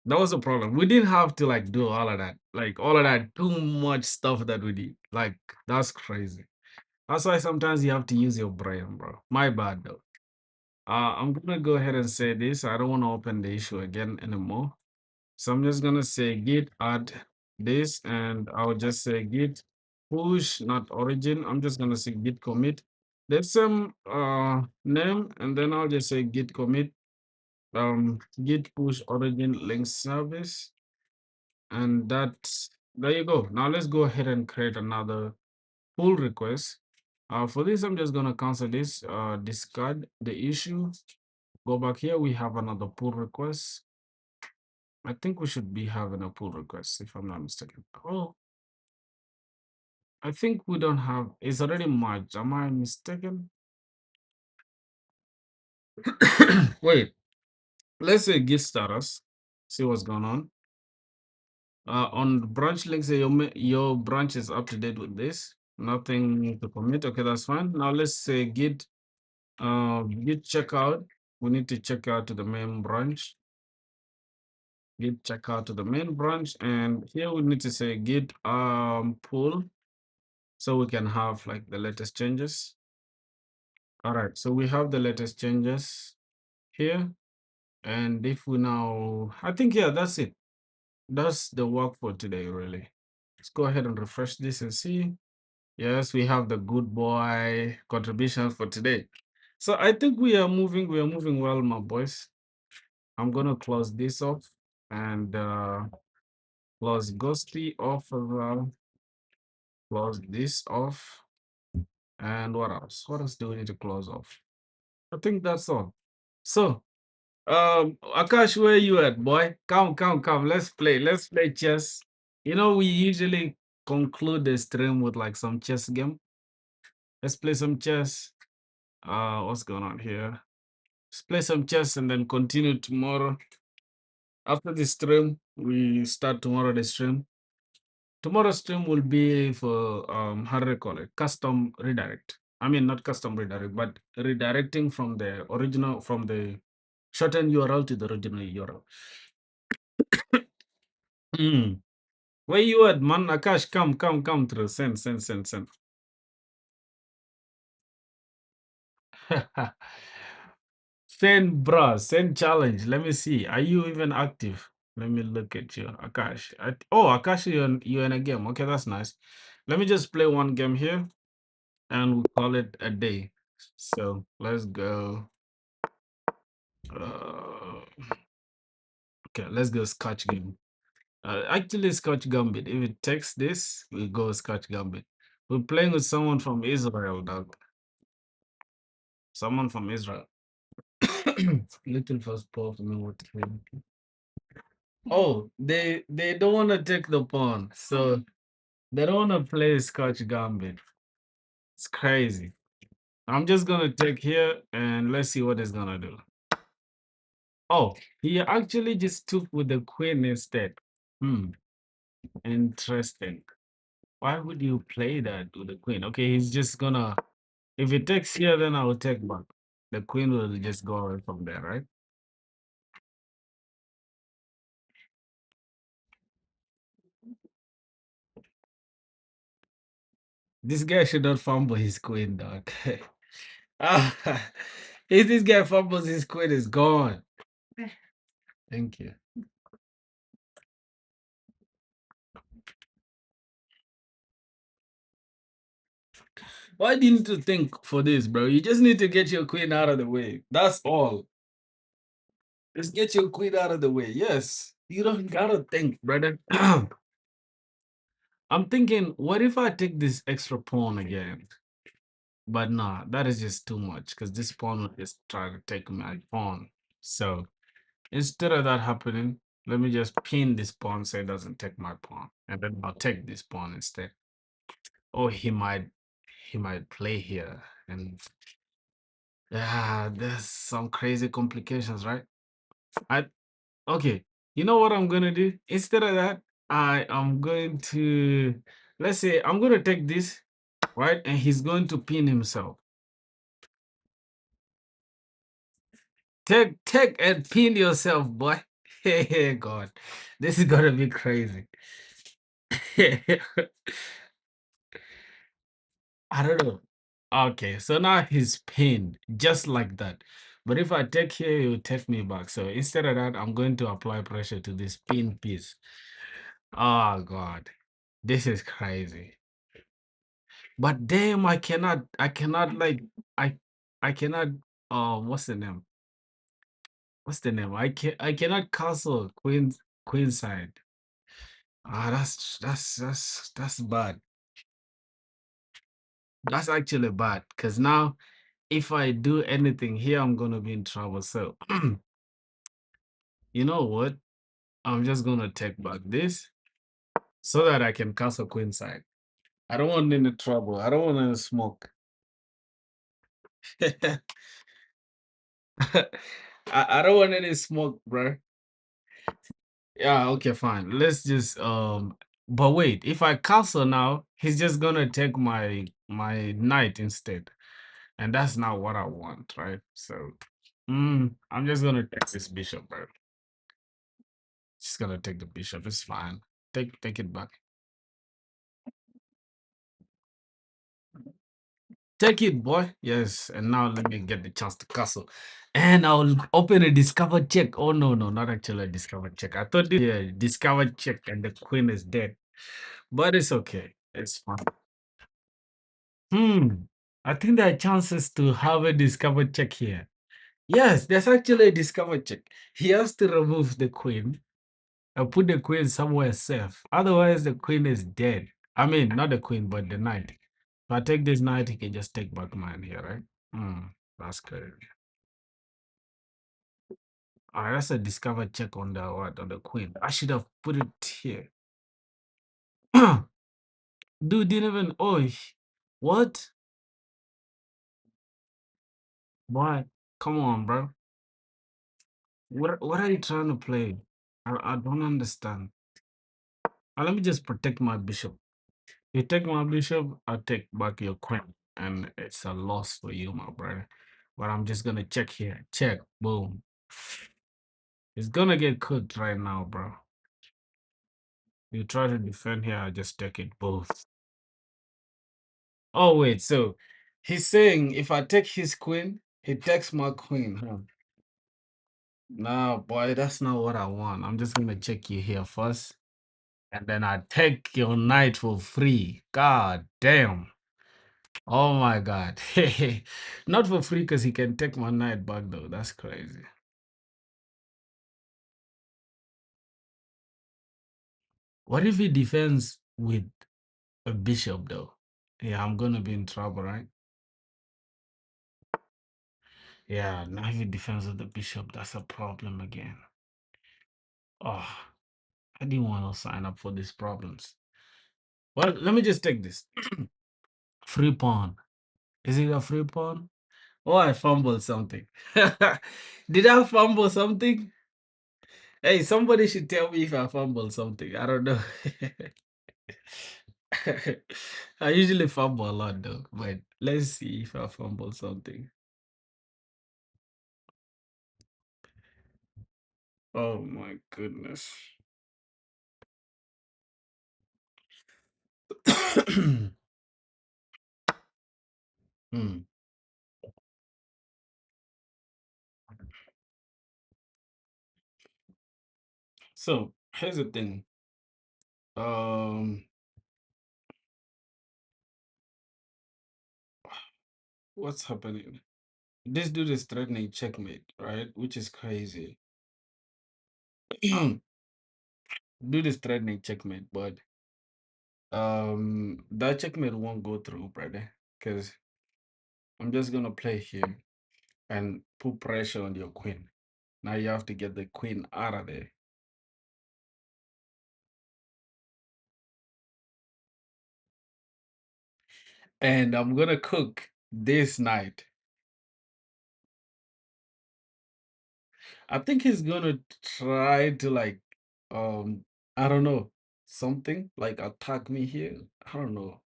That was the problem. We didn't have to like do all of that, like all of that too much stuff that we did. Like that's crazy. That's why sometimes you have to use your brain, bro. My bad though. I'm gonna go ahead and say this. I don't want to open the issue again anymore. So I'm just gonna say git add this, and I'll just say git push, not origin. I'm just gonna say git commit. There's some name, and then I'll just say git commit git push origin link service, and that's there you go. Now let's go ahead and create another pull request. For this, I'm just gonna cancel this, discard the issue. Go back here. We have another pull request. I think we should be having a pull request if I'm not mistaken. Oh, I think we don't have, it's already merged. Am I mistaken? Wait, let's say git status, see what's going on. On the branch links, your branch is up to date with this. Nothing to commit. Okay, that's fine. Now let's say git checkout. We need to check out to the main branch. Git checkout to the main branch, and here we need to say git pull, so we can have like the latest changes. All right, so we have the latest changes here. And if we now, I think, yeah, that's it. That's the work for today, really. Let's go ahead and refresh this and see. Yes, we have the good boy contributions for today. So I think we are moving well, my boys. I'm gonna close this off and close Ghosty off as well. Close this off. And what else? What else do we need to close off? I think that's all. So Akash, where you at, boy? Come, come, come. Let's play. Let's play chess. You know, we usually conclude the stream with like some chess game. Let's play some chess. What's going on here? Let's play some chess and then continue tomorrow. After the stream, we start tomorrow the stream. Tomorrow's stream will be for how do they call it? Custom redirect. I mean not custom redirect, but redirecting from the original from the shortened URL to the original URL. Mm. Where you at, man? Akash, come, come, come through. Send, send, send, send. Send, bro. Send challenge. Let me see. Are you even active? Let me look at you, Akash. Oh, Akash, you're in a game. Okay, that's nice. Let me just play one game here, and we'll call it a day. So let's go. Uh, okay, let's go Scotch game. Actually, Scotch Gambit. If it takes this, we go Scotch Gambit. We're playing with someone from Israel, dog. Someone from Israel. Little first Paul for me what to do. Oh, they don't want to take the pawn, so they don't want to play Scotch Gambit. It's crazy. I'm just gonna take here and let's see what it's gonna do. Oh, he actually just took with the queen instead. Hmm, interesting. Why would you play that with the queen? Okay, he's just gonna. If he takes here, then I will take back. The queen will just go away from there, right? This guy should not fumble his queen, dog. Ah, if this guy fumbles his queen, is gone. Thank you. Why didn't you think for this, bro? You just need to get your queen out of the way. That's all. Just get your queen out of the way. Yes. You don't gotta think, brother. I'm thinking, what if I take this extra pawn again? But nah, that is just too much because this pawn will just try to take my pawn. So instead of that happening, let me just pin this pawn so it doesn't take my pawn. And then I'll take this pawn instead. Or he might play here. And yeah, there's some crazy complications, right? I okay. You know what I'm gonna do? Instead of that, I am going to let's say I'm gonna take this, right? And he's going to pin himself. Take and pin yourself, boy. Hey God. This is gonna be crazy. I don't know. Okay, so now he's pinned just like that. But if I take here, he will take me back. So instead of that, I'm going to apply pressure to this pin piece. Oh God, this is crazy. But damn, I cannot like, I, I cannot. What's the name? What's the name? I cannot castle queen side. Ah, that's bad. That's actually bad because now if I do anything here, I'm gonna be in trouble. So you know what? I'm just gonna take back this so that I can castle queen side. I don't want any trouble. I don't want any smoke. I don't want any smoke, bro. Yeah, okay, fine. Let's just but wait, if I castle now, he's just gonna take my knight instead. And that's not what I want, right? So I'm just gonna take this bishop, bro. Just gonna take the bishop. It's fine. Take it back. Take it, boy. Yes. And now let me get the chance to castle. And I'll open a discover check. Oh no, no, not actually a discover check. I thought this yeah, discover check and the queen is dead. But it's okay. It's fine. Hmm. I think there are chances to have a discover check here. Yes, there's actually a discover check. He has to remove the queen and put the queen somewhere safe. Otherwise, the queen is dead. I mean, not the queen, but the knight. If I take this knight, he can just take back mine here, right? Hmm, that's good. All right, that's a discover check on the what on the queen. I should have put it here. Dude didn't even. Oh, what? Why? Come on, bro. What are you trying to play? I don't understand. Let me just protect my bishop. You take my bishop, I take back your queen, and it's a loss for you, my brother. But I'm just gonna check here. Check. Boom. It's gonna get cooked right now, bro. You try to defend here, I just take it both. Oh wait, so he's saying if I take his queen, he takes my queen, huh? No, boy, that's not what I want. I'm just gonna check you here first, and then I take your knight for free. God damn. Oh my God. Not for free because he can take my knight back though. That's crazy. What if he defends with a bishop though? Yeah, I'm gonna be in trouble, right? Yeah, now if he defends with the bishop, that's a problem again. Oh, I didn't want to sign up for these problems. Well, let me just take this. Free pawn. Is it a free pawn? Oh, I fumbled something. Did I fumble something? Hey, somebody should tell me if I fumbled something. I don't know. I usually fumble a lot though, but let's see if I fumble something. Oh my goodness. Hmm. So here's the thing. Um, what's happening? This dude is threatening checkmate, right? Which is crazy. Dude is threatening checkmate, but that checkmate won't go through, brother. Because I'm just gonna play here and put pressure on your queen. Now you have to get the queen out of there. And I'm gonna cook this night. I think he's gonna try to like I don't know, something like attack me here. I don't know.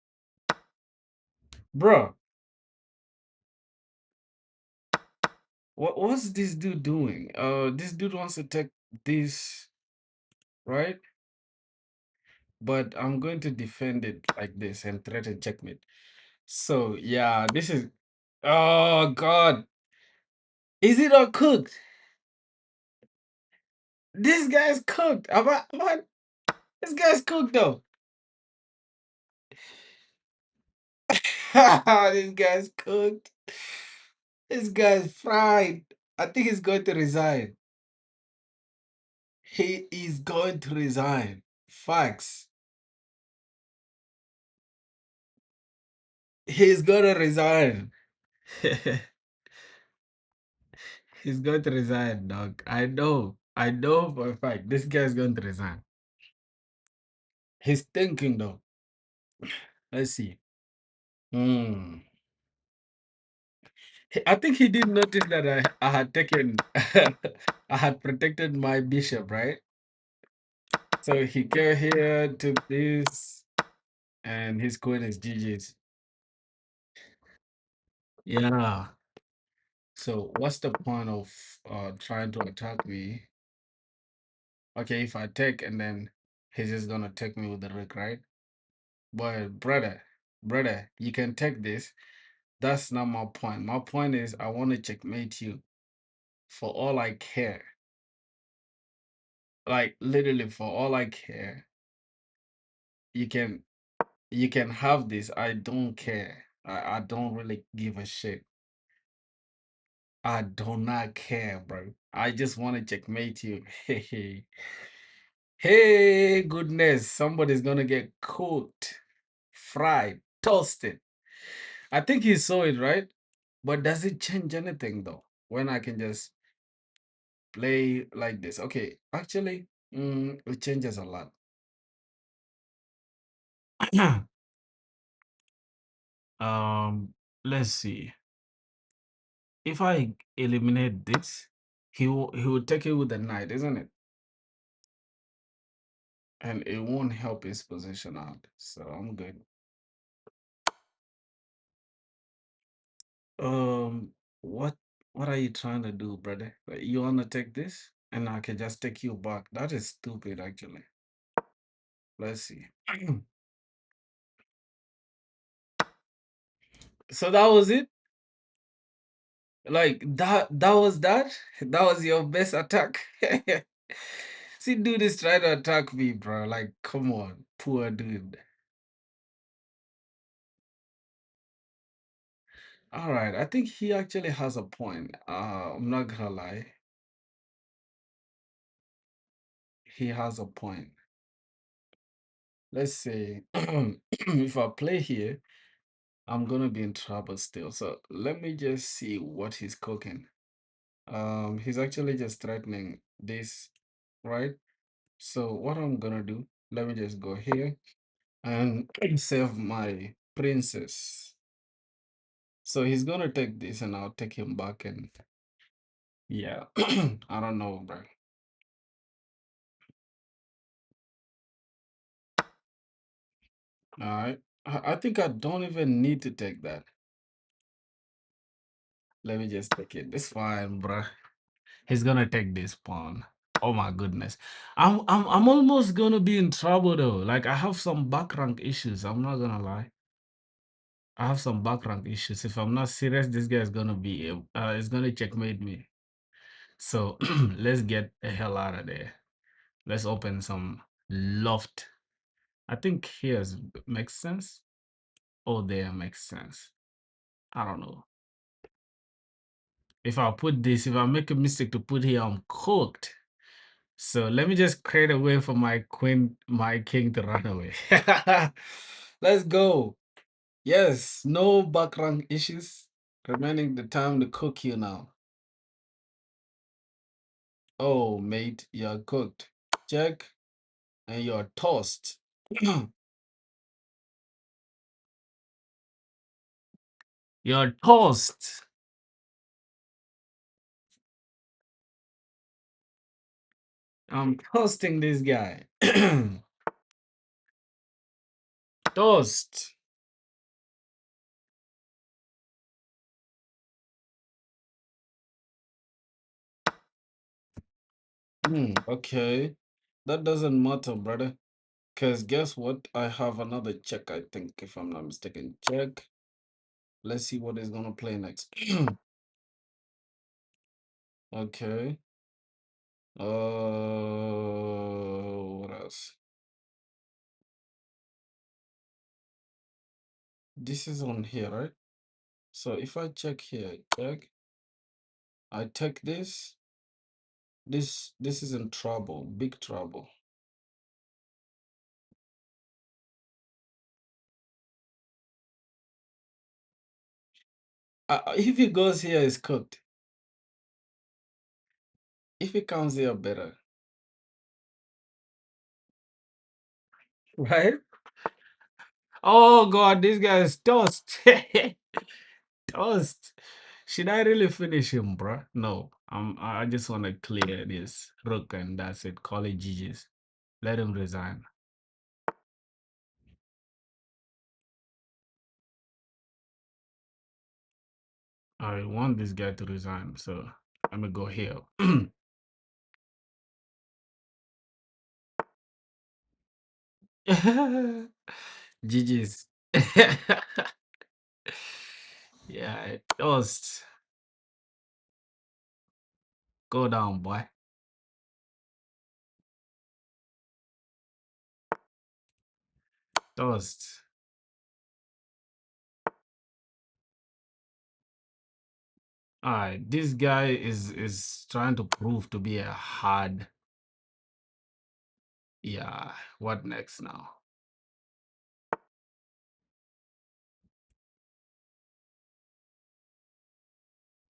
Bro, what's this dude doing? This dude wants to take this, right? But I'm going to defend it like this and threaten checkmate. So yeah, this is oh god. Is it all cooked? This guy's cooked. This guy's cooked though. This guy's cooked. This guy's fried. I think he's going to resign. He is going to resign. Facts. He's gonna resign. He's going to resign, dog. I know. I know for a fact. This guy's going to resign. He's thinking though. Let's see. Hmm. I think he did notice that I had taken I had protected my bishop, right? So he came here, took this, and his queen is GG's. Yeah. So what's the point of trying to attack me? Okay, if I take and then he's just gonna take me with the rook, right? But brother, you can take this, That's not my point. My point is I want to checkmate you for all I care. Like literally for all I care. You can you can have this. I don't care. I don't really give a shit. I do not care, bro. I just want to checkmate you. Hey, hey, goodness. Somebody's gonna get cooked, fried, toasted. I think he saw it, right? But does it change anything though? When I can just play like this. Okay, actually, it changes a lot. um, let's see. If I eliminate this, he will take it with the knight, isn't it? And it won't help his position out. So I'm good. Um, what what are you trying to do, brother? Like, you wanna take this, and I can just take you back? That is stupid, actually. Let's see. So that was it. Like that was that. That was your best attack. See, dude is trying to attack me, bro. Like, come on, poor dude. All right, I think he actually has a point. I'm not gonna lie, he has a point. Let's say if I play here, I'm gonna be in trouble still. So let me just see what he's cooking. He's actually just threatening this, right? So what I'm gonna do, let me just go here and save my princess. So he's gonna take this and I'll take him back and yeah, I don't know, bro. All right. I think I don't even need to take that. Let me just take it. It's fine, bro. He's gonna take this pawn. Oh my goodness. I'm almost gonna be in trouble though. Like I have some back rank issues. I'm not gonna lie. I have some back rank issues. If I'm not serious, this guy is gonna is gonna checkmate me. So let's get the hell out of there. Let's open some loft. I think here's makes sense. Oh, there makes sense. I don't know. If I put this, if I make a mistake to put here, I'm cooked. So let me just create a way for my queen, my king to run away. Let's go. Yes, no background issues. Remaining the time to cook you now. Oh, mate, you're cooked. Check, and you're toast. You're toast. I'm toasting this guy. Toast. Okay. That doesn't matter, brother. Because guess what? I have another check, I think, if I'm not mistaken. Check. Let's see what is gonna play next. Okay. What else? This is on here, right? So if I check here, check, I take this. This is in trouble, big trouble. If it goes here, it's cooked. If it comes here, better, right? Oh God, this guy is toast. Toast. Should I really finish him, bruh? No. I just want to clear this rook and that's it. Call it GG's. Let him resign. I want this guy to resign, so I'm gonna go here. GG's. Yeah, toast. Go down, boy. Toast. All right, this guy is trying to prove to be a hard. Yeah, what next now?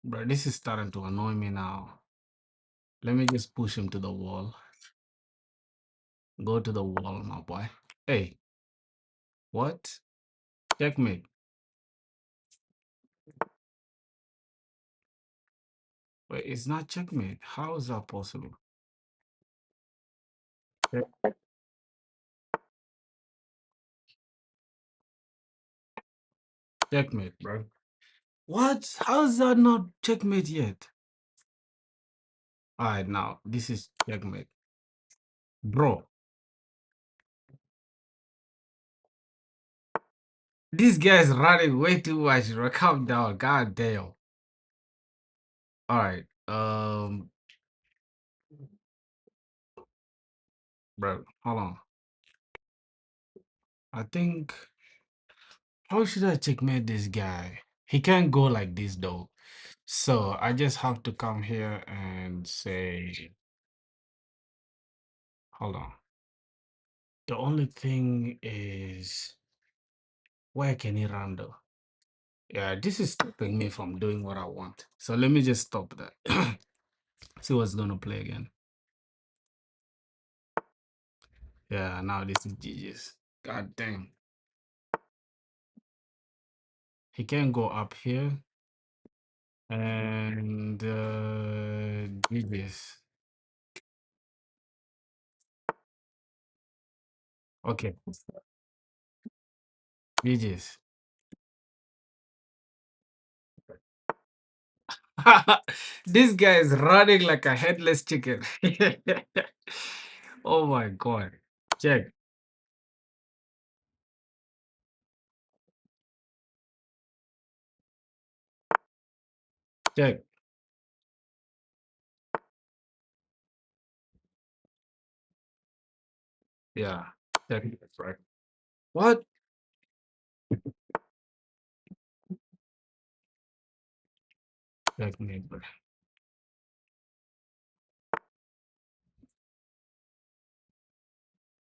Bro, this is starting to annoy me now. Let me just push him to the wall. Go to the wall, my boy. Hey, what? Checkmate. Wait, it's not checkmate. How is that possible? Check- Checkmate, bro. What? How is that not checkmate yet? All right, now this is checkmate, bro. This guy is running way too much, bro. Calm down. God damn. All right. Bro, hold on. I think how should I checkmate this guy? He can't go like this though. So I just have to come here and say, hold on. The only thing is where can he run though? Yeah, this is stopping me from doing what I want. So let me just stop that. See what's gonna play again. Yeah, now this is GG's. God damn. He can go up here and GG's. Okay, GG's. This guy is running like a headless chicken. Oh my god. Check, check. Yeah, check. That's right. What? Check me, bro.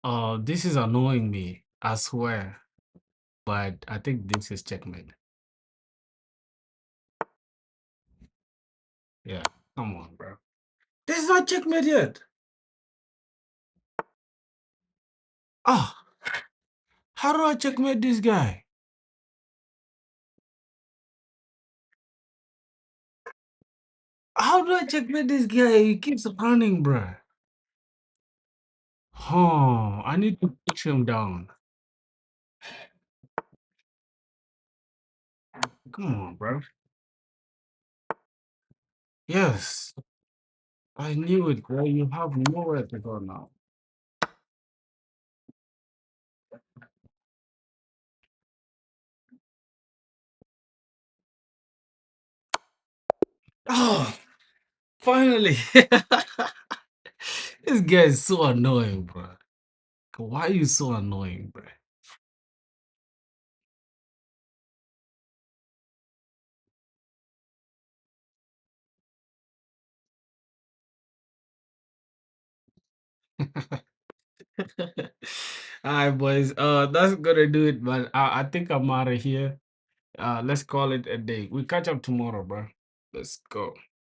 Oh, this is annoying me. I swear. But I think this is checkmate. Yeah, come on, bro. This is not checkmate yet. Oh, how do I checkmate this guy? How do I checkmate this guy? He keeps running, bro. Oh, I need to push him down. Come on, bro. Yes, I knew it, bro. You have nowhere to go now. Oh, finally. This guy is so annoying, bro. Why are you so annoying, bro? All right, boys. That's gonna do it, man. I think I'm out of here. Let's call it a day. We catch up tomorrow, bro. Let's go.